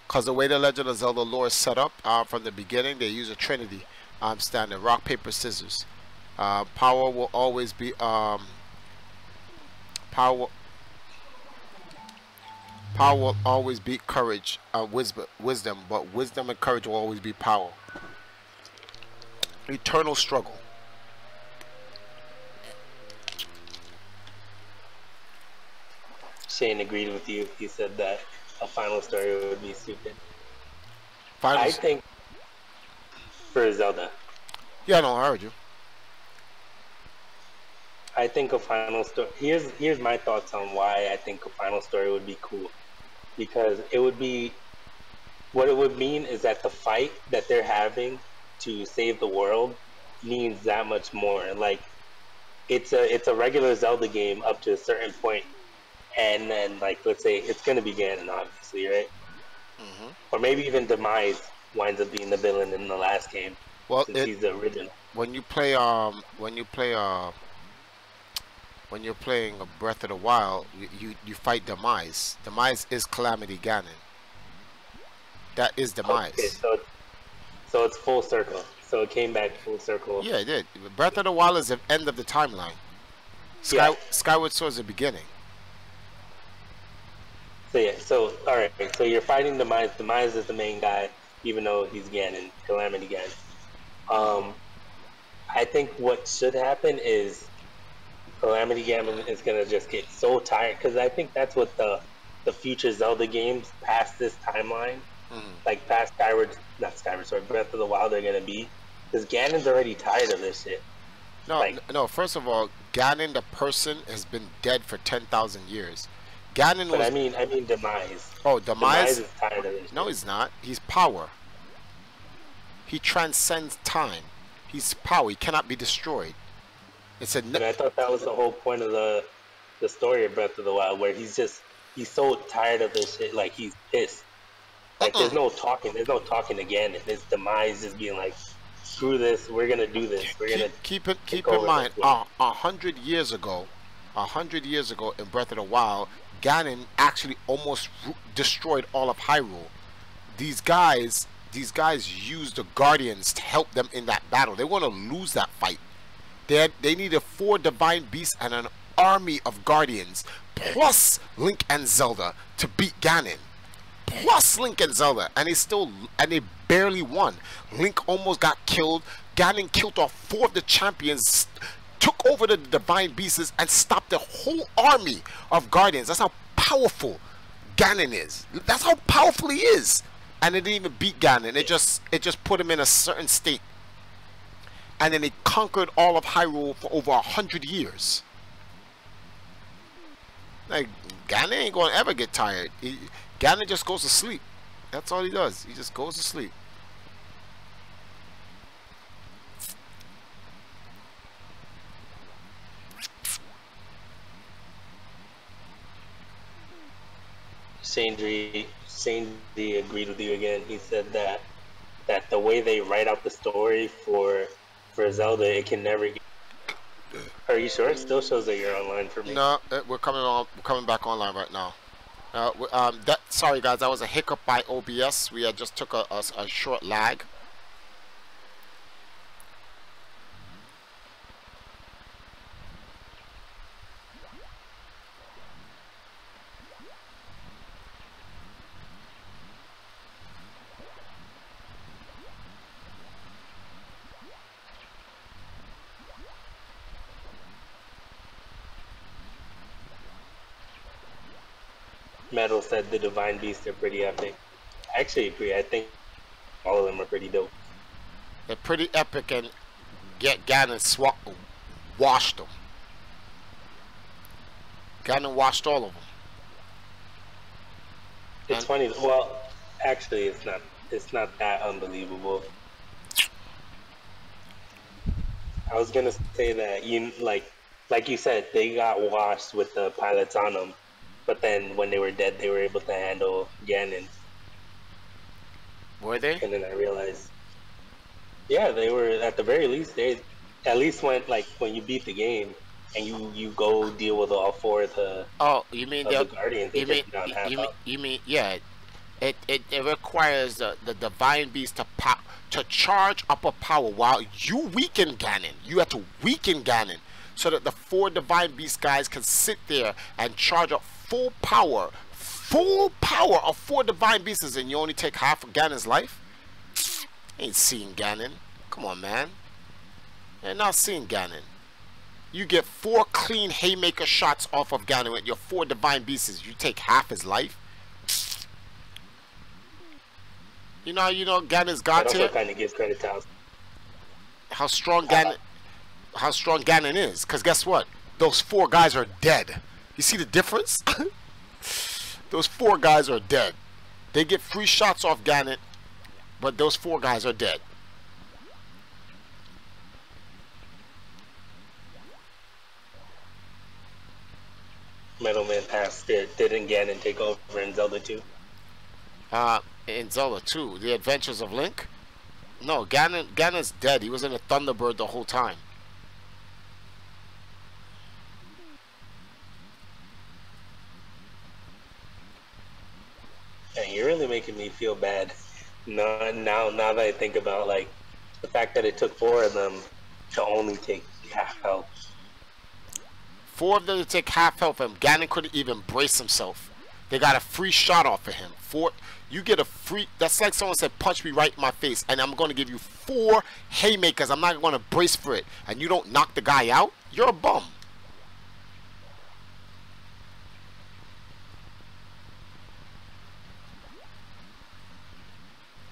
Speaker 2: Because the way the Legend of Zelda lore is set up from the beginning, they use a trinity standard: rock, paper, scissors. Power will always be power will always beat courage, wisdom, but wisdom and courage will always be power. Eternal struggle.
Speaker 3: Shane agreed with you. He said that a final story would be stupid.
Speaker 2: Final.
Speaker 3: I think for Zelda,
Speaker 2: Yeah, no, I heard you.
Speaker 3: I think a final story. Here's my thoughts on why I think a final story would be cool. Because it would be, what it would mean is that the fight that they're having to save the world means that much more. Like it's a regular Zelda game up to a certain point, and then like let's say it's gonna be Ganon, obviously, right? Or maybe even Demise winds up being the villain in the last game,
Speaker 2: Well,
Speaker 3: since he's the original.
Speaker 2: when you're playing a Breath of the Wild, you fight Demise. Demise is Calamity Ganon. That is Demise.
Speaker 3: Okay, so it's full circle. So it came back full circle.
Speaker 2: Yeah, it did. Breath of the Wild is the end of the timeline.
Speaker 3: Yeah.
Speaker 2: Skyward Sword is the beginning.
Speaker 3: So yeah, so alright, so you're fighting Demise. Demise is the main guy, even though he's Ganon, Calamity Ganon. I think what should happen is Calamity Ganon is gonna just get so tired, because I think that's what the future Zelda games past this timeline, like past not Skyward Sword, Breath of the Wild, are gonna be, because Ganon's already tired of this shit.
Speaker 2: No. First of all, Ganon the person has been dead for 10,000 years. Ganon
Speaker 3: But
Speaker 2: was.
Speaker 3: I mean Demise.
Speaker 2: Oh,
Speaker 3: Demise is tired of this.
Speaker 2: No,
Speaker 3: shit.
Speaker 2: he's not. He's power. He transcends time. He's power. He cannot be destroyed. It's a.
Speaker 3: And I thought that was the whole point of the story of Breath of the Wild, where he's so tired of this shit, like he's pissed. Like there's no talking again. His Demise is being like, screw this, we're gonna do this. We're gonna
Speaker 2: keep in mind, 100 years ago in Breath of the Wild, Ganon actually almost destroyed all of Hyrule. These guys used the Guardians to help them in that battle. They want to lose that fight. They needed 4 divine beasts and an army of Guardians, plus Link and Zelda to beat Ganon. Plus Link and Zelda, and they barely won. Link almost got killed. Ganon killed off 4 of the champions, took over the divine beasts, and stopped the whole army of Guardians. That's how powerful Ganon is. That's how powerful he is. And it didn't even beat Ganon. It just put him in a certain state. And then it conquered all of Hyrule for over 100 years. Like, Ganon ain't gonna ever get tired. Ganon just goes to sleep. That's all he does. He just goes to sleep.
Speaker 3: Sandry agreed with you again. He said that the way they write out the story for Zelda, it can never get... Are you sure? It still shows that you're online for me.
Speaker 2: No, we're coming on. We're coming back online right now. Sorry guys, that was a hiccup by OBS. We had just took a short lag.
Speaker 3: Metal said the Divine Beasts are pretty epic. I actually agree. I think all of them are pretty dope.
Speaker 2: They're pretty epic, and Ganon washed them. Ganon washed all of them.
Speaker 3: It's funny. Well, actually, it's not that unbelievable. I was gonna say that like you said, they got washed with the pilots on them. But then when they were dead, they were able to handle Ganon.
Speaker 2: Were they?
Speaker 3: And then I realized, yeah, they were, at the very least, they at least went, like, when you beat the game and you go deal with all four of the...
Speaker 2: Oh, you mean
Speaker 3: the Guardians?
Speaker 2: You mean, yeah. It requires the Divine Beast to charge up a power while you weaken Ganon. You have to weaken Ganon so that the four Divine Beast guys can sit there and charge up full power of four Divine Beasts, and you only take half of Ganon's life? Ain't seeing Ganon. Come on, man. You're not seeing Ganon. You get 4 clean haymaker shots off of Ganon with your 4 Divine Beasts. You take half his life? You know Ganon's got
Speaker 3: That
Speaker 2: here.
Speaker 3: also kind of gives credit to
Speaker 2: How strong Ganon is. Because guess what? Those 4 guys are dead. You see the difference? Those 4 guys are dead. They get free shots off Ganon, but those 4 guys are dead.
Speaker 3: Metal Man asked, didn't Ganon take over in Zelda 2?
Speaker 2: In Zelda 2, The Adventures of Link? No, Ganon's dead. He was in a Thunderbird the whole time.
Speaker 3: And you're really making me feel bad. Now that I think about, like, the fact that it took 4 of them to only take half health.
Speaker 2: 4 of them to take half health, and Ganon couldn't even brace himself. They got a free shot off of him. You get a free... That's like someone said, punch me right in my face, and I'm going to give you 4 haymakers. I'm not going to brace for it. And you don't knock the guy out? You're a bum.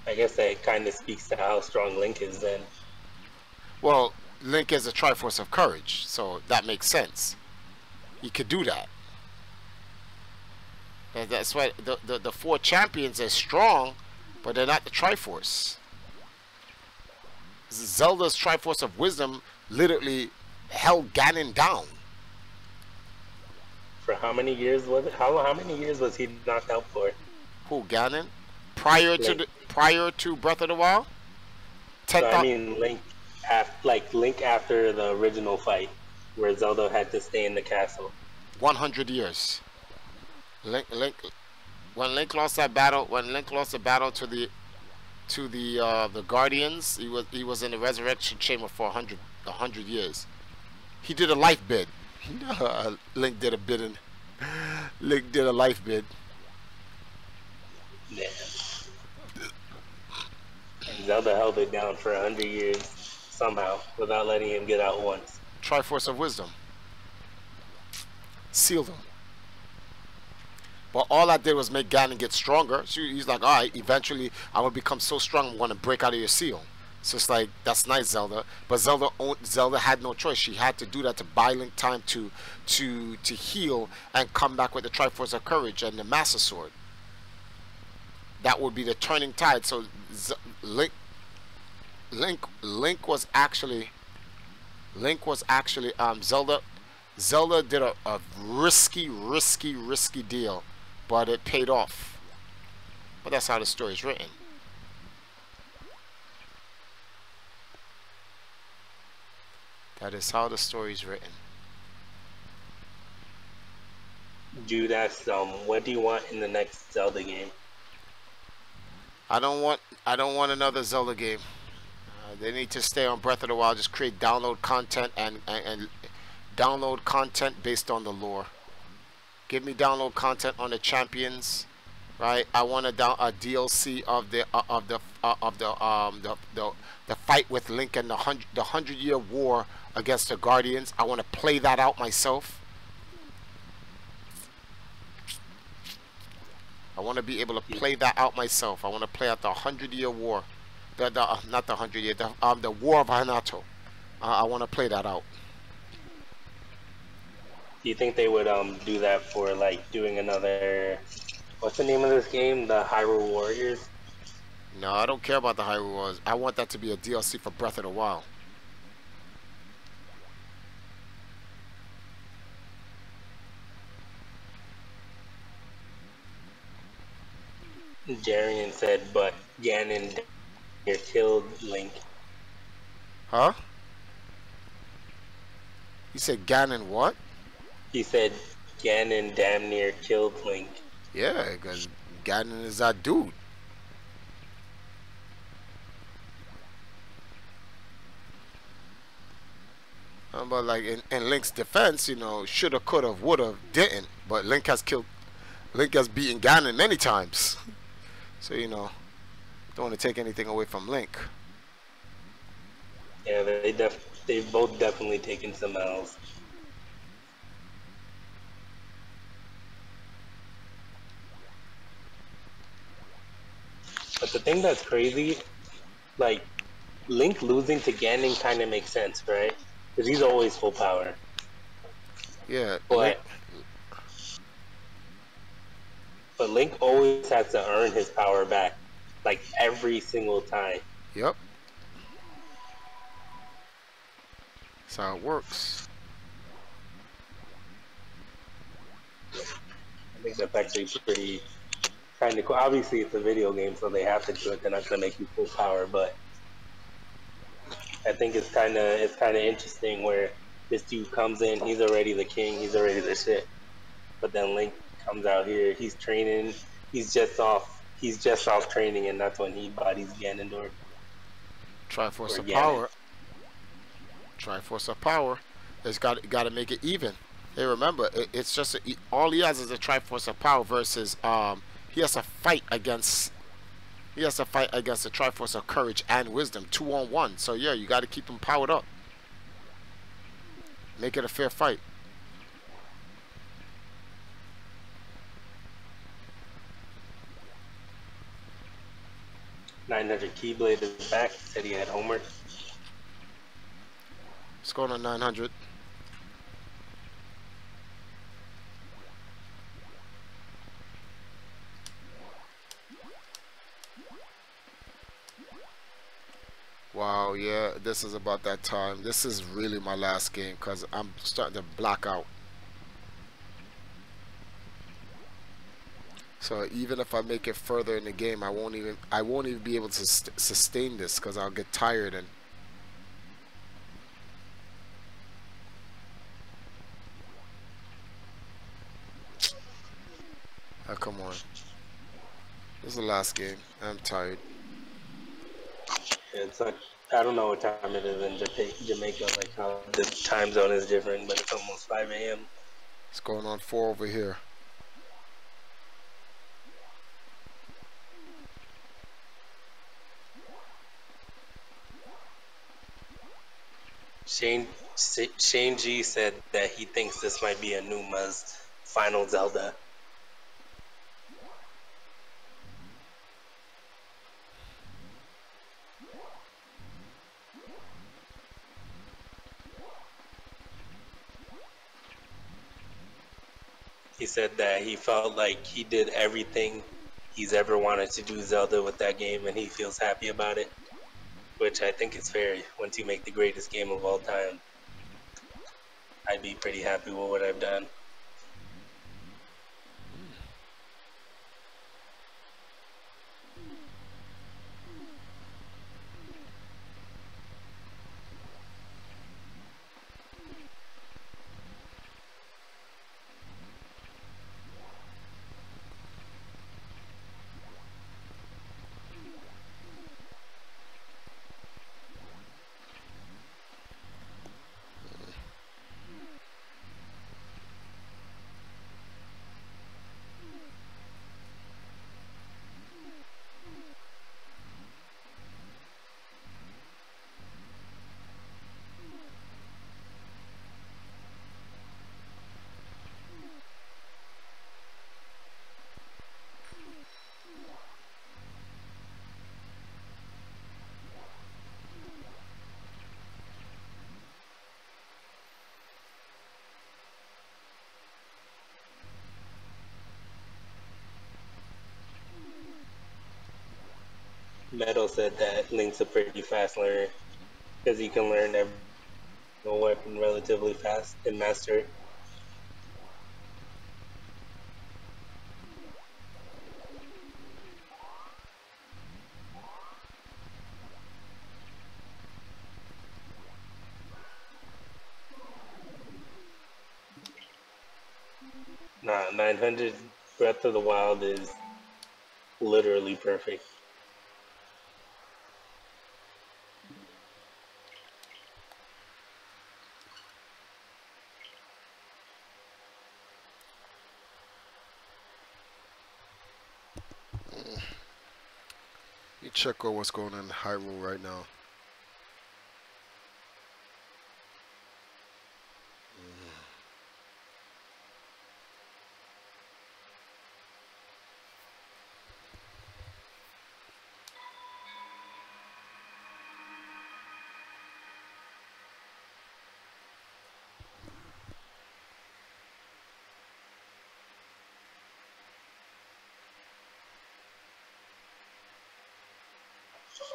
Speaker 3: I guess that kind of speaks to how strong Link is then.
Speaker 2: Well, Link is a Triforce of Courage, so that makes sense. He could do that. And that's why the 4 champions are strong, but they're not the Triforce. Zelda's Triforce of Wisdom literally held Ganon down.
Speaker 3: For how many years was it? How many years was he knocked out for?
Speaker 2: Who, Ganon? Prior to Breath of the Wild?
Speaker 3: So, I mean, Link after the original fight, where Zelda had to stay in the castle.
Speaker 2: 100 years. When Link lost that battle, to the Guardians, he was in the Resurrection Chamber for 100 years. He did a life bid. Link did a life bid.
Speaker 3: Yeah. And Zelda held it down for 100 years somehow without letting him get out once.
Speaker 2: Triforce of Wisdom. Sealed him. But all I did was make Ganon get stronger. So he's like, all right, eventually I will become so strong I'm going to break out of your seal. So it's like, that's nice, Zelda. But Zelda had no choice. She had to do that to buy Link time to heal and come back with the Triforce of Courage and the Master Sword. That would be the turning tide. So Link was actually Zelda did a risky deal, but it paid off. But that's how the story is written. That is how the story is written.
Speaker 3: Dude asked, what do you want in the next Zelda game?
Speaker 2: I don't want another Zelda game. They need to stay on Breath of the Wild. Just create download content and download content based on the lore. Give me download content on the champions, right? I want a DLC of the fight with Link and the 100-year war against the Guardians. I want to play that out myself. I want to be able to play that out myself. I want to play out the 100-year war. Not the 100-year, the War of Hanato. I want to play that out.
Speaker 3: Do you think they would do that for like doing another, what's the name of this game? The Hyrule Warriors?
Speaker 2: No, I don't care about the Hyrule Warriors. I want that to be a DLC for Breath of the Wild.
Speaker 3: Jarian said, but Ganon killed Link.
Speaker 2: Huh? You said Ganon what?
Speaker 3: He said Ganon damn near killed Link.
Speaker 2: Yeah, because Ganon is that dude. But like in Link's defense, you know, shoulda, coulda, woulda, didn't. But Link has beaten Ganon many times. So, you know, don't want to take anything away from Link.
Speaker 3: Yeah, they've both definitely taken some L's. But the thing that's crazy, like, Link losing to Ganon kind of makes sense, right? Because he's always full power.
Speaker 2: Yeah,
Speaker 3: but Link always has to earn his power back, like every single time.
Speaker 2: Yep. That's how it works.
Speaker 3: I think that's actually pretty kind of cool. Obviously, it's a video game, so they have to do it. They're not gonna make you full power, but I think it's kind of interesting where this dude comes in, he's already the king, he's already the shit, but then Link comes out here, he's training, he's just off training, and that's when he bodies Ganondorf.
Speaker 2: Triforce of power. Triforce of power. It's got to make it even. Hey, remember, it's just all he has is a Triforce of power versus he has to fight against the Triforce of courage and wisdom 2-on-1. So yeah, you got to keep him powered up. Make it a fair fight.
Speaker 3: $900 Keyblade is back. Said he had homework.
Speaker 2: What's going on, 900? Wow, yeah, this is about that time. This is really my last game because I'm starting to black out. So even if I make it further in the game, I won't even be able to sustain this because I'll get tired and. Oh, come on. This is the last game. I'm tired.
Speaker 3: Yeah, it's like, I don't know what time it is in Jamaica, like how the time zone is different, but it's almost 5 a.m.
Speaker 2: It's going on 4 over here.
Speaker 3: Shane G said that he thinks this might be Anuma's final Zelda. He said that he felt like he did everything he's ever wanted to do Zelda with that game, and he feels happy about it, which I think is fair. Once you make the greatest game of all time, I'd be pretty happy with what I've done. Metal said that Link's a pretty fast learner because he can learn every weapon relatively fast and master it. Nah, 900 Breath of the Wild is literally perfect.
Speaker 2: You check out what's going on in Hyrule right now.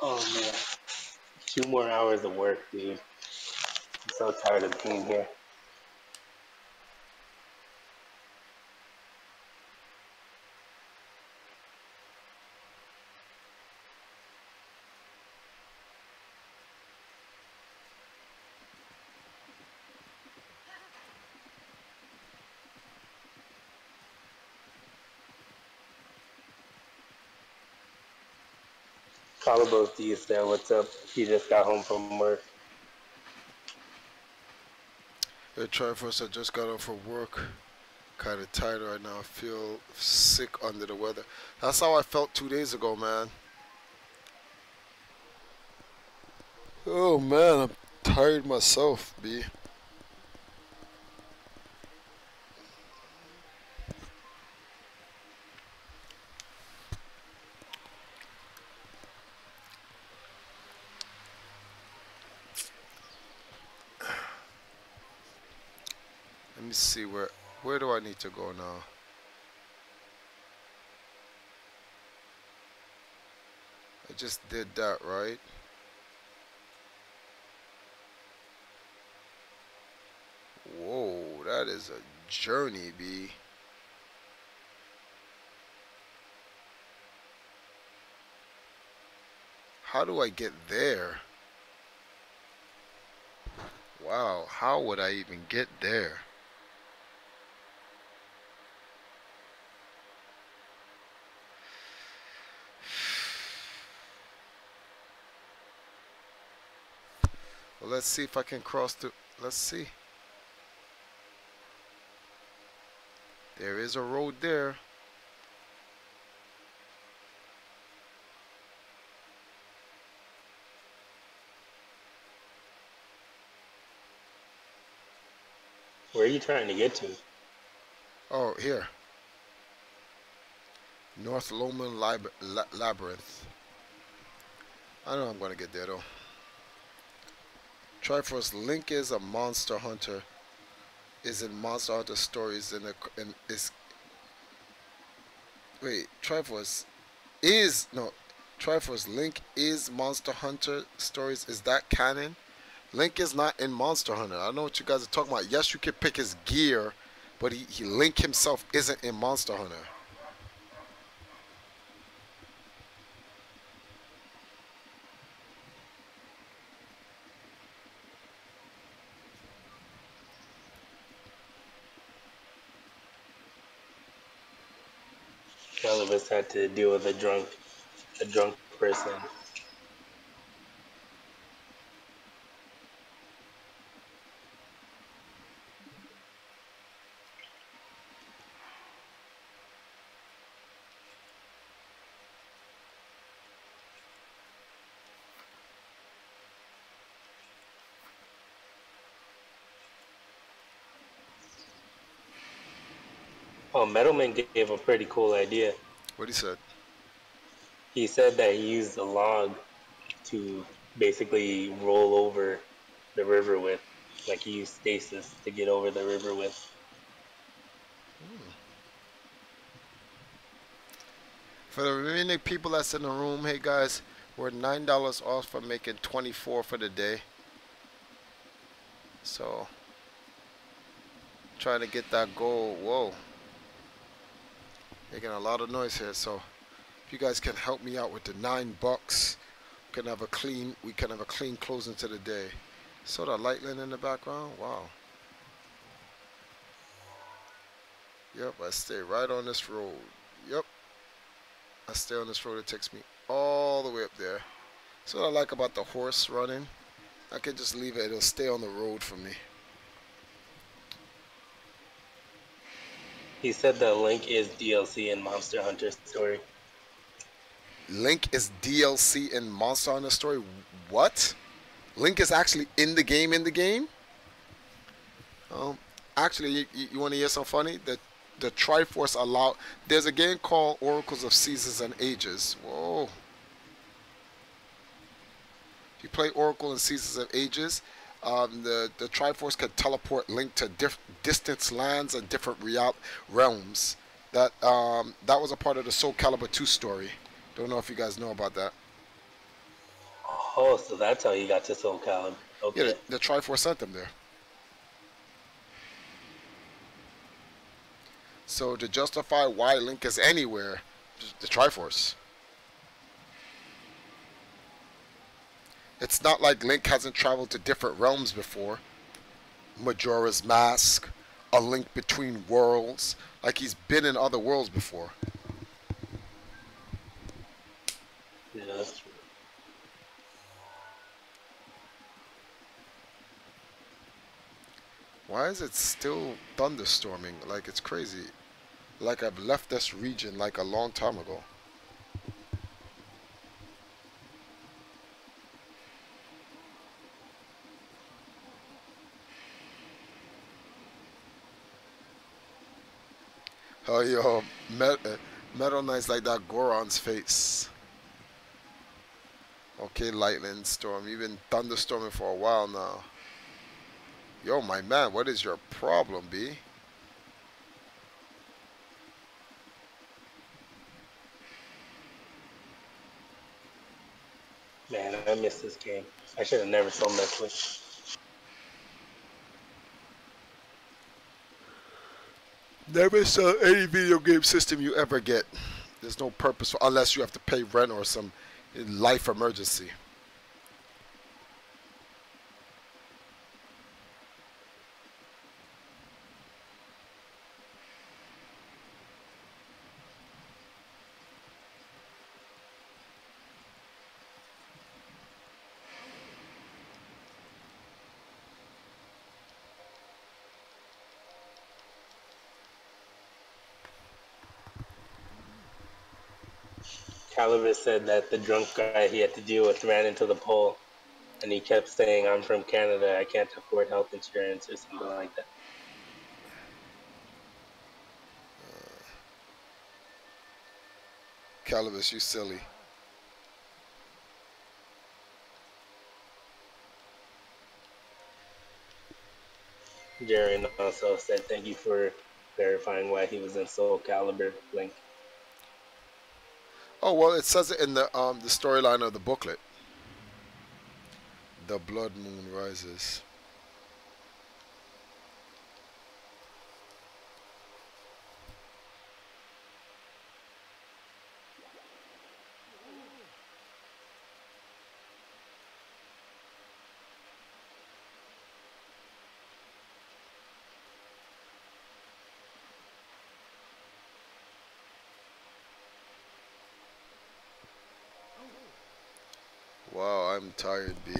Speaker 3: Oh man, 2 more hours of work, dude. I'm so tired of being here. Carlos D said, "What's up?" He just got home from work.
Speaker 2: Hey, Triforce, I just got off from work. Kind of tired right now. I feel sick under the weather. That's how I felt 2 days ago, man. Oh, man, I'm tired myself, B. Let me see, where do I need to go now? I just did that, right? Whoa, that is a journey, B. How do I get there? Wow, how would I even get there? Well, let's see if I can cross the... Let's see. There is a road there.
Speaker 3: Where are you trying to get to?
Speaker 2: Oh, here. North Lomond Labyrinth. I know I'm going to get there, though. Triforce, Link is a monster hunter. Is in Monster Hunter stories in is wait, Triforce is no Triforce Link is Monster Hunter stories. Is that canon? Link is not in Monster Hunter. I know what you guys are talking about. Yes, you can pick his gear, but he Link himself isn't in Monster Hunter.
Speaker 3: Calibus had to deal with a drunk person. Oh, Metalman gave a pretty cool idea.
Speaker 2: What he said?
Speaker 3: He said that he used a log to basically roll over the river with. Like he used stasis to get over the river with.
Speaker 2: For the remaining people that's in the room, hey guys, we're $9 off for making 24 for the day. So trying to get that goal. Whoa, making a lot of noise here. So if you guys can help me out with the $9, we can have a clean closing to the day. So the lightning in the background. Wow. Yep, I stay right on this road. Yep, I stay on this road. It takes me all the way up there. So what I like about the horse running, I can just leave it. It'll stay on the road for me.
Speaker 3: He said that Link is DLC in Monster Hunter story.
Speaker 2: Link is DLC in Monster Hunter story. What? Link is actually in the game. Actually, you want to hear something funny? The Triforce allow. There's a game called Oracles of Seasons and Ages. Whoa. If you play Oracle and Seasons of Ages, the Triforce can teleport Link to distant lands and different realms. That was a part of the Soul Calibur 2 story. Don't know if you guys know about that.
Speaker 3: Oh, so that's how he got to Soul Calibur. Okay.
Speaker 2: Yeah, the Triforce sent them there. So to justify why Link is anywhere, the Triforce. It's not like Link hasn't traveled to different realms before. Majora's Mask, A Link Between Worlds. Like he's been in other worlds before.
Speaker 3: Yeah, that's true.
Speaker 2: Why is it still thunderstorming? Like it's crazy. Like I've left this region like a long time ago. Oh, yo, Metal Knight's like that Goron's face. Okay, lightning storm. You've been thunderstorming for a while now. Yo, my man, what is your problem, B?
Speaker 3: Man, I missed this game. I should have never sold Netflix.
Speaker 2: Never sell any video game system you ever get. There's no purpose for, unless you have to pay rent or some life emergency.
Speaker 3: Calibus said that the drunk guy he had to deal with ran into the pole, and he kept saying, "I'm from Canada, I can't afford health insurance," or something like that.
Speaker 2: Calibus, you silly.
Speaker 3: Jaren also said thank you for clarifying why he was in Soul Calibur. Link.
Speaker 2: Oh well, it says it in the storyline of the booklet. The blood moon rises. Wow, I'm tired, B.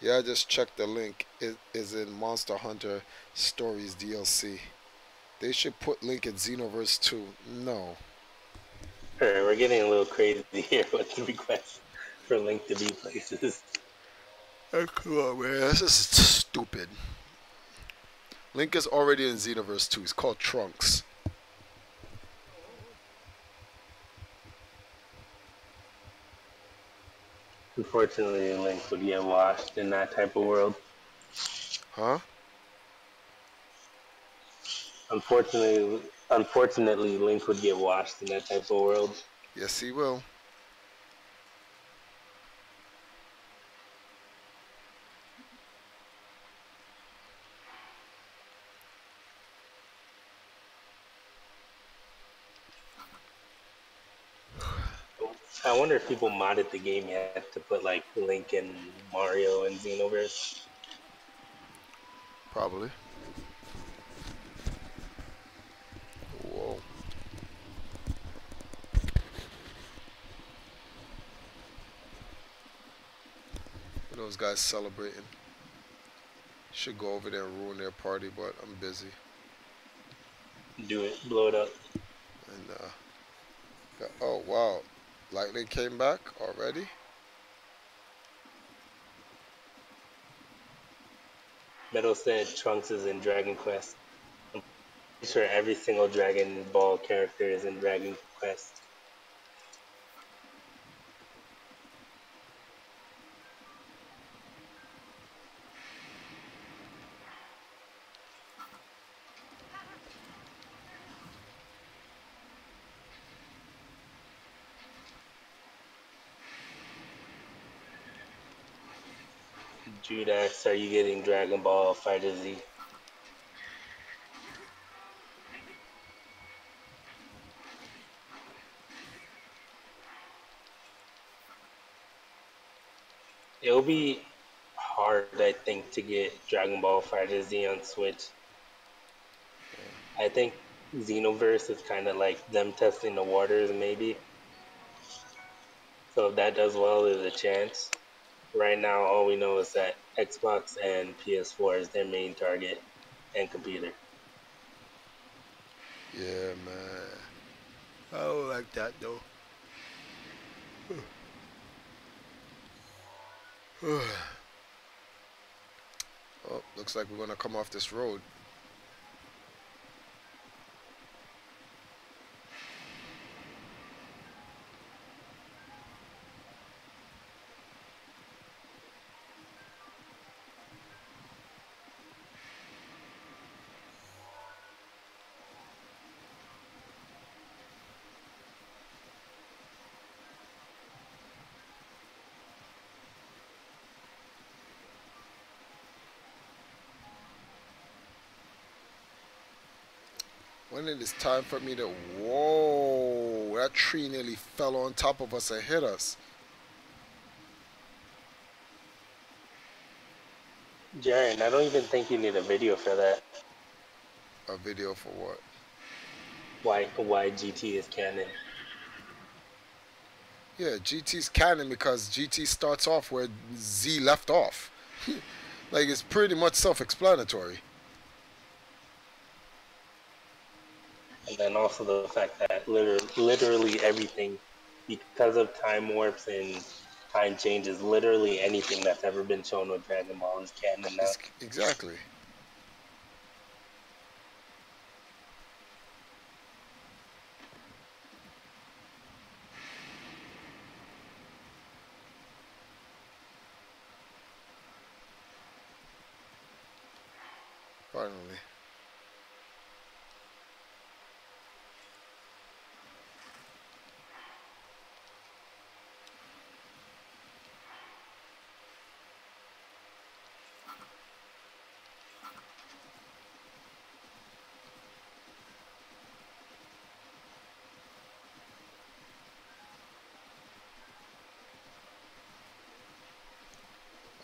Speaker 2: Yeah, I just checked the link. It is in Monster Hunter Stories DLC. They should put Link in Xenoverse 2. No.
Speaker 3: Alright, we're getting a little crazy here with the request for Link to be places.
Speaker 2: Oh, come on, man. This is stupid. Link is already in Xenoverse 2. It's called Trunks.
Speaker 3: Unfortunately, Link would get washed in that type of world.
Speaker 2: Huh?
Speaker 3: Unfortunately, Link would get washed in that type of world.
Speaker 2: Yes, he will.
Speaker 3: I wonder if people modded the game yet to put like Link and Mario and Xenoverse.
Speaker 2: Probably. Whoa. Those guys celebrating. Should go over there and ruin their party, but I'm busy.
Speaker 3: Do it, blow it up.
Speaker 2: And oh wow, Lightning came back already.
Speaker 3: Metal said Trunks is in Dragon Quest. I'm pretty sure every single Dragon Ball character is in Dragon Quest. Judax, are you getting Dragon Ball Fighter Z? It'll be hard, I think, to get Dragon Ball Fighter Z on Switch. I think Xenoverse is kind of like them testing the waters, maybe. So if that does well, there's a chance. Right now, all we know is that Xbox and PS4 is their main target and computer.
Speaker 2: Yeah, man. I don't like that though. Oh, looks like we're gonna come off this road. When it is time for me to... Whoa! That tree nearly fell on top of us and hit us.
Speaker 3: Jaren, I don't even think you need a video for that.
Speaker 2: A video for what?
Speaker 3: Why GT is canon.
Speaker 2: Yeah, GT's canon because GT starts off where Z left off. Like, it's pretty much self-explanatory.
Speaker 3: And then also the fact that literally everything, because of time warps and time changes, literally anything that's ever been shown with Dragon Ball is canon now.
Speaker 2: Exactly. Finally.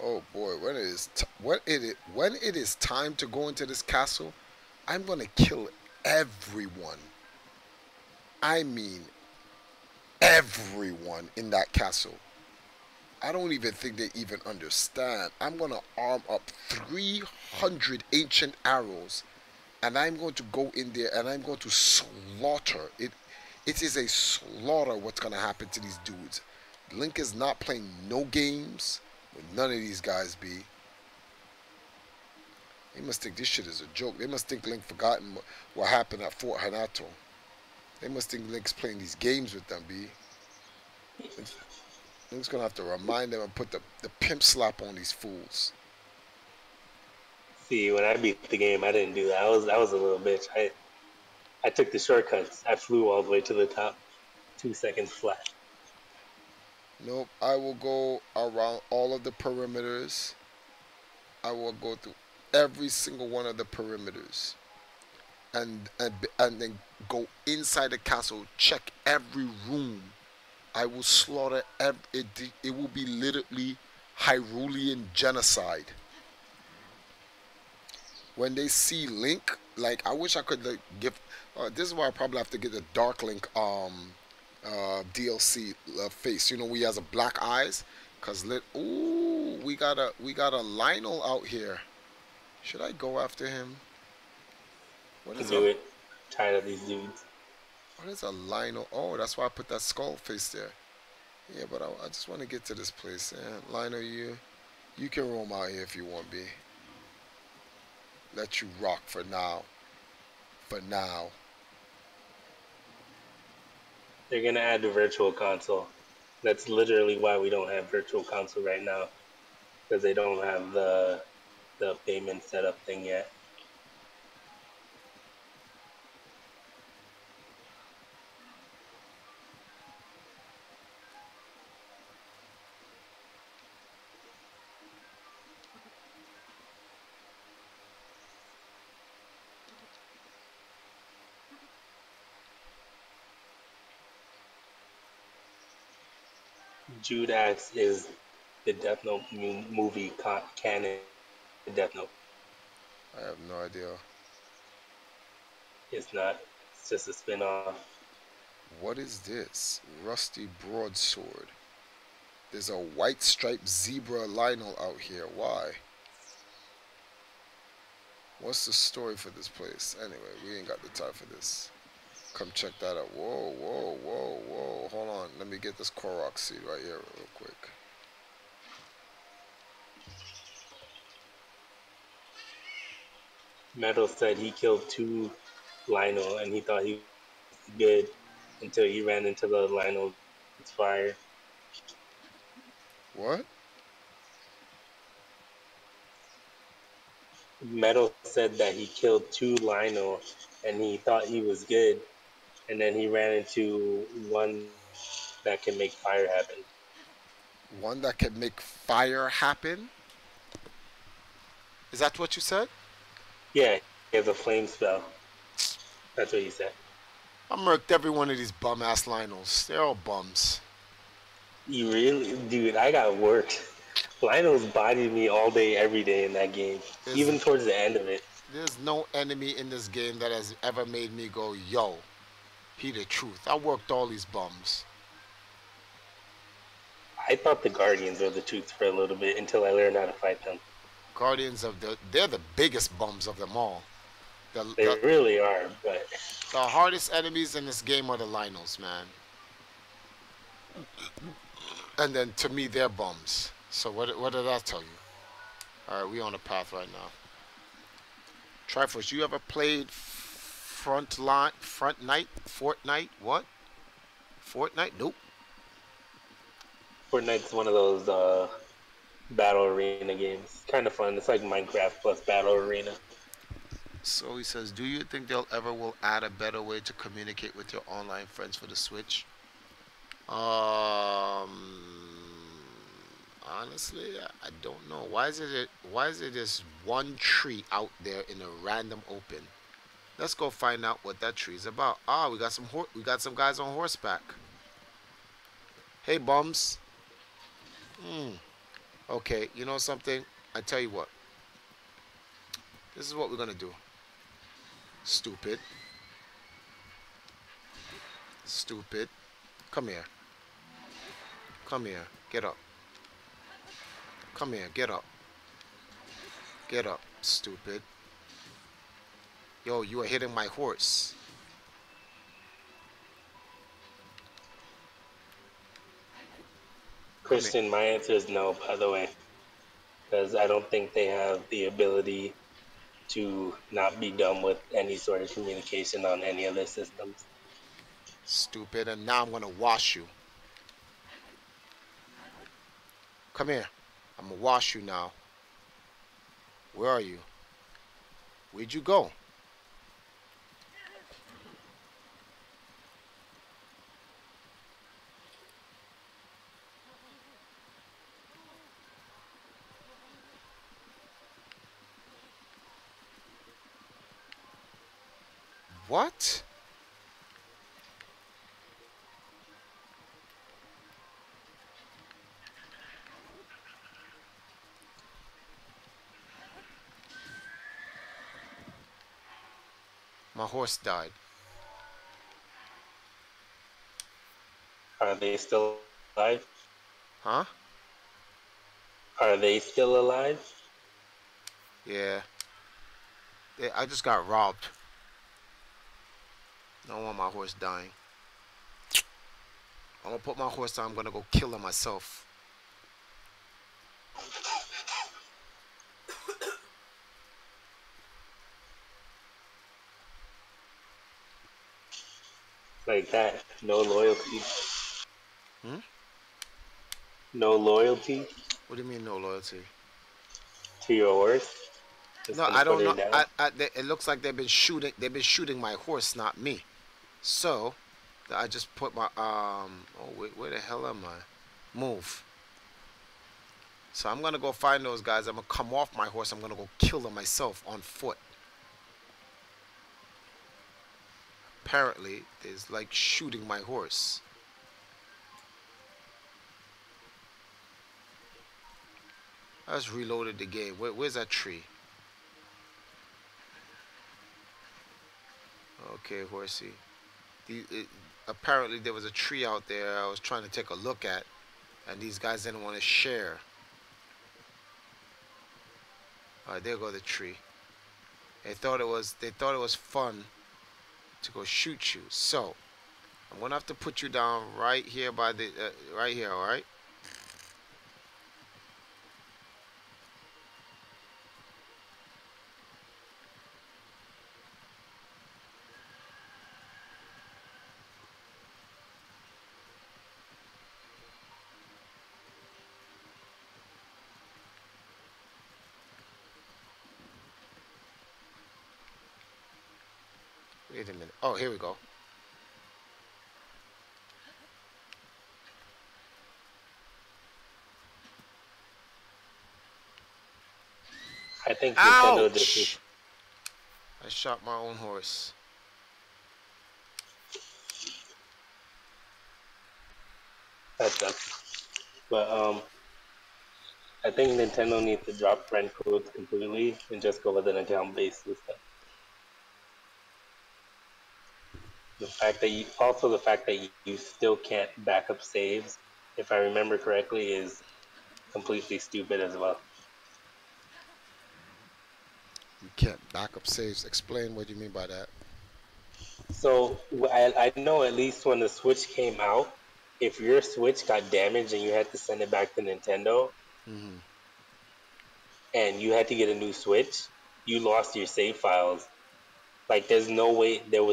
Speaker 2: Oh boy, when it is time to go into this castle, I'm gonna kill everyone. I mean everyone in that castle. I don't even think they even understand. I'm gonna arm up 300 ancient arrows, and I'm going to go in there and I'm going to slaughter it. It is a slaughter what's gonna happen to these dudes. Link is not playing no games with none of these guys be. They must think this shit is a joke. They must think Link forgotten what happened at Fort Hanato. They must think Link's playing these games with them, B. Link's gonna have to remind them and put the pimp slap on these fools.
Speaker 3: See, when I beat the game, I didn't do that. I was a little bitch. I took the shortcuts. I flew all the way to the top, 2 seconds flat.
Speaker 2: Nope, I will go around all of the perimeters. I will go through every single one of the perimeters. And then go inside the castle, check every room. I will slaughter it will be literally Hyrulean genocide. When they see Link, like I wish I could like give this is why I probably have to get the Dark Link DLC face. You know, he has a black eyes. Cause ooh, we got a Lionel out here. Should I go after him? What is
Speaker 3: Do it. Tired of these dudes.
Speaker 2: What is a Lionel? Oh, that's why I put that skull face there. Yeah, but I just want to get to this place. Yeah, Lionel, you can roam out here if you want, B. Let you rock for now. For now.
Speaker 3: They're gonna add the virtual console. That's literally why we don't have virtual console right now, because they don't have the payment setup thing yet. Judas is the Death Note movie canon. The Death Note.
Speaker 2: I have no idea.
Speaker 3: It's not. It's just a spin-off.
Speaker 2: What is this? Rusty broadsword. There's a white striped zebra Lionel out here. Why? What's the story for this place? Anyway, we ain't got the time for this. Come check that out. Whoa, whoa, whoa, whoa. Hold on. Let me get this Korok seed right here real quick.
Speaker 3: Metal said he killed 2 Lionel and he thought he was good until he ran into the Lionel's fire.
Speaker 2: What?
Speaker 3: Metal said that he killed 2 Lionel and he thought he was good, and then he ran into one that can make fire happen.
Speaker 2: One that can make fire happen? Is that what you said?
Speaker 3: Yeah, he has a flame spell. That's what he said.
Speaker 2: I murked every one of these bum-ass Lionels. They're all bums.
Speaker 3: You really? Dude, I got worked. Lionel's bodied me all day, every day in that game. Even towards the end of it.
Speaker 2: There's no enemy in this game that has ever made me go, yo, he the truth. I worked all these bums.
Speaker 3: I thought the Guardians were the truth for a little bit until I learned how to fight them.
Speaker 2: Guardians they're the biggest bums of them all.
Speaker 3: They really are, but
Speaker 2: the hardest enemies in this game are the Lionels, man. And then to me, they're bums. So what did that tell you? All right, we on the path right now. Triforce, you ever played Fortnite? What? Fortnite? Nope.
Speaker 3: Fortnite's one of those battle arena games. Kind of fun. It's like Minecraft plus battle arena.
Speaker 2: So he says, do you think they'll ever will add a better way to communicate with your online friends for the Switch? Honestly, I don't know. Why is it just one tree out there in a random open? Let's go find out what that tree is about. Ah, we got some guys on horseback. Hey, bums. Hmm. Okay, you know something? I tell you what. This is what we're gonna do. Stupid. Stupid. Come here. Come here. Get up. Come here. Get up. Get up. Stupid. Yo, you are hitting my horse. Come here.
Speaker 3: Christian, my answer is no, by the way, because I don't think they have the ability to not be done with any sort of communication on any of their systems.
Speaker 2: Stupid. And now I'm gonna wash you. Come here. I'm gonna wash you now. Where are you? Where'd you go? What? My horse died.
Speaker 3: Are they still alive?
Speaker 2: Huh?
Speaker 3: Are they still alive?
Speaker 2: Yeah. I just got robbed. I don't want my horse dying. I'm gonna put my horse down. I'm gonna go kill him myself.
Speaker 3: Like that. No loyalty.
Speaker 2: Hmm?
Speaker 3: No loyalty
Speaker 2: What do you mean no loyalty?
Speaker 3: to your horse. Just
Speaker 2: No,
Speaker 3: gonna
Speaker 2: I
Speaker 3: put
Speaker 2: don't know.
Speaker 3: it down.
Speaker 2: It looks like they've been shooting. They've been shooting my horse, not me. So, I just put my Oh wait, where the hell am I? Move. So I'm gonna go find those guys. I'm gonna come off my horse. I'm gonna go kill them myself on foot. Apparently, there's like shooting my horse. I just reloaded the game. Where's that tree? Okay, horsey. Apparently there was a tree out there I was trying to take a look at, and these guys didn't want to share. All right, there go the tree. They thought it was fun to go shoot you. So I'm gonna have to put you down right here by the right here. All right. Wait a minute. Oh, here we go.
Speaker 3: I think Nintendo did
Speaker 2: Ouch!
Speaker 3: this.
Speaker 2: I shot my own horse.
Speaker 3: That sucks. But I think Nintendo needs to drop friend codes completely and just go with an account-based system. The fact that you still can't back up saves, if I remember correctly, is completely stupid as well.
Speaker 2: You can't back up saves. Explain what you mean by that.
Speaker 3: So I know at least when the Switch came out, if your Switch got damaged and you had to send it back to Nintendo
Speaker 2: Mm-hmm.
Speaker 3: and you had to get a new Switch, you lost your save files. Like there was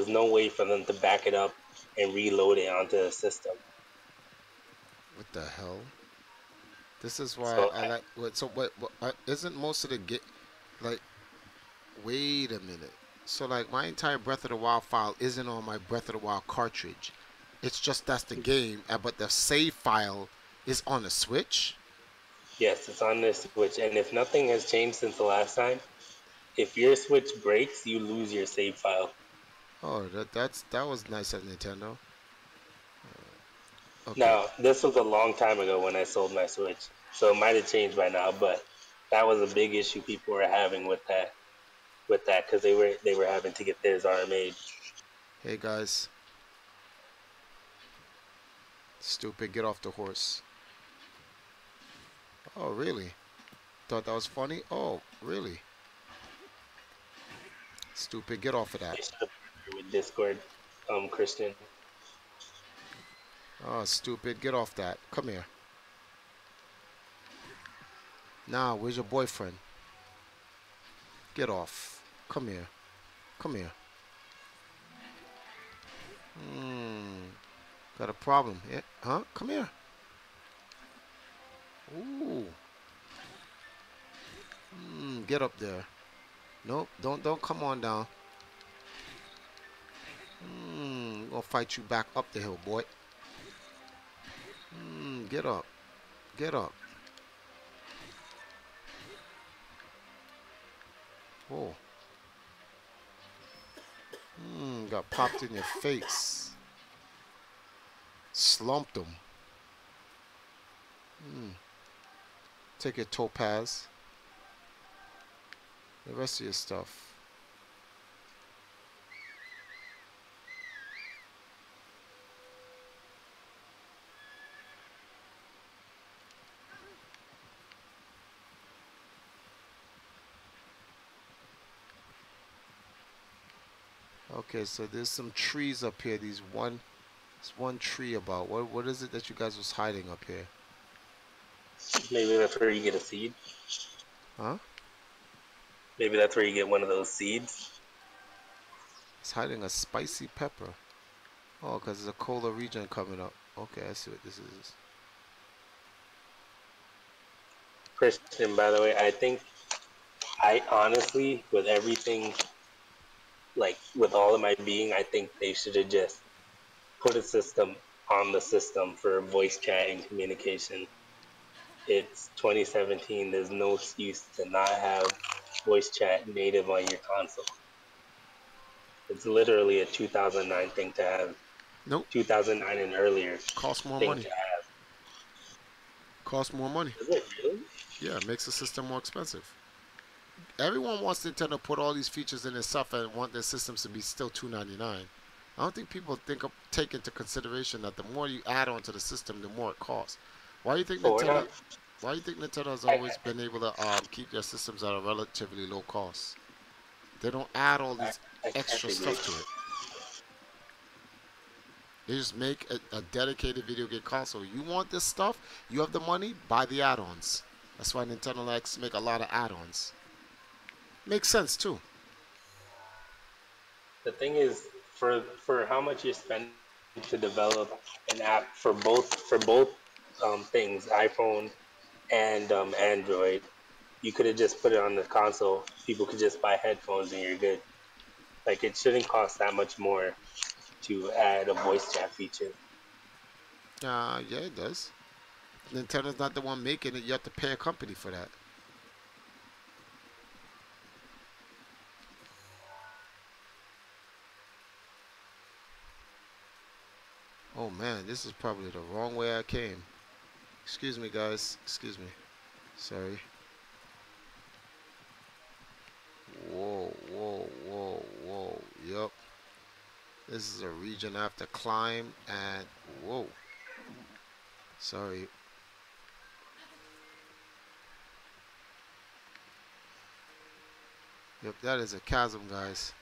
Speaker 3: no way for them to back it up and reload it onto the system.
Speaker 2: What the hell? This is why
Speaker 3: So
Speaker 2: I like. What? So what? Isn't most of the like? Wait a minute. So like my entire Breath of the Wild file isn't on my Breath of the Wild cartridge. It's just that's the game, but the save file is on the Switch.
Speaker 3: Yes, it's on the Switch, and if nothing has changed since the last time, if your Switch breaks, you lose your save file.
Speaker 2: Oh, that was nice of Nintendo. Okay.
Speaker 3: Now, this was a long time ago when I sold my Switch, so it might have changed by now, but that was a big issue people were having with that because they were having to get theirs RMA'd.
Speaker 2: Hey guys. Stupid, get off the horse. Oh, really? Thought that was funny? Oh, really? Stupid, get off of that.
Speaker 3: They should have partnered with Discord, Christian.
Speaker 2: Oh, stupid, get off that. Come here. Nah, where's your boyfriend? Get off. Come here. Come here. Got a problem. Yeah. Huh? Come here. Ooh. Get up there. Nope, don't come on down. I'm gonna fight you back up the hill, boy. Get up. Get up. Oh. Got popped in your face. Slumped him. Take your topaz. The rest of your stuff. Okay, so there's some trees up here. There's one tree about. What is it that you guys was hiding up here?
Speaker 3: Maybe that's where you get a seed.
Speaker 2: Huh?
Speaker 3: Maybe that's where you get one of those seeds.
Speaker 2: It's hiding a spicy pepper. Oh, because there's a colder region coming up. Okay, I see what this is.
Speaker 3: Christian, by the way, I honestly, with everything, like with all of my being, I think they should have just put a system on the system for voice chat and communication. It's 2017. There's no excuse to not have voice chat native on your console. It's literally a 2009 thing to have.
Speaker 2: Nope.
Speaker 3: 2009 and earlier.
Speaker 2: Costs more
Speaker 3: thing
Speaker 2: money.
Speaker 3: to have.
Speaker 2: Costs more money.
Speaker 3: Is it really?
Speaker 2: Yeah, it makes the system more expensive. Everyone wants Nintendo to put all these features in their stuff and want their systems to be still $299. I don't think people take into consideration that the more you add onto the system, the more it costs. Why do you think Nintendo has always been able to keep their systems at a relatively low cost? They don't add all this extra stuff to it. They just make a dedicated video game console. You want this stuff? You have the money? Buy the add-ons. That's why Nintendo likes to make a lot of add-ons. Makes sense too.
Speaker 3: The thing is, for how much you spend to develop an app for both things, iPhone and Android, you could have just put it on the console. People could just buy headphones and you're good. Like, it shouldn't cost that much more to add a voice chat feature.
Speaker 2: Yeah, it does. Nintendo's not the one making it. You have to pay a company for that. Oh man, this is probably the wrong way I came. Excuse me, guys. Excuse me. Sorry. Whoa, whoa, whoa, whoa. Yup. This is a region I have to climb and... Whoa. Sorry. Yep, that is a chasm, guys.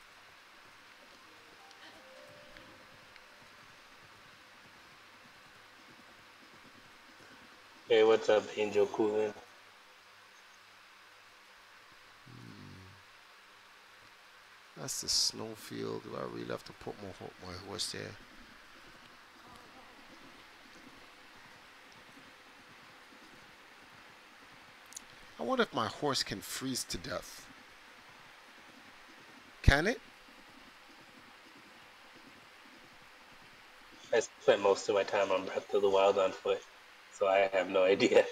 Speaker 3: Hey, what's up, Angel Coolin?
Speaker 2: That's the snowfield. Do I really have to put my horse there? I wonder if my horse can freeze to death. Can it?
Speaker 3: I spent most of my time on Breath of the Wild on foot, so I have no idea.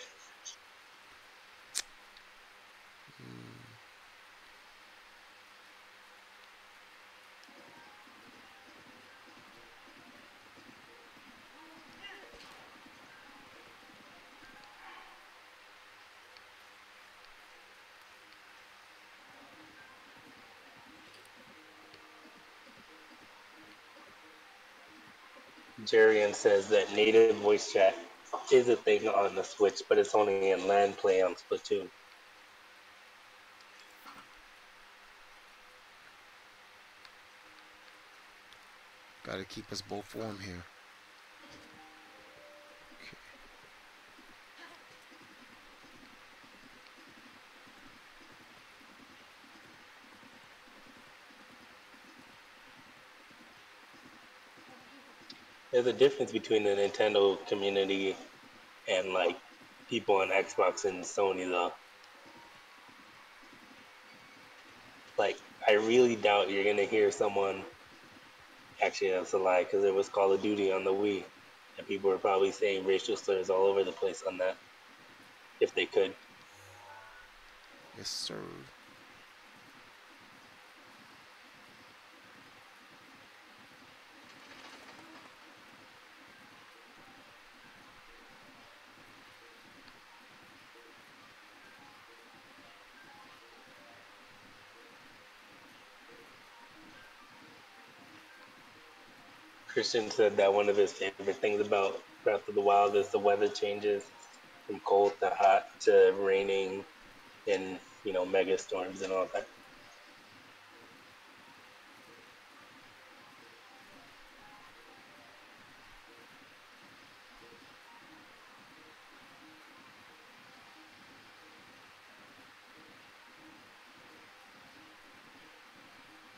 Speaker 3: Jarian says that native voice chat is a thing on the Switch, but it's only in LAN play on Splatoon.
Speaker 2: Gotta keep us both warm here. Okay.
Speaker 3: There's a difference between the Nintendo community and like people on Xbox and Sony though. Like, I really doubt you're gonna hear someone. Actually, that's a lie because there was Call of Duty on the Wii, and people were probably saying racial slurs all over the place on that if they could.
Speaker 2: Yes, sir.
Speaker 3: Christian said that one of his favorite things about Breath of the Wild is the weather changes from cold to hot to raining and mega storms and all that.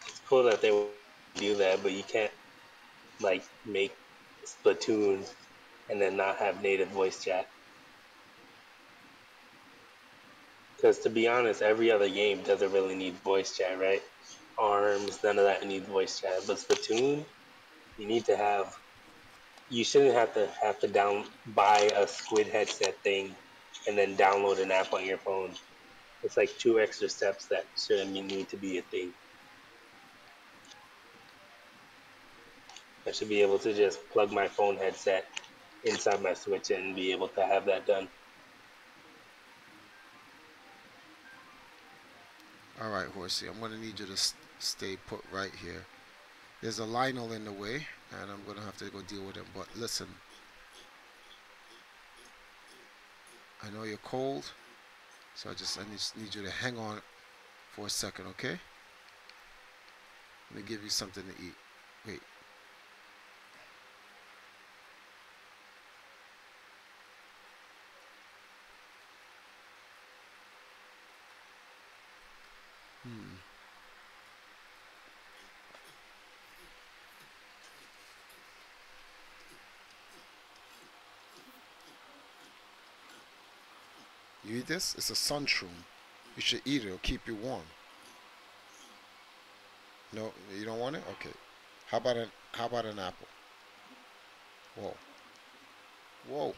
Speaker 3: It's cool that they do that, but you can't like make Splatoon and then not have native voice chat. Because to be honest, every other game doesn't really need voice chat, right? ARMS, none of that needs voice chat. But Splatoon, you need to have. You shouldn't have to buy a Squid headset thing and then download an app on your phone. It's like 2 extra steps that shouldn't need to be a thing. I should be able to just plug my phone headset inside my Switch and be able to have that done.
Speaker 2: All right, Horsey, I'm gonna need you to stay put right here. There's a Lionel in the way, and I'm gonna have to go deal with him. But listen, I know you're cold, so I just need you to hang on for a second, okay? Let me give you something to eat. Wait. You eat this? It's a sunshroom. You should eat it. It'll keep you warm. No, you don't want it? Okay. How about an apple? Whoa. Whoa.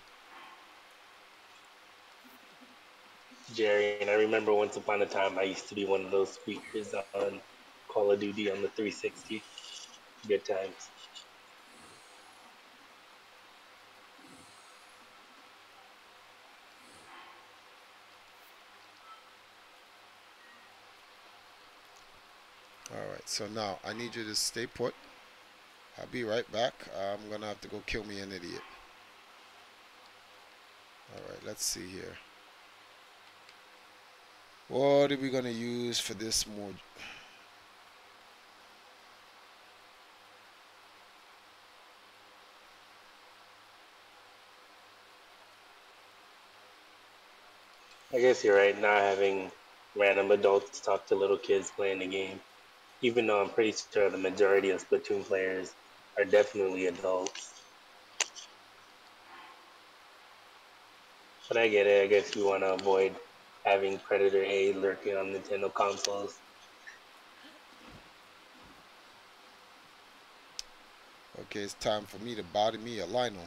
Speaker 3: Jerry, and I remember once upon a time I used to be one of those speakers on Call of Duty on the 360. Good times.
Speaker 2: Alright, so now I need you to stay put. I'll be right back. I'm gonna have to go kill me an idiot. Alright, let's see here. What are we gonna use for this mod?
Speaker 3: I guess you're right, not having random adults talk to little kids playing the game. Even though I'm pretty sure the majority of Splatoon players are definitely adults. But I get it, I guess you want to avoid having Predator A lurking on Nintendo consoles.
Speaker 2: Okay, it's time for me to body me a Lionel.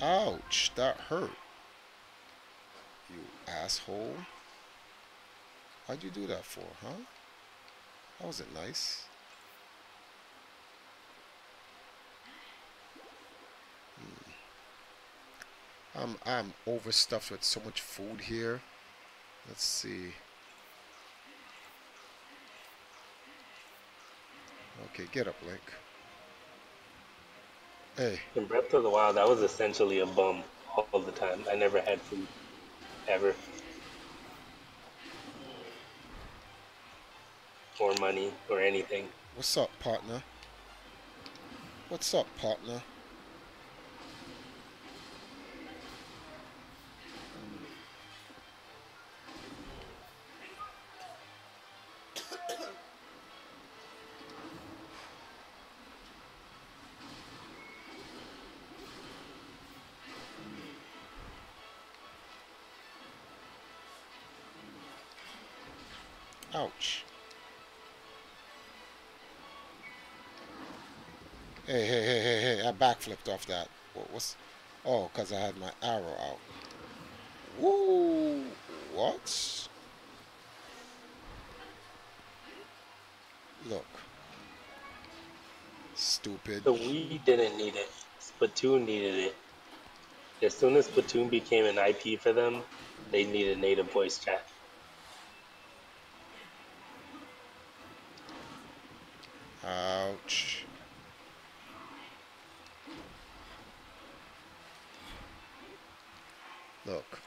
Speaker 2: Ouch, that hurt. You asshole. Why'd you do that for, huh? That wasn't nice. I'm overstuffed with so much food here. Let's see. Okay, get up, Link. Hey.
Speaker 3: In Breath of the Wild, I was essentially a bum all the time. I never had food, ever, or money, or anything.
Speaker 2: What's up, partner? What's up, partner? Ouch. Hey, I backflipped off that. What's... Oh, because I had my arrow out. Woo! What? Look. Stupid.
Speaker 3: The Wii didn't need it. Splatoon needed it. As soon as Splatoon became an IP for them, they needed native voice chat.
Speaker 2: Ouch. Look.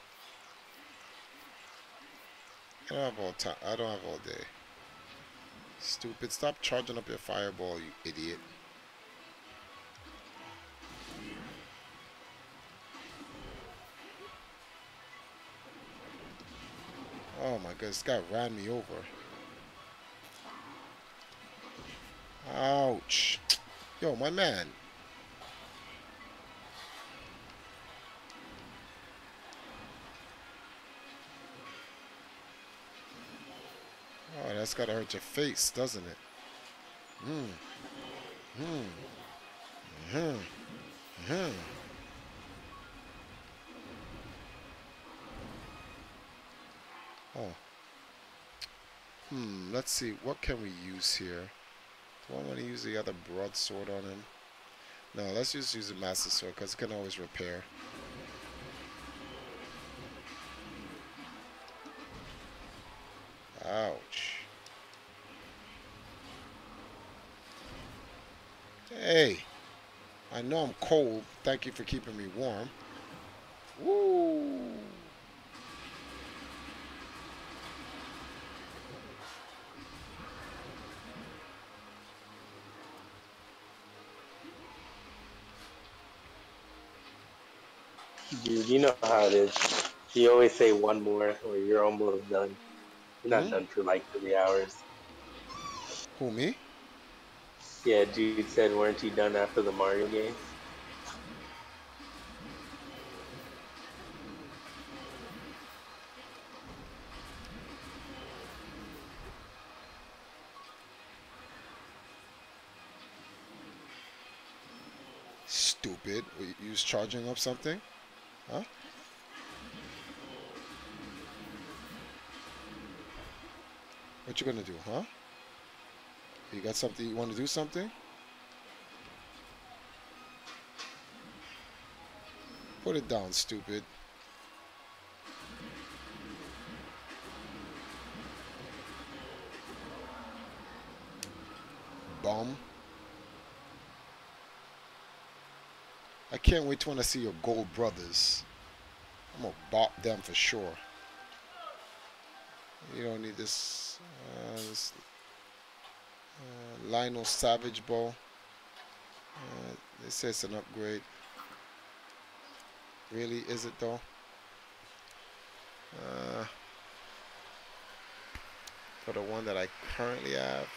Speaker 2: I don't have all time. I don't have all day. Stupid. Stop charging up your fireball, you idiot. Oh my god, this guy ran me over. Ouch. Yo, my man. Oh, that's gotta hurt your face, doesn't it? Oh. Let's see. What can we use here? Do I want to use the other broadsword on him? No, let's just use the Master Sword because it can always repair. Ouch. Hey, I know I'm cold. Thank you for keeping me warm. Woo!
Speaker 3: Dude, you know how it is. You always say one more, or you're almost done. You're not done for like 3 hours.
Speaker 2: Who, me?
Speaker 3: Yeah, dude said, weren't you done after the Mario game?
Speaker 2: Stupid. You was charging up something? Huh? What you gonna do, huh? You got something? You want to do something? Put it down, stupid. Bum. I can't wait till when I see your gold brothers. I'm gonna bop them for sure. You don't need this, Lionel Savage Bow. They say it's an upgrade. Really, is it though? For the one that I currently have,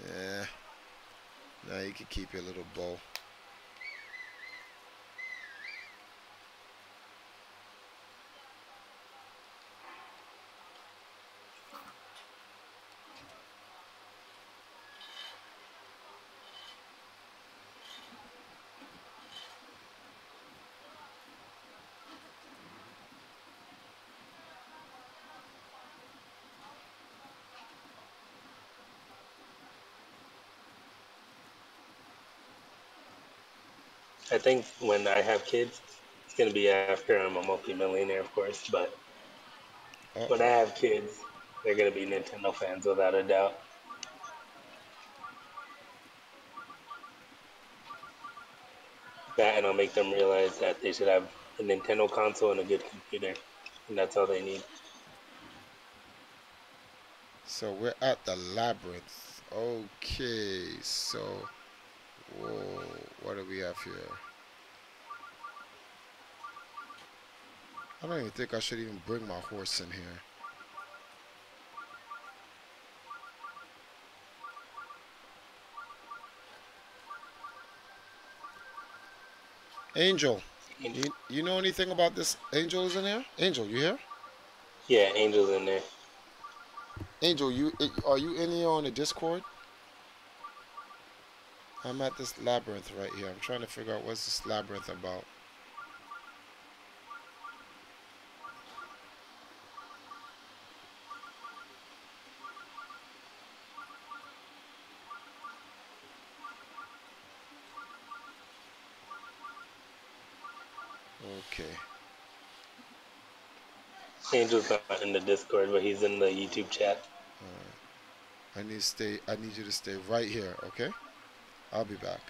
Speaker 2: yeah. Now you can keep your little bow.
Speaker 3: I think when I have kids, it's gonna be after I'm a multi-millionaire, of course. But when I
Speaker 2: Uh-oh.
Speaker 3: have kids, they're gonna be Nintendo fans without a doubt. That and I'll make them realize that they should have a Nintendo console and a good computer, and that's all they need.
Speaker 2: So we're at the labyrinth. Okay, so whoa, what do we have here? I don't even think I should even bring my horse in here. Angel, you know anything about this? Angel is in here? Angel, you here?
Speaker 3: Yeah, Angel's in there.
Speaker 2: Angel, are you in here on the Discord? I'm at this labyrinth right here. I'm trying to figure out what's this labyrinth about. Okay.
Speaker 3: Angel's not in the Discord, but he's in the YouTube chat.
Speaker 2: I need you to stay right here, okay? I'll be back.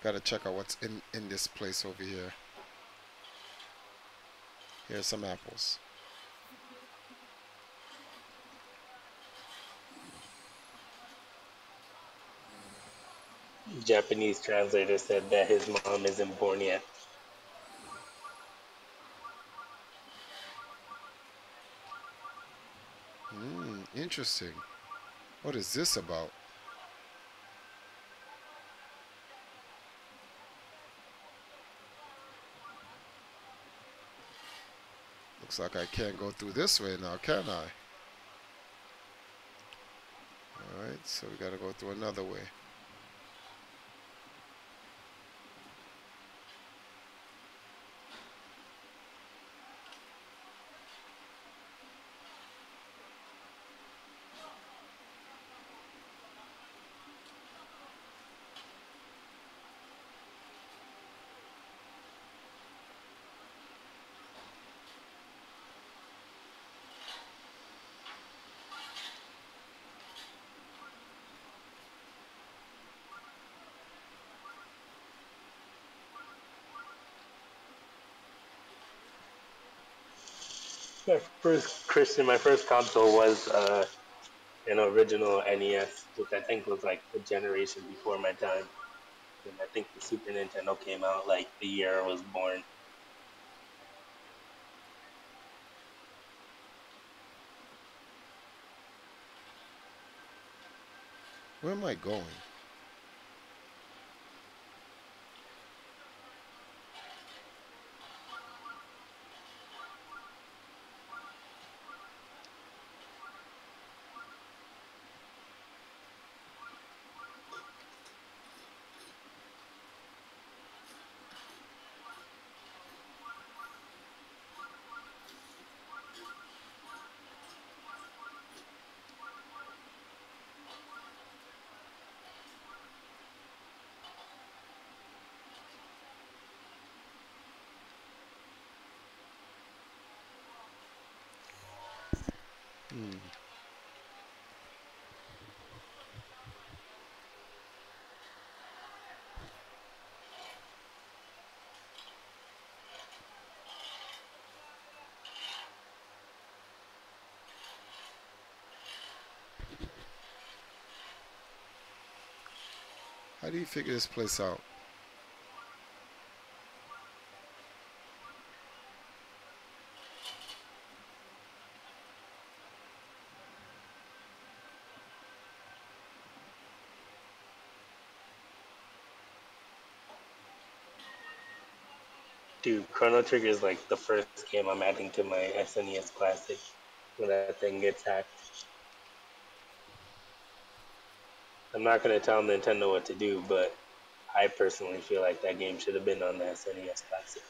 Speaker 2: Gotta check out what's in this place over here. Here's some apples.
Speaker 3: Japanese translator said that his mom isn't born yet.
Speaker 2: Interesting. What is this about? Looks like I can't go through this way now, can I? Alright, so we gotta go through another way.
Speaker 3: My first console was an original NES, which I think was like a generation before my time. And I think the Super Nintendo came out like the year I was born.
Speaker 2: Where am I going? How do you figure this place out?
Speaker 3: Dude, Chrono Trigger is like the first game I'm adding to my SNES Classic when that thing gets hacked. I'm not gonna tell Nintendo what to do, but I personally feel like that game should have been on the SNES Classic.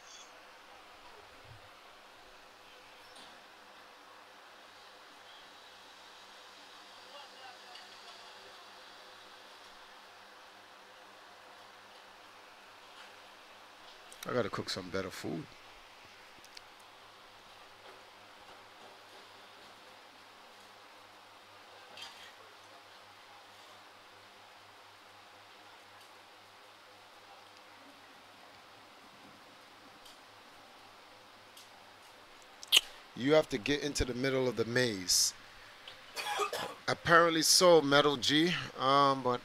Speaker 2: I gotta cook some better food. You have to get into the middle of the maze. Apparently so, Metal G. But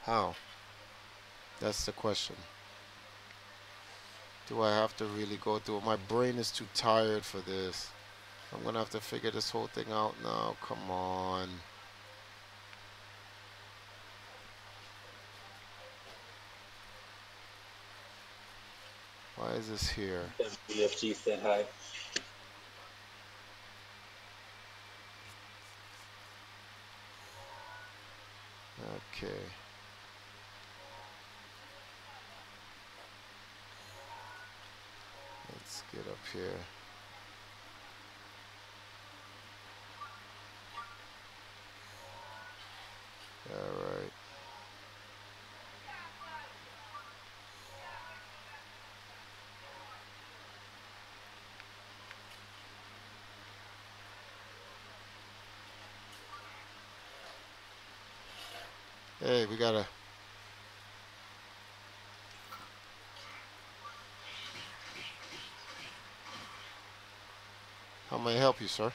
Speaker 2: how? That's the question. Do I have to really go through it? My brain is too tired for this. I'm gonna have to figure this whole thing out now. Come on. Why is this here?
Speaker 3: BFG said hi.
Speaker 2: Okay. Let's get up here. All right. Hey, we gotta. How may I help you, sir?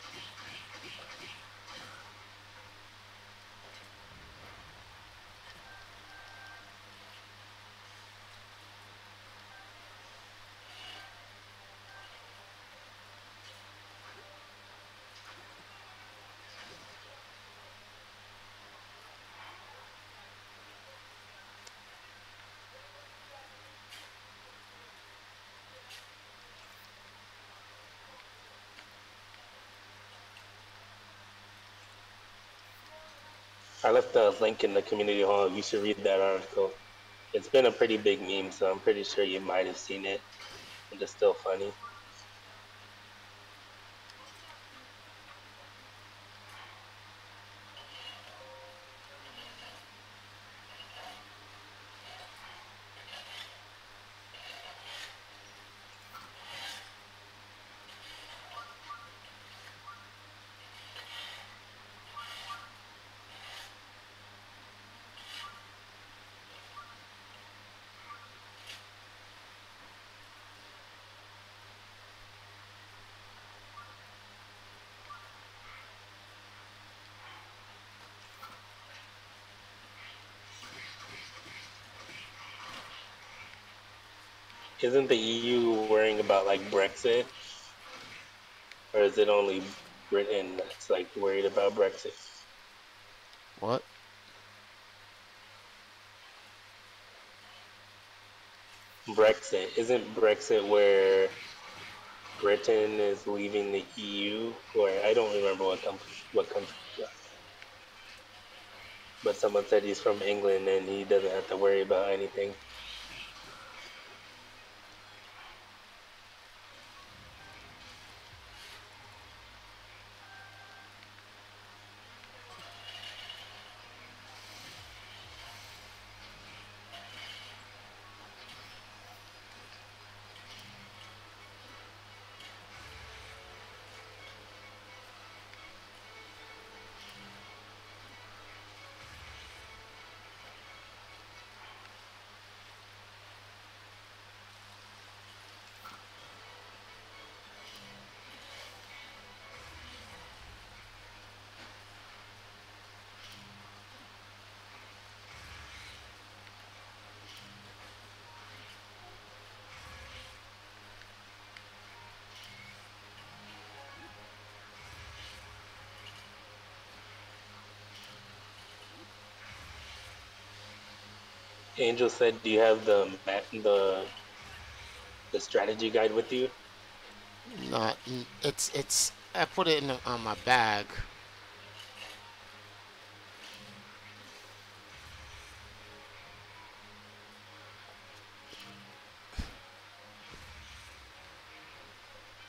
Speaker 3: I left a link in the community hall. You should read that article. It's been a pretty big meme, so I'm pretty sure you might have seen it. And it's still funny. Isn't the EU worrying about like Brexit? Or is it only Britain that's like worried about Brexit?
Speaker 2: What?
Speaker 3: Brexit. Isn't Brexit where Britain is leaving the EU? Or I don't remember what country it was. But someone said he's from England and he doesn't have to worry about anything. Angel said, "Do you have the strategy guide with you?"
Speaker 2: Not. It's. I put it in on my bag.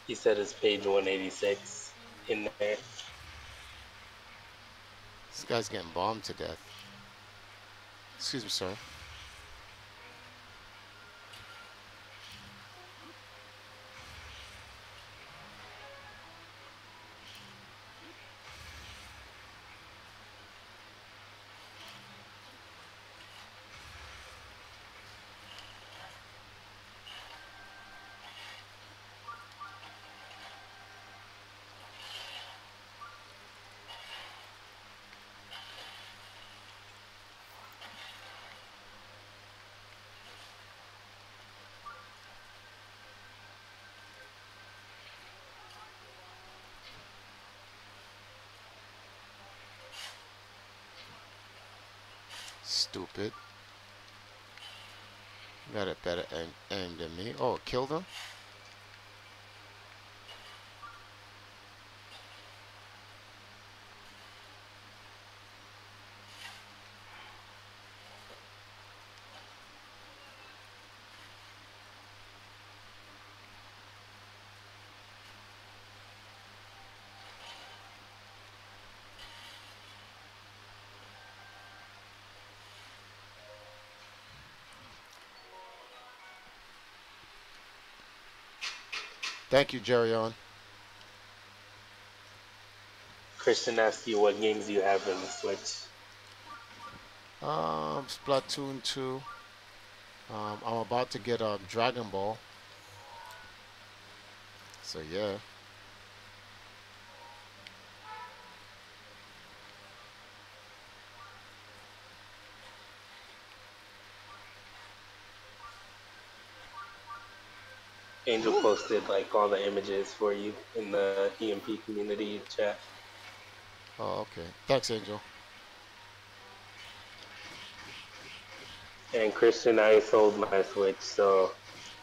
Speaker 3: He said it's page 186 in there.
Speaker 2: This guy's getting bombed to death. Excuse me, sir. stupid. Got a better aim than me. Oh, killed him? Thank you, Jerry on.
Speaker 3: Christian asked you what games you have on the Switch.
Speaker 2: Splatoon 2. I'm about to get Dragon Ball. So yeah.
Speaker 3: Angel posted like all the images for you in the EMP community chat.
Speaker 2: Oh, okay. Thanks, Angel.
Speaker 3: And Christian, I sold my Switch, so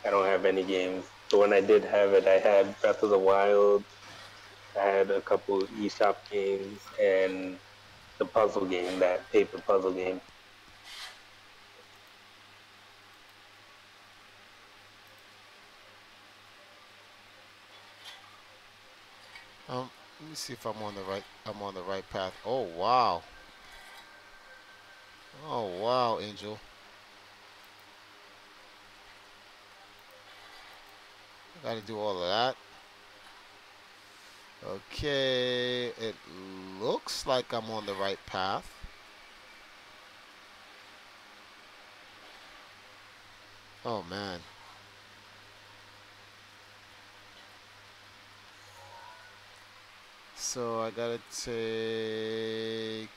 Speaker 3: I don't have any games. But when I did have it, I had Breath of the Wild, I had a couple eShop games, and the puzzle game, that paper puzzle game.
Speaker 2: Let me see if I'm on the right path. Oh wow. Oh wow, Angel. Gotta do all of that. Okay, it looks like I'm on the right path. Oh man. So I gotta take...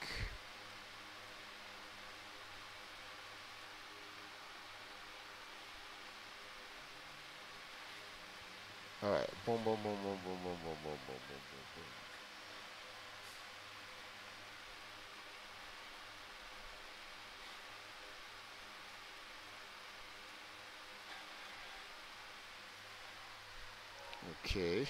Speaker 2: Alright, boom, boom, boom, boom, boom, boom, boom, boom, boom, boom, boom, boom. Okay.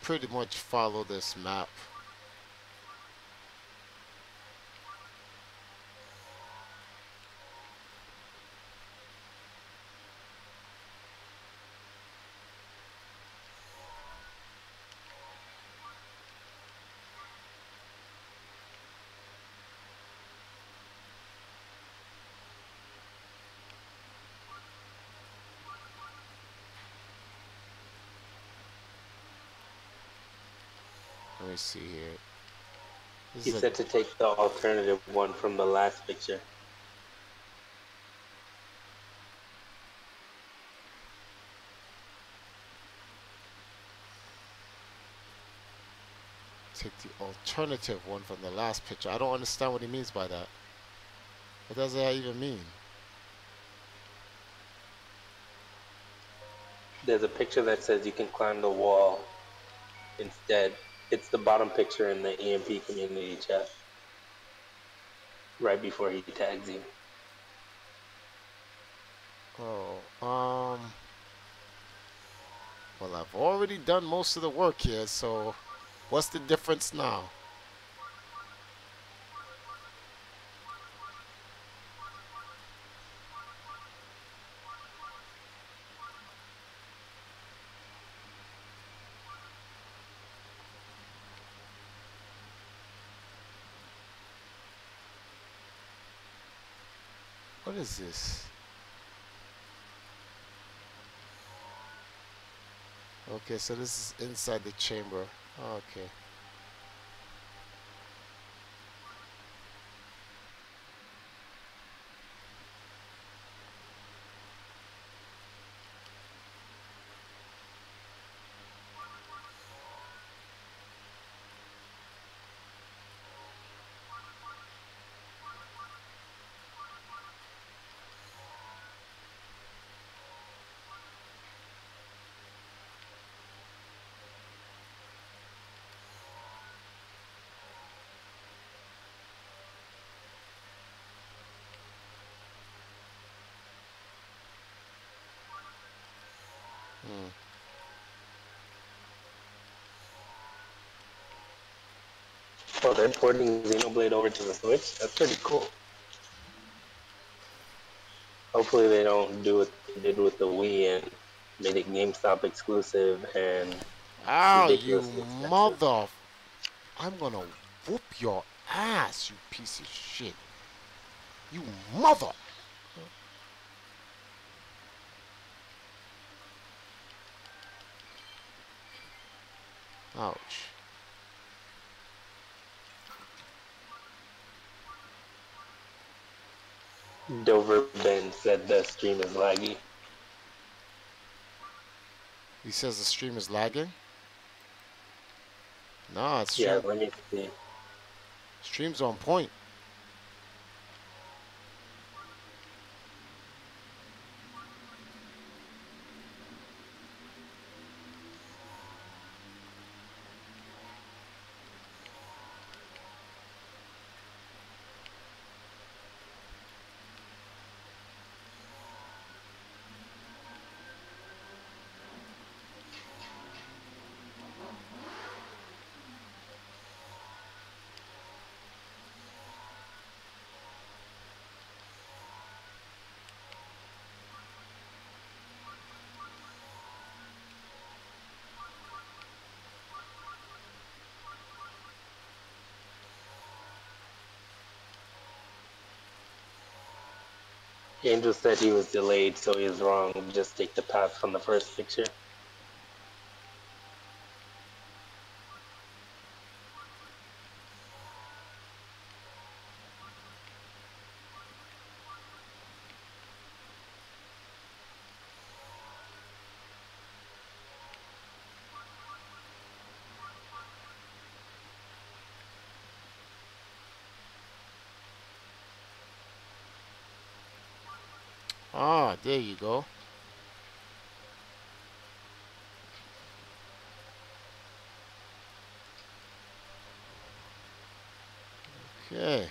Speaker 2: Pretty much follow this map. Let me see here.
Speaker 3: He said to take the alternative one from the last picture.
Speaker 2: Take the alternative one from the last picture. I don't understand what he means by that. What does that even mean?
Speaker 3: There's a picture that says you can climb the wall instead. It's the bottom picture in the EMP community chat. Right before he tags you.
Speaker 2: Oh, well, I've already done most of the work here, so what's the difference now? What is this? Okay, so this is inside the chamber. Okay.
Speaker 3: Oh, they're porting Xenoblade over to the Switch? That's pretty cool. Hopefully they don't do what they did with the Wii and made it GameStop exclusive and
Speaker 2: Ow, you
Speaker 3: ridiculously expensive.
Speaker 2: mother... I'm gonna whoop your ass, you piece of shit. You mother... Ouch.
Speaker 3: Dover Ben said the stream is laggy.
Speaker 2: He says the stream is lagging? Nah, it's
Speaker 3: Yeah,
Speaker 2: stream.
Speaker 3: let me see.
Speaker 2: Stream's on point.
Speaker 3: Angel said he was delayed, so he was wrong. Just take the path from the first picture.
Speaker 2: Ah, there you go. Okay.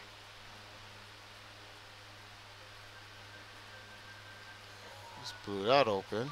Speaker 2: Just blew that open.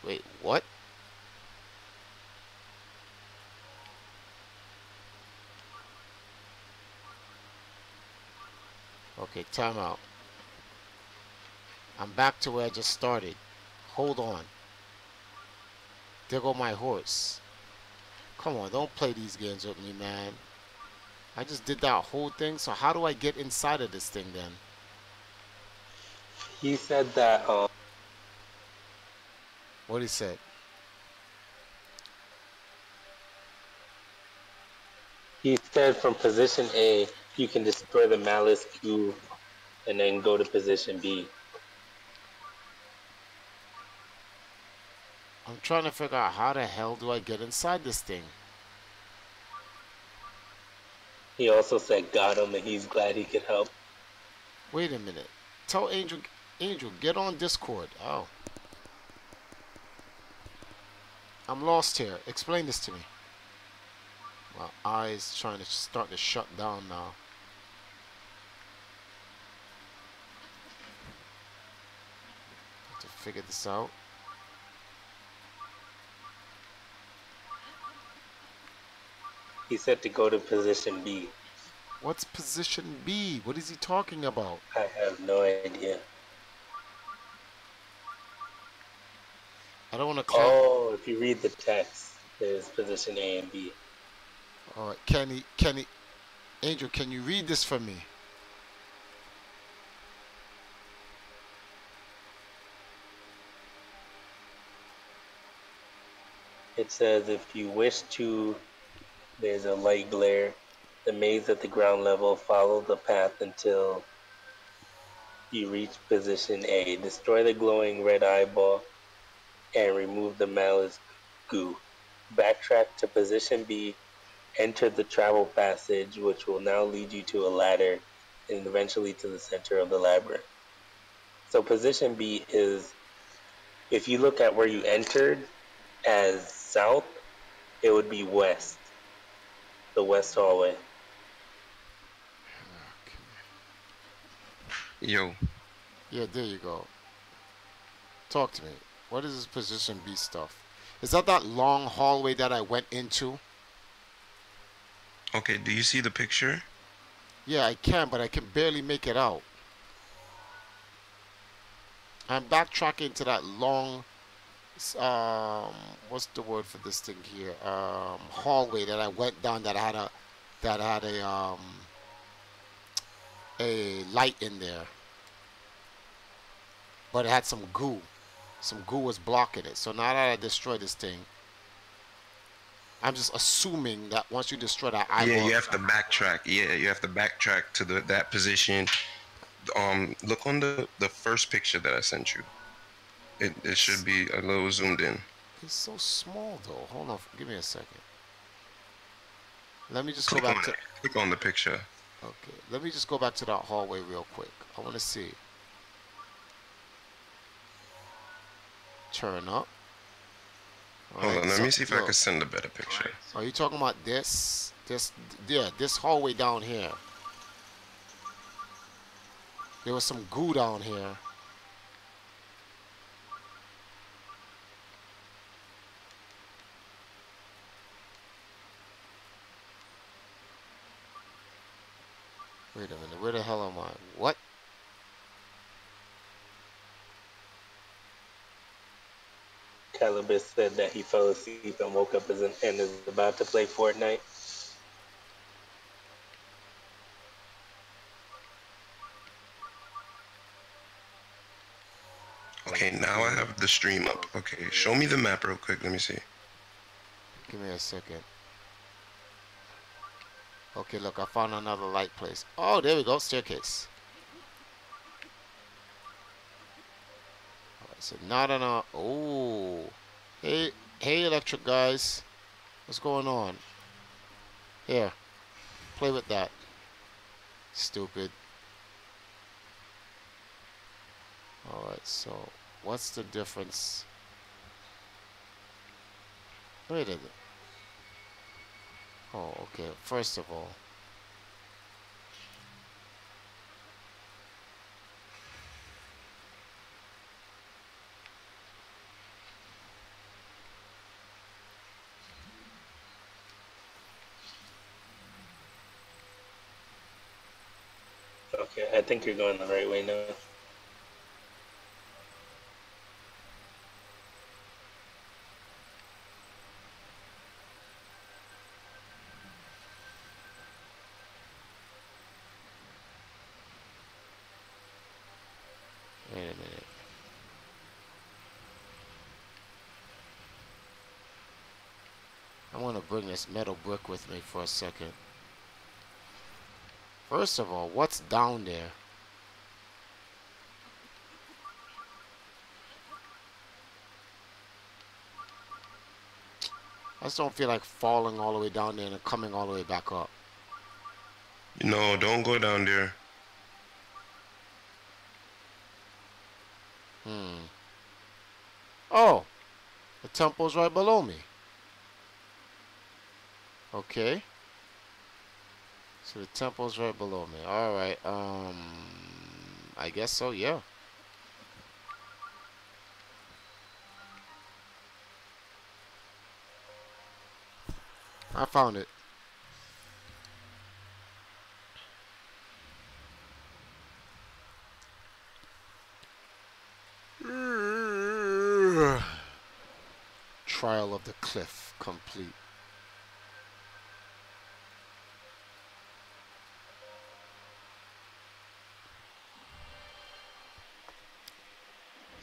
Speaker 2: Wait, what? Okay, time out. I'm back to where I just started. Hold on. There go my horse. Come on, don't play these games with me, man. I just did that whole thing, so how do I get inside of this thing then?
Speaker 3: He said that
Speaker 2: What he said?
Speaker 3: he said from position A you can destroy the Malice Q and then go to position B.
Speaker 2: I'm trying to figure out how the hell do I get inside this thing?
Speaker 3: He also said got him and he's glad he could help.
Speaker 2: Wait a minute. Tell Angel, get on Discord. Oh. I'm lost here. Explain this to me. My eyes trying to start to shut down now. Have to figure this out.
Speaker 3: He said to go to position B.
Speaker 2: What's position B? What is he talking about?
Speaker 3: I have no idea.
Speaker 2: I don't want to climb.
Speaker 3: Oh, if you read the text, there's position A and B.
Speaker 2: All right, Angel, can you read this for me?
Speaker 3: It says if you wish to, there's a light glare. The maze at the ground level, follow the path until you reach position A. Destroy the glowing red eyeball and remove the malice goo. Backtrack to position B Enter the travel passage, which will now lead you to a ladder and eventually to the center of the labyrinth. So position B is, if you look at where you entered as south, it would be west, the west hallway.
Speaker 6: Yo,
Speaker 2: Yeah, there you go. Talk to me. What is this position B stuff? Is that long hallway that I went into?
Speaker 6: okay, do you see the picture?
Speaker 2: Yeah, I can, but I can barely make it out. I'm backtracking to that long, what's the word for this thing here? Hallway that I went down that had a light in there, but it had some goo. Some goo was blocking it. So now that I destroyed this thing, I'm just assuming that once you destroy that eyeball.
Speaker 6: Yeah, you have to backtrack. Yeah, you have to backtrack to that position. Look on the first picture that I sent you. It should be a little zoomed in.
Speaker 2: It's so small though. Hold on, give me a second. Let me just
Speaker 6: Click
Speaker 2: go back
Speaker 6: on
Speaker 2: to.
Speaker 6: it. Click on the picture.
Speaker 2: Okay, let me just go back to that hallway real quick. I want to see. Turn up.
Speaker 6: Hold on, let me see if I
Speaker 2: look.
Speaker 6: can send a better picture.
Speaker 2: Are you talking about this? Yeah, this hallway down here. There was some goo down here. Wait a minute, where the hell am I? What?
Speaker 3: Calibus said that he fell asleep and woke up and is about to play Fortnite.
Speaker 6: Okay, now I have the stream up. Okay, show me the map real quick. Let me see.
Speaker 2: Give me a second. Okay, look, I found another light place. Oh, there we go, staircase. Alright, so not enough. Oh, hey, electric guys, what's going on? Here, play with that. Stupid. Alright, so what's the difference? Wait a minute. Oh, okay. First of all,
Speaker 3: Okay, I think you're going the right way now.
Speaker 2: wait a minute. I want to bring this metal brick with me for a second. First of all, what's down there? I just don't feel like falling all the way down there and coming all the way back up.
Speaker 6: No, don't go down there.
Speaker 2: Oh, the temple's right below me. Okay. So the temple's right below me. All right. I guess so. Yeah. I found it. Trial of the cliff complete.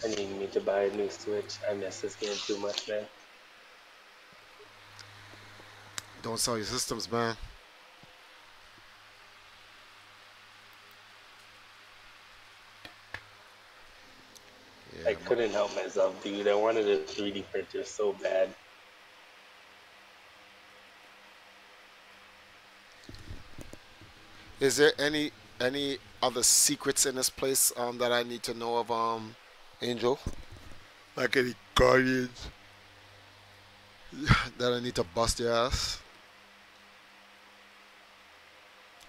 Speaker 3: I need me to buy a new Switch. I miss this game too much, man.
Speaker 2: Don't sell your systems, man. Yeah,
Speaker 3: I couldn't help myself, dude. I wanted a 3D printer so bad.
Speaker 2: Is there any other secrets in this place that I need to know of, Angel? Like any guardians that I need to bust your ass?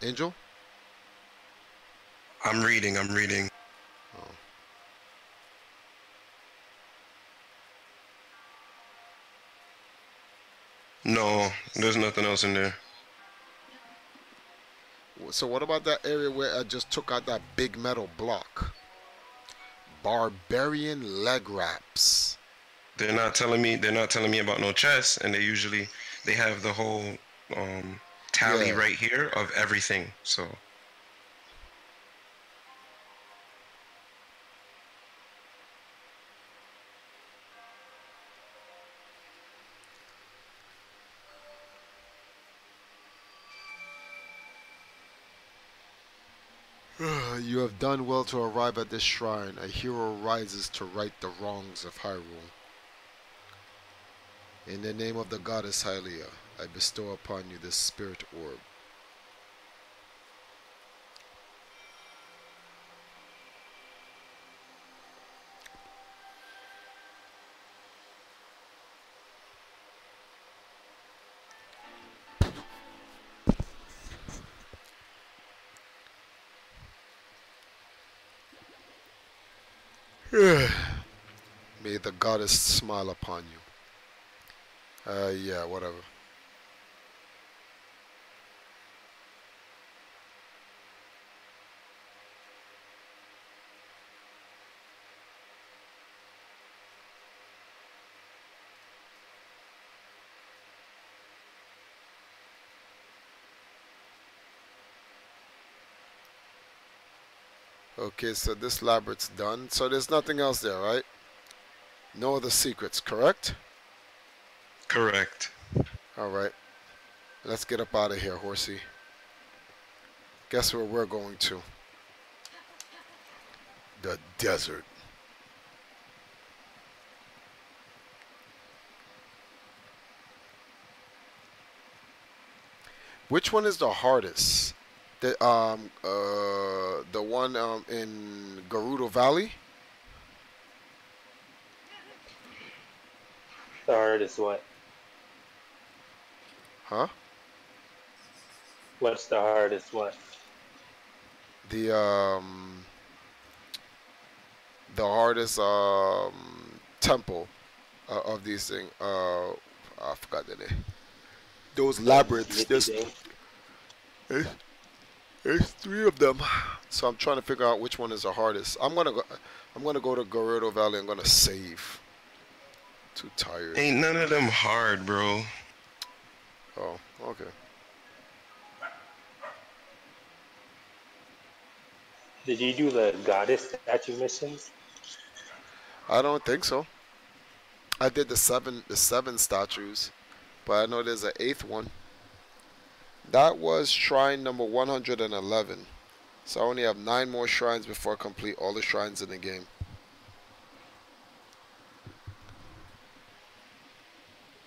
Speaker 2: Angel?
Speaker 6: I'm reading. I'm reading.
Speaker 2: Oh.
Speaker 6: No, there's nothing else in there.
Speaker 2: So what about that area where I just took out that big metal block? Barbarian leg wraps.
Speaker 6: They're not telling me. They're not telling me about no chess, and they have the whole tally
Speaker 2: Yeah.
Speaker 6: right here of everything. So
Speaker 2: You have done well to arrive at this shrine. A hero rises to right the wrongs of Hyrule. In the name of the goddess Hylia, I bestow upon you this spirit orb. May the goddess smile upon you. Yeah, whatever. Okay, so this labyrinth's done. So there's nothing else there, right? No other secrets, correct?
Speaker 6: correct.
Speaker 2: Alright. Let's get up out of here, horsey. Guess where we're going to? The desert. Which one is the hardest? The one in Gerudo Valley?
Speaker 3: The hardest what?
Speaker 2: Huh?
Speaker 3: What's the hardest what?
Speaker 2: The hardest temple of these things. I forgot the name. Those labyrinths. There's three of them. So I'm trying to figure out which one is the hardest. I'm gonna go to Gerudo Valley. I'm gonna save. Too tired.
Speaker 6: Ain't none of them hard, bro.
Speaker 2: Oh, okay.
Speaker 3: Did you do the goddess statue missions?
Speaker 2: I don't think so. I did the seven statues, but I know there's an eighth one. That was shrine number 111. So I only have 9 more shrines before I complete all the shrines in the game.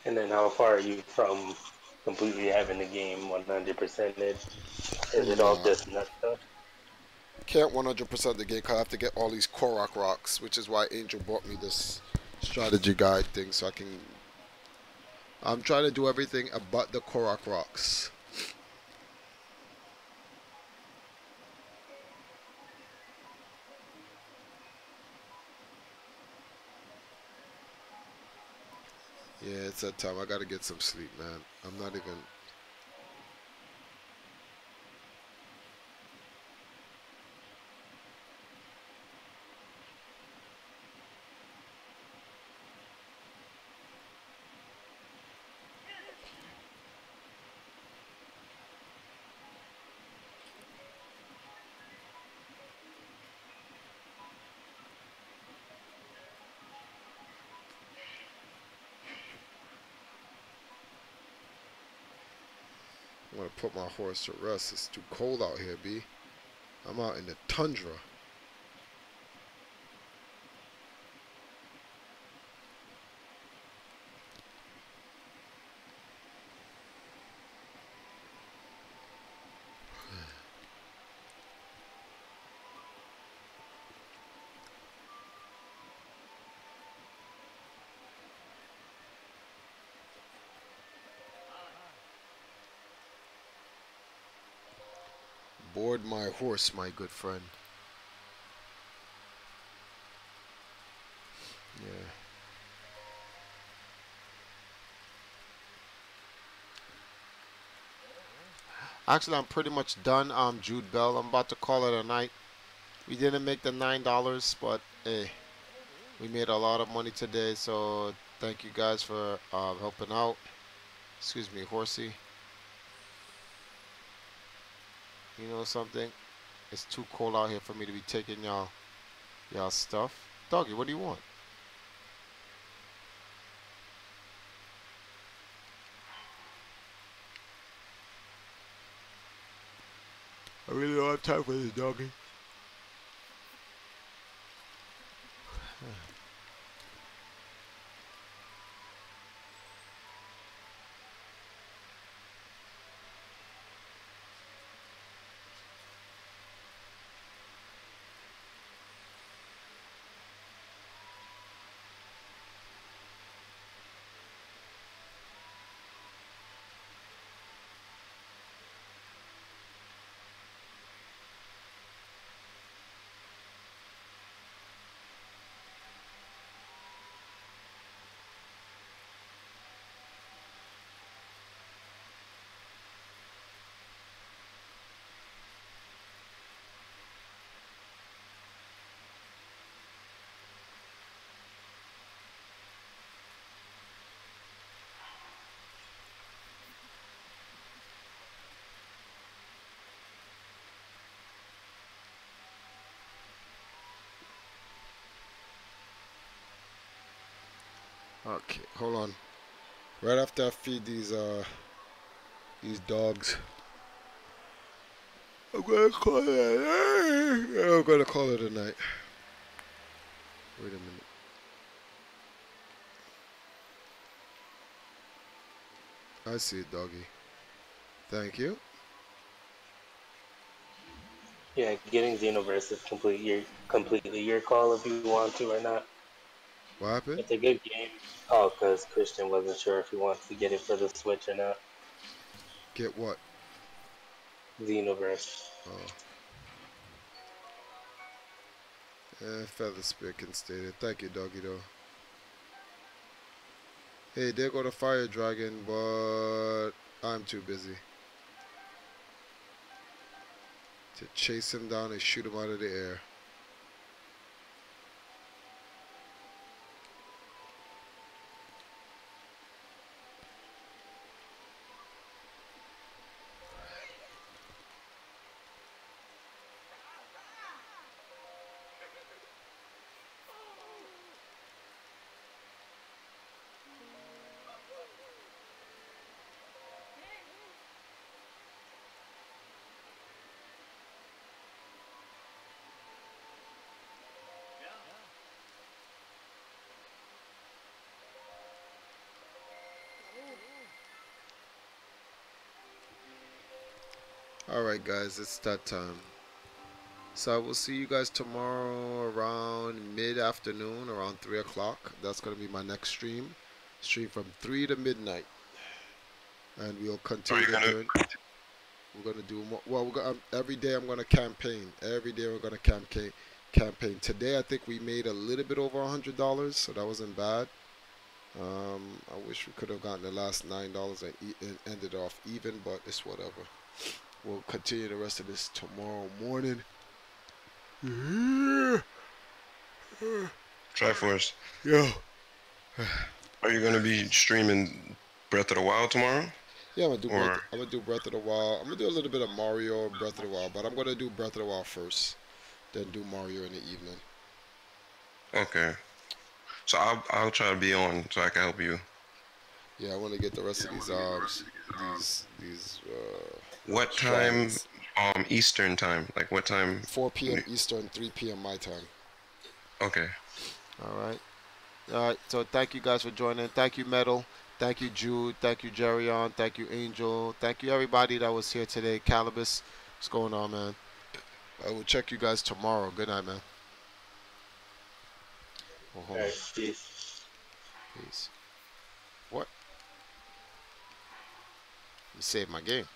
Speaker 3: And then how far are you from completely having the game 100%? Is it all
Speaker 2: Nah.
Speaker 3: just nut stuff?
Speaker 2: Can't 100% the game because I have to get all these Korok rocks, which is why Angel bought me this strategy guide thing so I can... I'm trying to do everything but the Korok rocks. Yeah, it's that time. I gotta get some sleep, man. I'm not even... I'm gonna put my horse to rest. It's too cold out here, B. I'm out in the tundra. Board my horse, my good friend. Yeah. Actually, I'm pretty much done. Jude Bell. I'm about to call it a night. We didn't make the $9, but hey, we made a lot of money today. So thank you guys for helping out. Excuse me, horsey. You know something? It's too cold out here for me to be taking y'all stuff. Doggy, what do you want? I really don't have time for this, doggy. Okay, hold on. Right after I feed these dogs, I'm gonna call it a night. Wait a minute. I see it, doggy. Thank you.
Speaker 3: Yeah, getting Xenoverse is completely your call if you want to or not.
Speaker 2: What happened?
Speaker 3: It's a good game. Oh, because Christian wasn't sure if he wants to get it for the Switch or not.
Speaker 2: Get what?
Speaker 3: Xenoverse.
Speaker 2: Oh. Feather Spear can stay there. Thank you, doggy, though. Hey, there go the Fire Dragon, but I'm too busy to chase him down and shoot him out of the air. Alright guys, it's that time. So I will see you guys tomorrow around mid-afternoon, around 3 o'clock. That's going to be my next stream. Stream from 3 to midnight. And we'll continue to do it. We're going to do more. Well, every day I'm going to campaign. Every day we're going to campaign. Today I think we made a little bit over $100, so that wasn't bad. I wish we could have gotten the last $9 and ended off even, but it's whatever. We'll continue the rest of this tomorrow morning.
Speaker 6: Triforce.
Speaker 2: Yeah.
Speaker 6: Are you gonna be streaming Breath of the Wild tomorrow?
Speaker 2: Yeah, I'm gonna do Breath of the Wild. I'm gonna do a little bit of Mario and Breath of the Wild, but I'm gonna do Breath of the Wild first, then do Mario in the evening.
Speaker 6: Okay. So I'll try to be on so I can help you.
Speaker 2: Yeah, I want to get the rest of these.
Speaker 6: What time? Eastern time. Like what time?
Speaker 2: 4 p.m. Eastern, 3 p.m. my time.
Speaker 6: Okay.
Speaker 2: All right. All right. So thank you guys for joining. Thank you, Metal. Thank you, Jude. Thank you, Jerion. Thank you, Angel. Thank you, everybody that was here today. Calibus, what's going on, man? I will check you guys tomorrow. Good night, man. Oh, hold on.
Speaker 3: Alright, peace.
Speaker 2: Peace. What? Let me save my game.